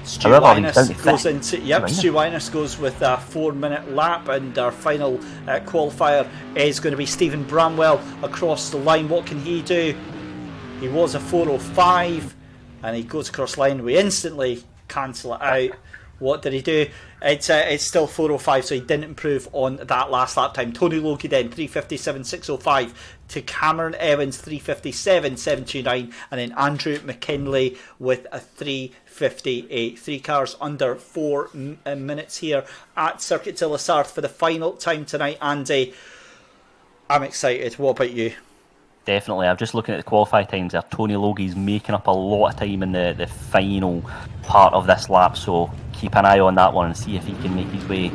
Stu Wyness goes with a 4-minute lap, and our final qualifier is going to be Stephen Bramwell across the line. What can he do? He was a 4:05 and he goes across the line. We instantly cancel it out. What did he do? It's still 4:05, so he didn't improve on that last lap time. Tony Logie then 3:57.605 to Cameron Evans 3:57.729, and then Andrew McKinley with a 3:58. 3 cars under 4 minutes here at Circuit de la Sarthe for the final time tonight. Andy, I'm excited. What about you? Definitely. I'm just looking at the qualify times there. Tony Logie's making up a lot of time in the final part of this lap, so keep an eye on that one and see if he can make his way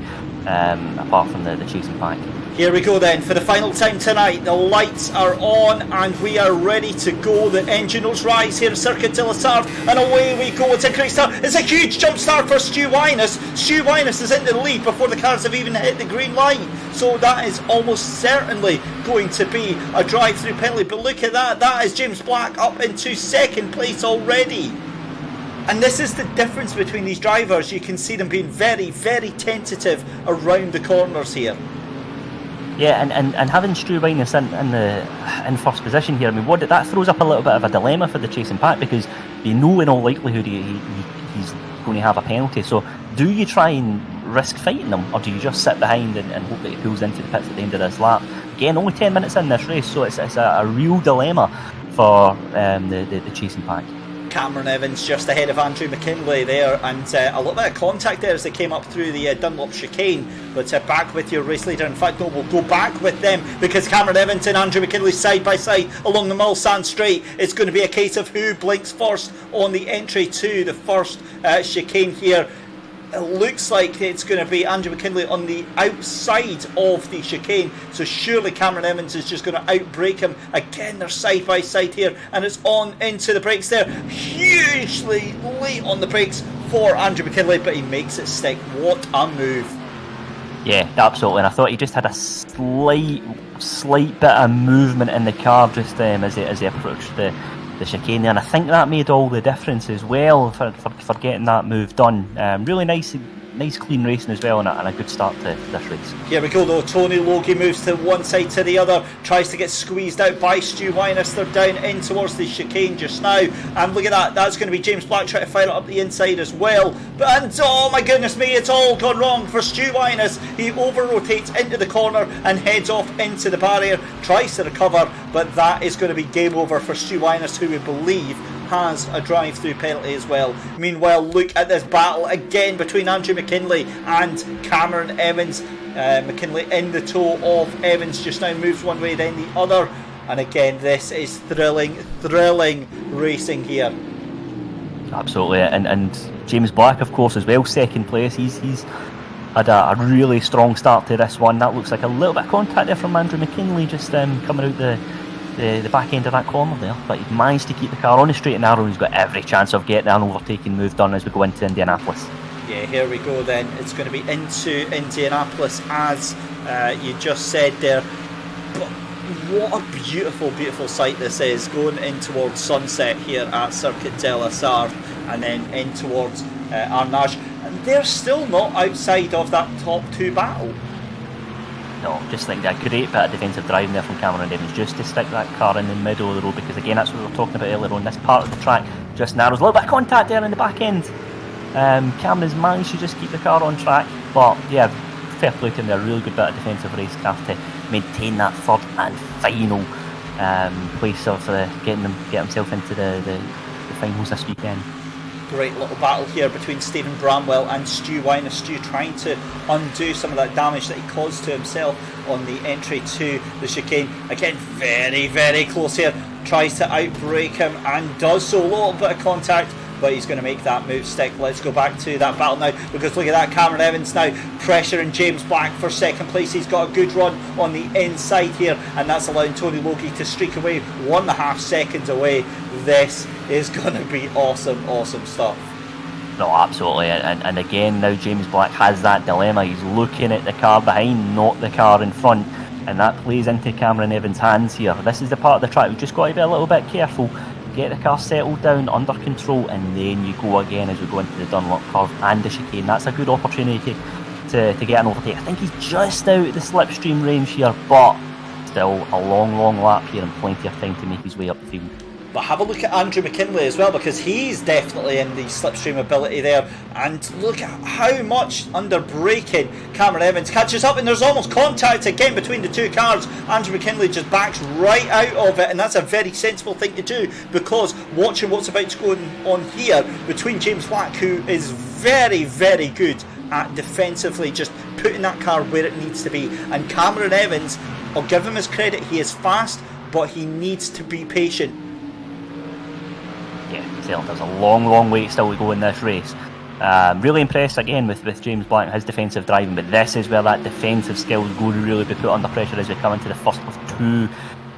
apart from the chasing pack. Here we go then for the final time tonight. The lights are on and we are ready to go. The engineers rise here at Circuit de la Sarthe, and away we go. It's a great start. It's a huge jump start for Stu Wyness. Stu Wyness is in the lead before the cars have even hit the green line, so that is almost certainly going to be a drive-through penalty. But look at that. That is James Black up into second place already. And this is the difference between these drivers. You can see them being very, very tentative around the corners here. Yeah, and having Stu Wyness in first position here, I mean, that throws up a little bit of a dilemma for the chasing pack, because they know in all likelihood he's going to have a penalty. So do you try and risk fighting them, or do you just sit behind and hope that he pulls into the pits at the end of this lap? Again, only 10 minutes in this race, so it's a real dilemma for the chasing pack. Cameron Evans just ahead of Andrew McKinley there, and a little bit of contact there as they came up through the Dunlop chicane. But back with your race leader. In fact, no, we'll go back with them, because Cameron Evans and Andrew McKinley side by side along the Mulsanne Straight. It's going to be a case of who blinks first on the entry to the first chicane here. It looks like it's going to be Andrew McKinley on the outside of the chicane, so surely Cameron Evans is just going to outbrake him. Again, they're side by side here, and it's on into the brakes there. Hugely late on the brakes for Andrew McKinley, but he makes it stick. What a move. Yeah, absolutely. And I thought he just had a slight bit of movement in the car just as he approached the chicane there, and I think that made all the difference as well for getting that move done. Really nice clean racing as well, and a good start to this race. Here we go though. Tony Logie moves to one side to the other, tries to get squeezed out by Stu Wyness. They're down in towards the chicane just now, and look at that, that's going to be James Black trying to fire it up the inside as well. And oh my goodness me, it's all gone wrong for Stu Wyness. He over rotates into the corner and heads off into the barrier, tries to recover, but that is going to be game over for Stu Wyness, who we believe has a drive-through penalty as well. Meanwhile, look at this battle again between Andrew McKinley and Cameron Evans. McKinley in the toe of Evans just now, moves one way then the other, and again this is thrilling racing here. Absolutely. And James Black, of course, as well, second place. He's had a really strong start to this one. That looks like a little bit of contact there from Andrew McKinley just coming out the back end of that corner there, but he's managed to keep the car on the straight and narrow, and he's got every chance of getting an overtaking move done as we go into Indianapolis. Yeah, here we go then. It's going to be into Indianapolis, as you just said there. But what a beautiful sight this is, going in towards sunset here at Circuit de la Sarthe, and then in towards Arnage, and they're still not outside of that top two battle. No, just think that great bit of defensive driving there from Cameron Evans, just to stick that car in the middle of the road, because again, that's what we were talking about earlier on. This part of the track just narrows. A little bit of contact there in the back end. Cameron's managed to just keep the car on track, but yeah, fair play to him, a really good bit of defensive racecraft to maintain that third and final place of get himself into the finals this weekend. Great little battle here between Stephen Bramwell and Stu Weiner. Stu trying to undo some of that damage that he caused to himself on the entry to the chicane. Again, very, very close here. Tries to outbrake him and does so. A little bit of contact, but he's going to make that move stick. Let's go back to that battle now, because look at that, Cameron Evans now pressuring James Black for second place. He's got a good run on the inside here, and that's allowing Tony Logie to streak away 1.5 seconds away. This is going to be awesome stuff. No, absolutely, and again now James Black has that dilemma. He's looking at the car behind, not the car in front, and that plays into Cameron Evans' hands here. This is the part of the track we've just got to be a little bit careful. Get the car settled down, under control, and then you go again as we go into the Dunlop curve and the chicane. That's a good opportunity to get an overtake. I think he's just out of the slipstream range here, but still a long lap here and plenty of time to make his way up the field. But have a look at Andrew McKinley as well, because he's definitely in the slipstream ability there. And look at how much under braking Cameron Evans catches up, and there's almost contact again between the two cars. Andrew McKinley just backs right out of it, and that's a very sensible thing to do, because watching what's about to go on here between James Black, who is very, very good at defensively just putting that car where it needs to be, and Cameron Evans, I'll give him his credit, he is fast, but he needs to be patient. Yeah, there's a long way still to go in this race. Really impressed again with James Black and his defensive driving, but this is where that defensive skill is going to really be put under pressure as we come into the first of two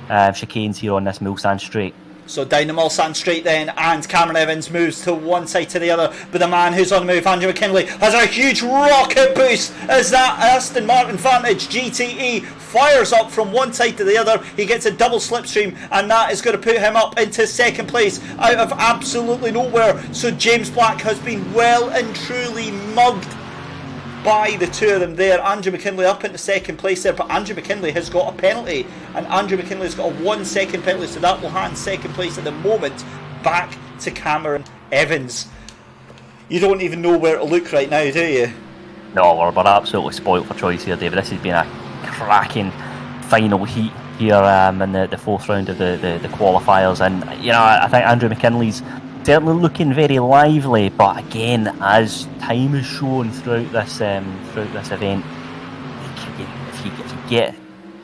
chicanes here on this Mulsanne straight. So down the Mulsanne straight then, and Cameron Evans moves to one side to the other, but the man who's on the move, Andrew McKinley, has a huge rocket boost as that Aston Martin Vantage GTE fires up from one side to the other. He gets a double slipstream, and that is going to put him up into second place out of absolutely nowhere. So James Black has been well and truly mugged by the two of them there. Andrew McKinley up into second place there, but Andrew McKinley has got a penalty, and Andrew McKinley has got a 1 second penalty, so that will hand second place at the moment back to Cameron Evans. You don't even know where to look right now, do you? No, we're absolutely spoilt for choice here, David. This has been a cracking final heat here in the fourth round of the qualifiers, and you know, I think Andrew McKinley's certainly looking very lively, but again, as time has shown throughout this event, if you get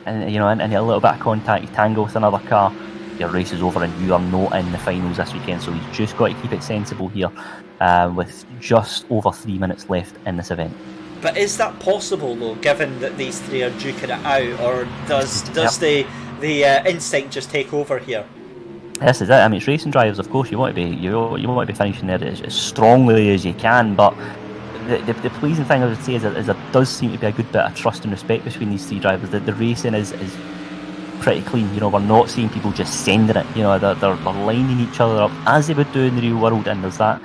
into a little bit of contact, you tangle with another car, your race is over and you are not in the finals this weekend. So he's just got to keep it sensible here, with just over 3 minutes left in this event. But is that possible though, given that these three are duking it out, or does the instinct just take over here? This is it. I mean, it's racing drivers. Of course, you want to be finishing there as strongly as you can. But the pleasing thing I would say is that there does seem to be a good bit of trust and respect between these three drivers. That the racing is pretty clean. You know, we're not seeing people just sending it. You know, they're lining each other up as they would do in the real world, and there's that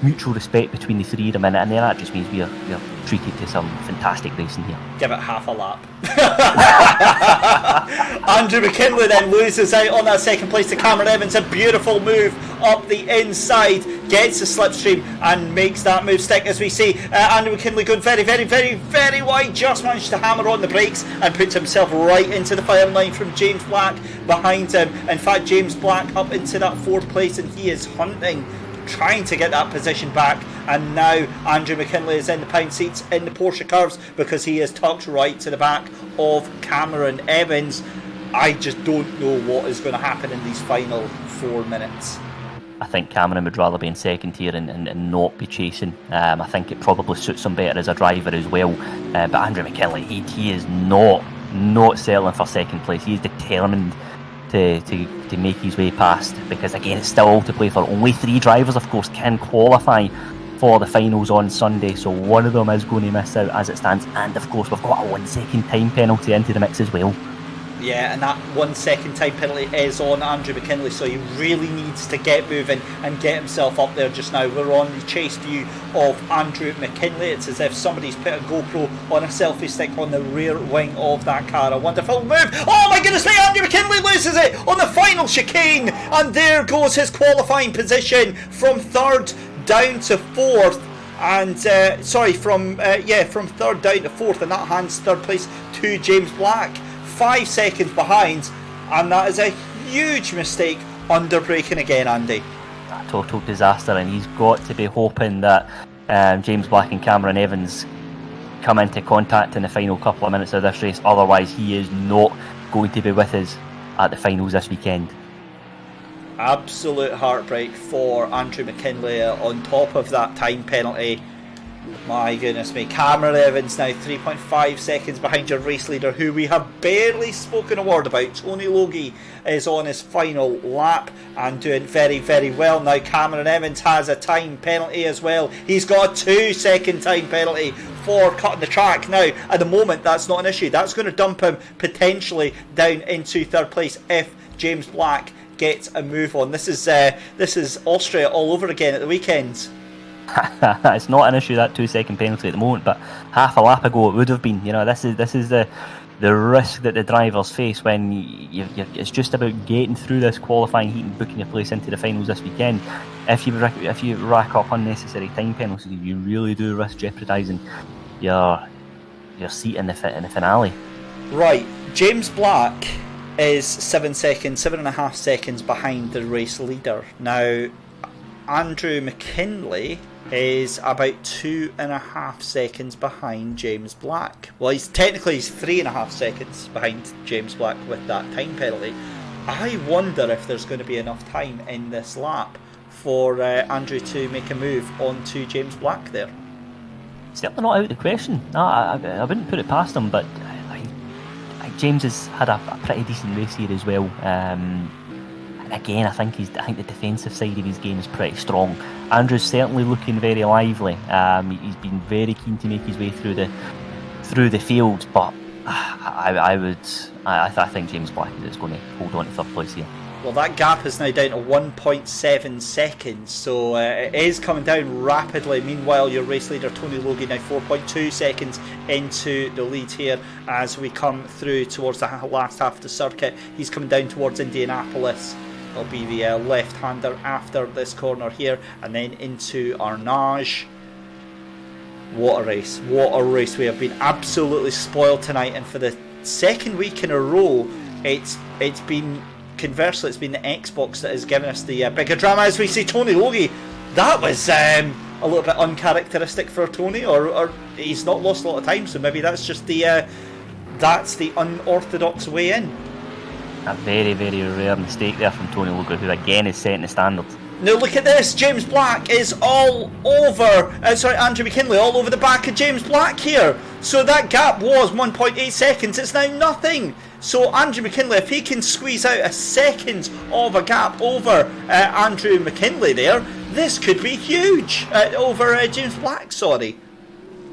mutual respect between the three of them, and then that just means we are treated to some fantastic racing here. Give it half a lap. Andrew McKinley then loses out on that second place to Cameron Evans. A beautiful move up the inside, gets the slipstream and makes that move stick, as we see Andrew McKinley going very, very, very, very wide, just managed to hammer on the brakes and puts himself right into the firing line from James Black behind him. In fact, James Black up into that fourth place, and he is hunting, trying to get that position back, and now Andrew McKinley is in the pound seats in the Porsche curves because he is tucked right to the back of Cameron Evans. I just don't know what is going to happen in these final 4 minutes. I think Cameron would rather be in second here and not be chasing. I think it probably suits him better as a driver as well. But Andrew McKinley, he is not settling for second place. He is determined to make his way past, because again, it's still all to play for. Only 3 drivers, of course, can qualify for the finals on Sunday, so one of them is going to miss out as it stands, and of course we've got a 1 second time penalty into the mix as well. Yeah, and that 1 second time penalty is on Andrew McKinley, so he really needs to get moving and get himself up there just now. We're on the chase view of Andrew McKinley. It's as if somebody's put a GoPro on a selfie stick on the rear wing of that car. A wonderful move. Oh my goodness me, Andrew McKinley loses it on the final chicane, and there goes his qualifying position from third down to fourth. and from third down to fourth, and that hands third place to James Black, 5 seconds behind, and that is a huge mistake under braking again, Andy. A total disaster, and he's got to be hoping that James Black and Cameron Evans come into contact in the final couple of minutes of this race, otherwise he is not going to be with us at the finals this weekend. Absolute heartbreak for Andrew McKinley on top of that time penalty. My goodness me. Cameron Evans now 3.5 seconds behind your race leader, who we have barely spoken a word about. Tony Logie is on his final lap and doing very, very well. Now Cameron Evans has a time penalty as well. He's got a 2-second time penalty for cutting the track. Now, at the moment, that's not an issue. That's going to dump him potentially down into third place if James Black gets a move on. This is Austria all over again at the weekend. It's not an issue, that 2-second penalty at the moment, but half a lap ago it would have been. This is the risk that the drivers face when it's just about getting through this qualifying heat and booking your place into the finals this weekend. If you rack up unnecessary time penalties, you really do risk jeopardising your seat in the finale. Right, James Black is 7.5 seconds behind the race leader. Now, Andrew McKinley is about 2.5 seconds behind James Black. Well, he's 3.5 seconds behind James Black with that time penalty. I wonder if there's going to be enough time in this lap for Andrew to make a move onto James Black there. Certainly not out of the question. No, I wouldn't put it past him, but James has had a pretty decent race here as well. And again, I think the defensive side of his game is pretty strong. Andrew's certainly looking very lively. He's been very keen to make his way through the field, but I think James Black is going to hold on to third place here. Well, that gap is now down to 1.7 seconds, so it is coming down rapidly. Meanwhile, your race leader Tony Logie now 4.2 seconds into the lead here as we come through towards the last half of the circuit. He's coming down towards Indianapolis. It'll be the left-hander after this corner here, and then into Arnage. What a race. What a race. We have been absolutely spoiled tonight, and for the second week in a row, it's been... Conversely, it's been the Xbox that has given us the bigger drama. As we see Tony Logie, that was a little bit uncharacteristic for Tony, or he's not lost a lot of time, so maybe that's just the unorthodox way in. A very, very rare mistake there from Tony Logie, who again is setting the standard. Now look at this, James Black is all over, Andrew McKinley all over the back of James Black here. So that gap was 1.8 seconds, it's now nothing. So Andrew McKinley, if he can squeeze out a second of a gap over Andrew McKinley there, this could be huge over James Black, sorry.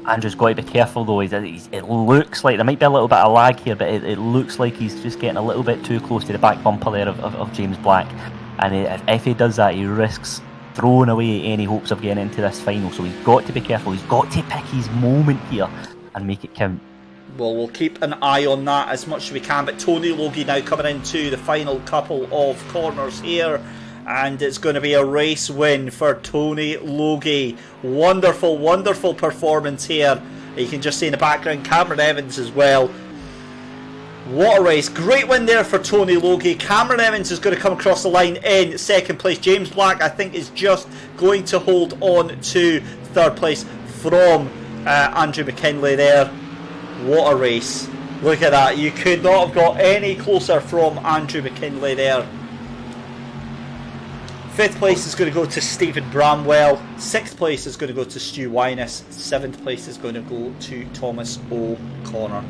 Andrew's got to be careful though. It looks like there might be a little bit of lag here, but it looks like he's just getting a little bit too close to the back bumper there of James Black. And if he does that, he risks throwing away any hopes of getting into this final. So he's got to be careful. He's got to pick his moment here and make it count. Well, we'll keep an eye on that as much as we can. But Tony Logie now coming into the final couple of corners here. And it's going to be a race win for Tony Logie. Wonderful, wonderful performance here. You can just see in the background Cameron Evans as well. What a race. Great win there for Tony Logie. Cameron Evans is going to come across the line in second place. James Black, I think, is just going to hold on to third place from Andrew McKinley there. What a race. Look at that. You could not have got any closer from Andrew McKinley there. Fifth place is going to go to Stephen Bramwell. Sixth place is going to go to Stu Wyness. Seventh place is going to go to Thomas O'Connor.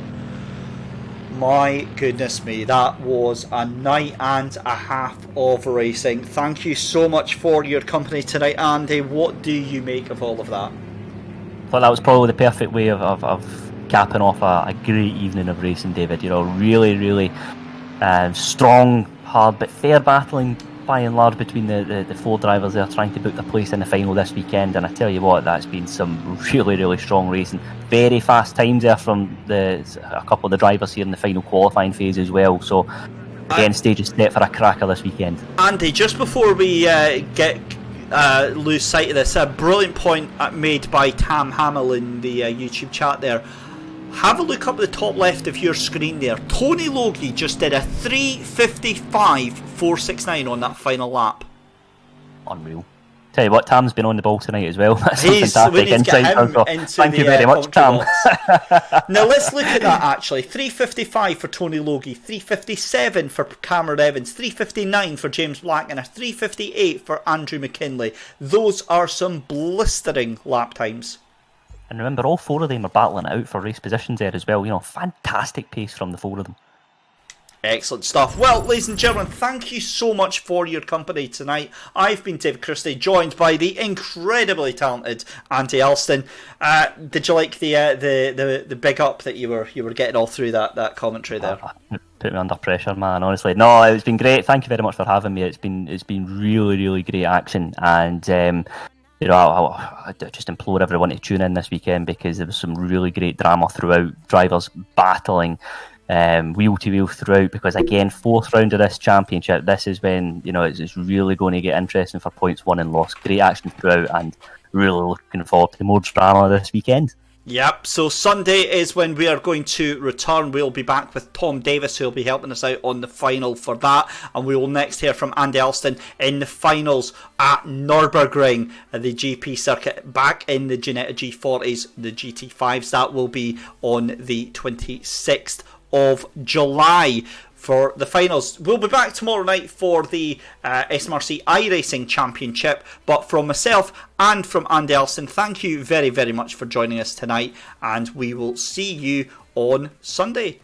My goodness me, that was a night and a half of racing. Thank you so much for your company tonight, Andy. What do you make of all of that? I thought that was probably the perfect way of capping off a great evening of racing, David. You know, really, really strong, hard but fair battling by and large between the four drivers there trying to book their place in the final this weekend. And I tell you what, that's been some really, really strong racing. Very fast times there from a couple of the drivers here in the final qualifying phase as well. So again, stage is set for a cracker this weekend. Andy, just before we get lose sight of this. A brilliant point made by Tam Hamill in the YouTube chat there. Have a look up at the top left of your screen there. Tony Logie just did a 3:55.469 on that final lap. Unreal. Tell you what, Tam's been on the ball tonight as well. That's some We fantastic need to get insight. him into Thank the you very much, Tam. Now let's look at that actually. 3:55 for Tony Logie, 3:57 for Cameron Evans, 3:59 for James Black, and a 3:58 for Andrew McKinley. Those are some blistering lap times. And remember, all four of them are battling it out for race positions there as well. You know, fantastic pace from the four of them. Excellent stuff. Well, ladies and gentlemen, thank you so much for your company tonight. I've been David Christie, joined by the incredibly talented Andy Alston. Did you like the big up that you were getting all through that commentary there? Put me under pressure, man. Honestly, no, it's been great. Thank you very much for having me. It's been really, really great action, and you know, I just implore everyone to tune in this weekend because there was some really great drama throughout. Drivers battling wheel to wheel throughout, because again, fourth round of this championship, this is when, you know, it's really going to get interesting for points won and lost. Great action throughout, and really looking forward to more drama this weekend. Yep, so Sunday is when we are going to return. We'll be back with Tom Davis, who will be helping us out on the final for that. And we will next hear from Andy Alston in the finals at Nürburgring, the GP circuit, back in the Ginetta G40s, the GT5s. That will be on the 26th of July for the finals. We'll be back tomorrow night for the SMRC iRacing Championship, but from myself and from Andy Alston, thank you very, very much for joining us tonight, and we will see you on Sunday.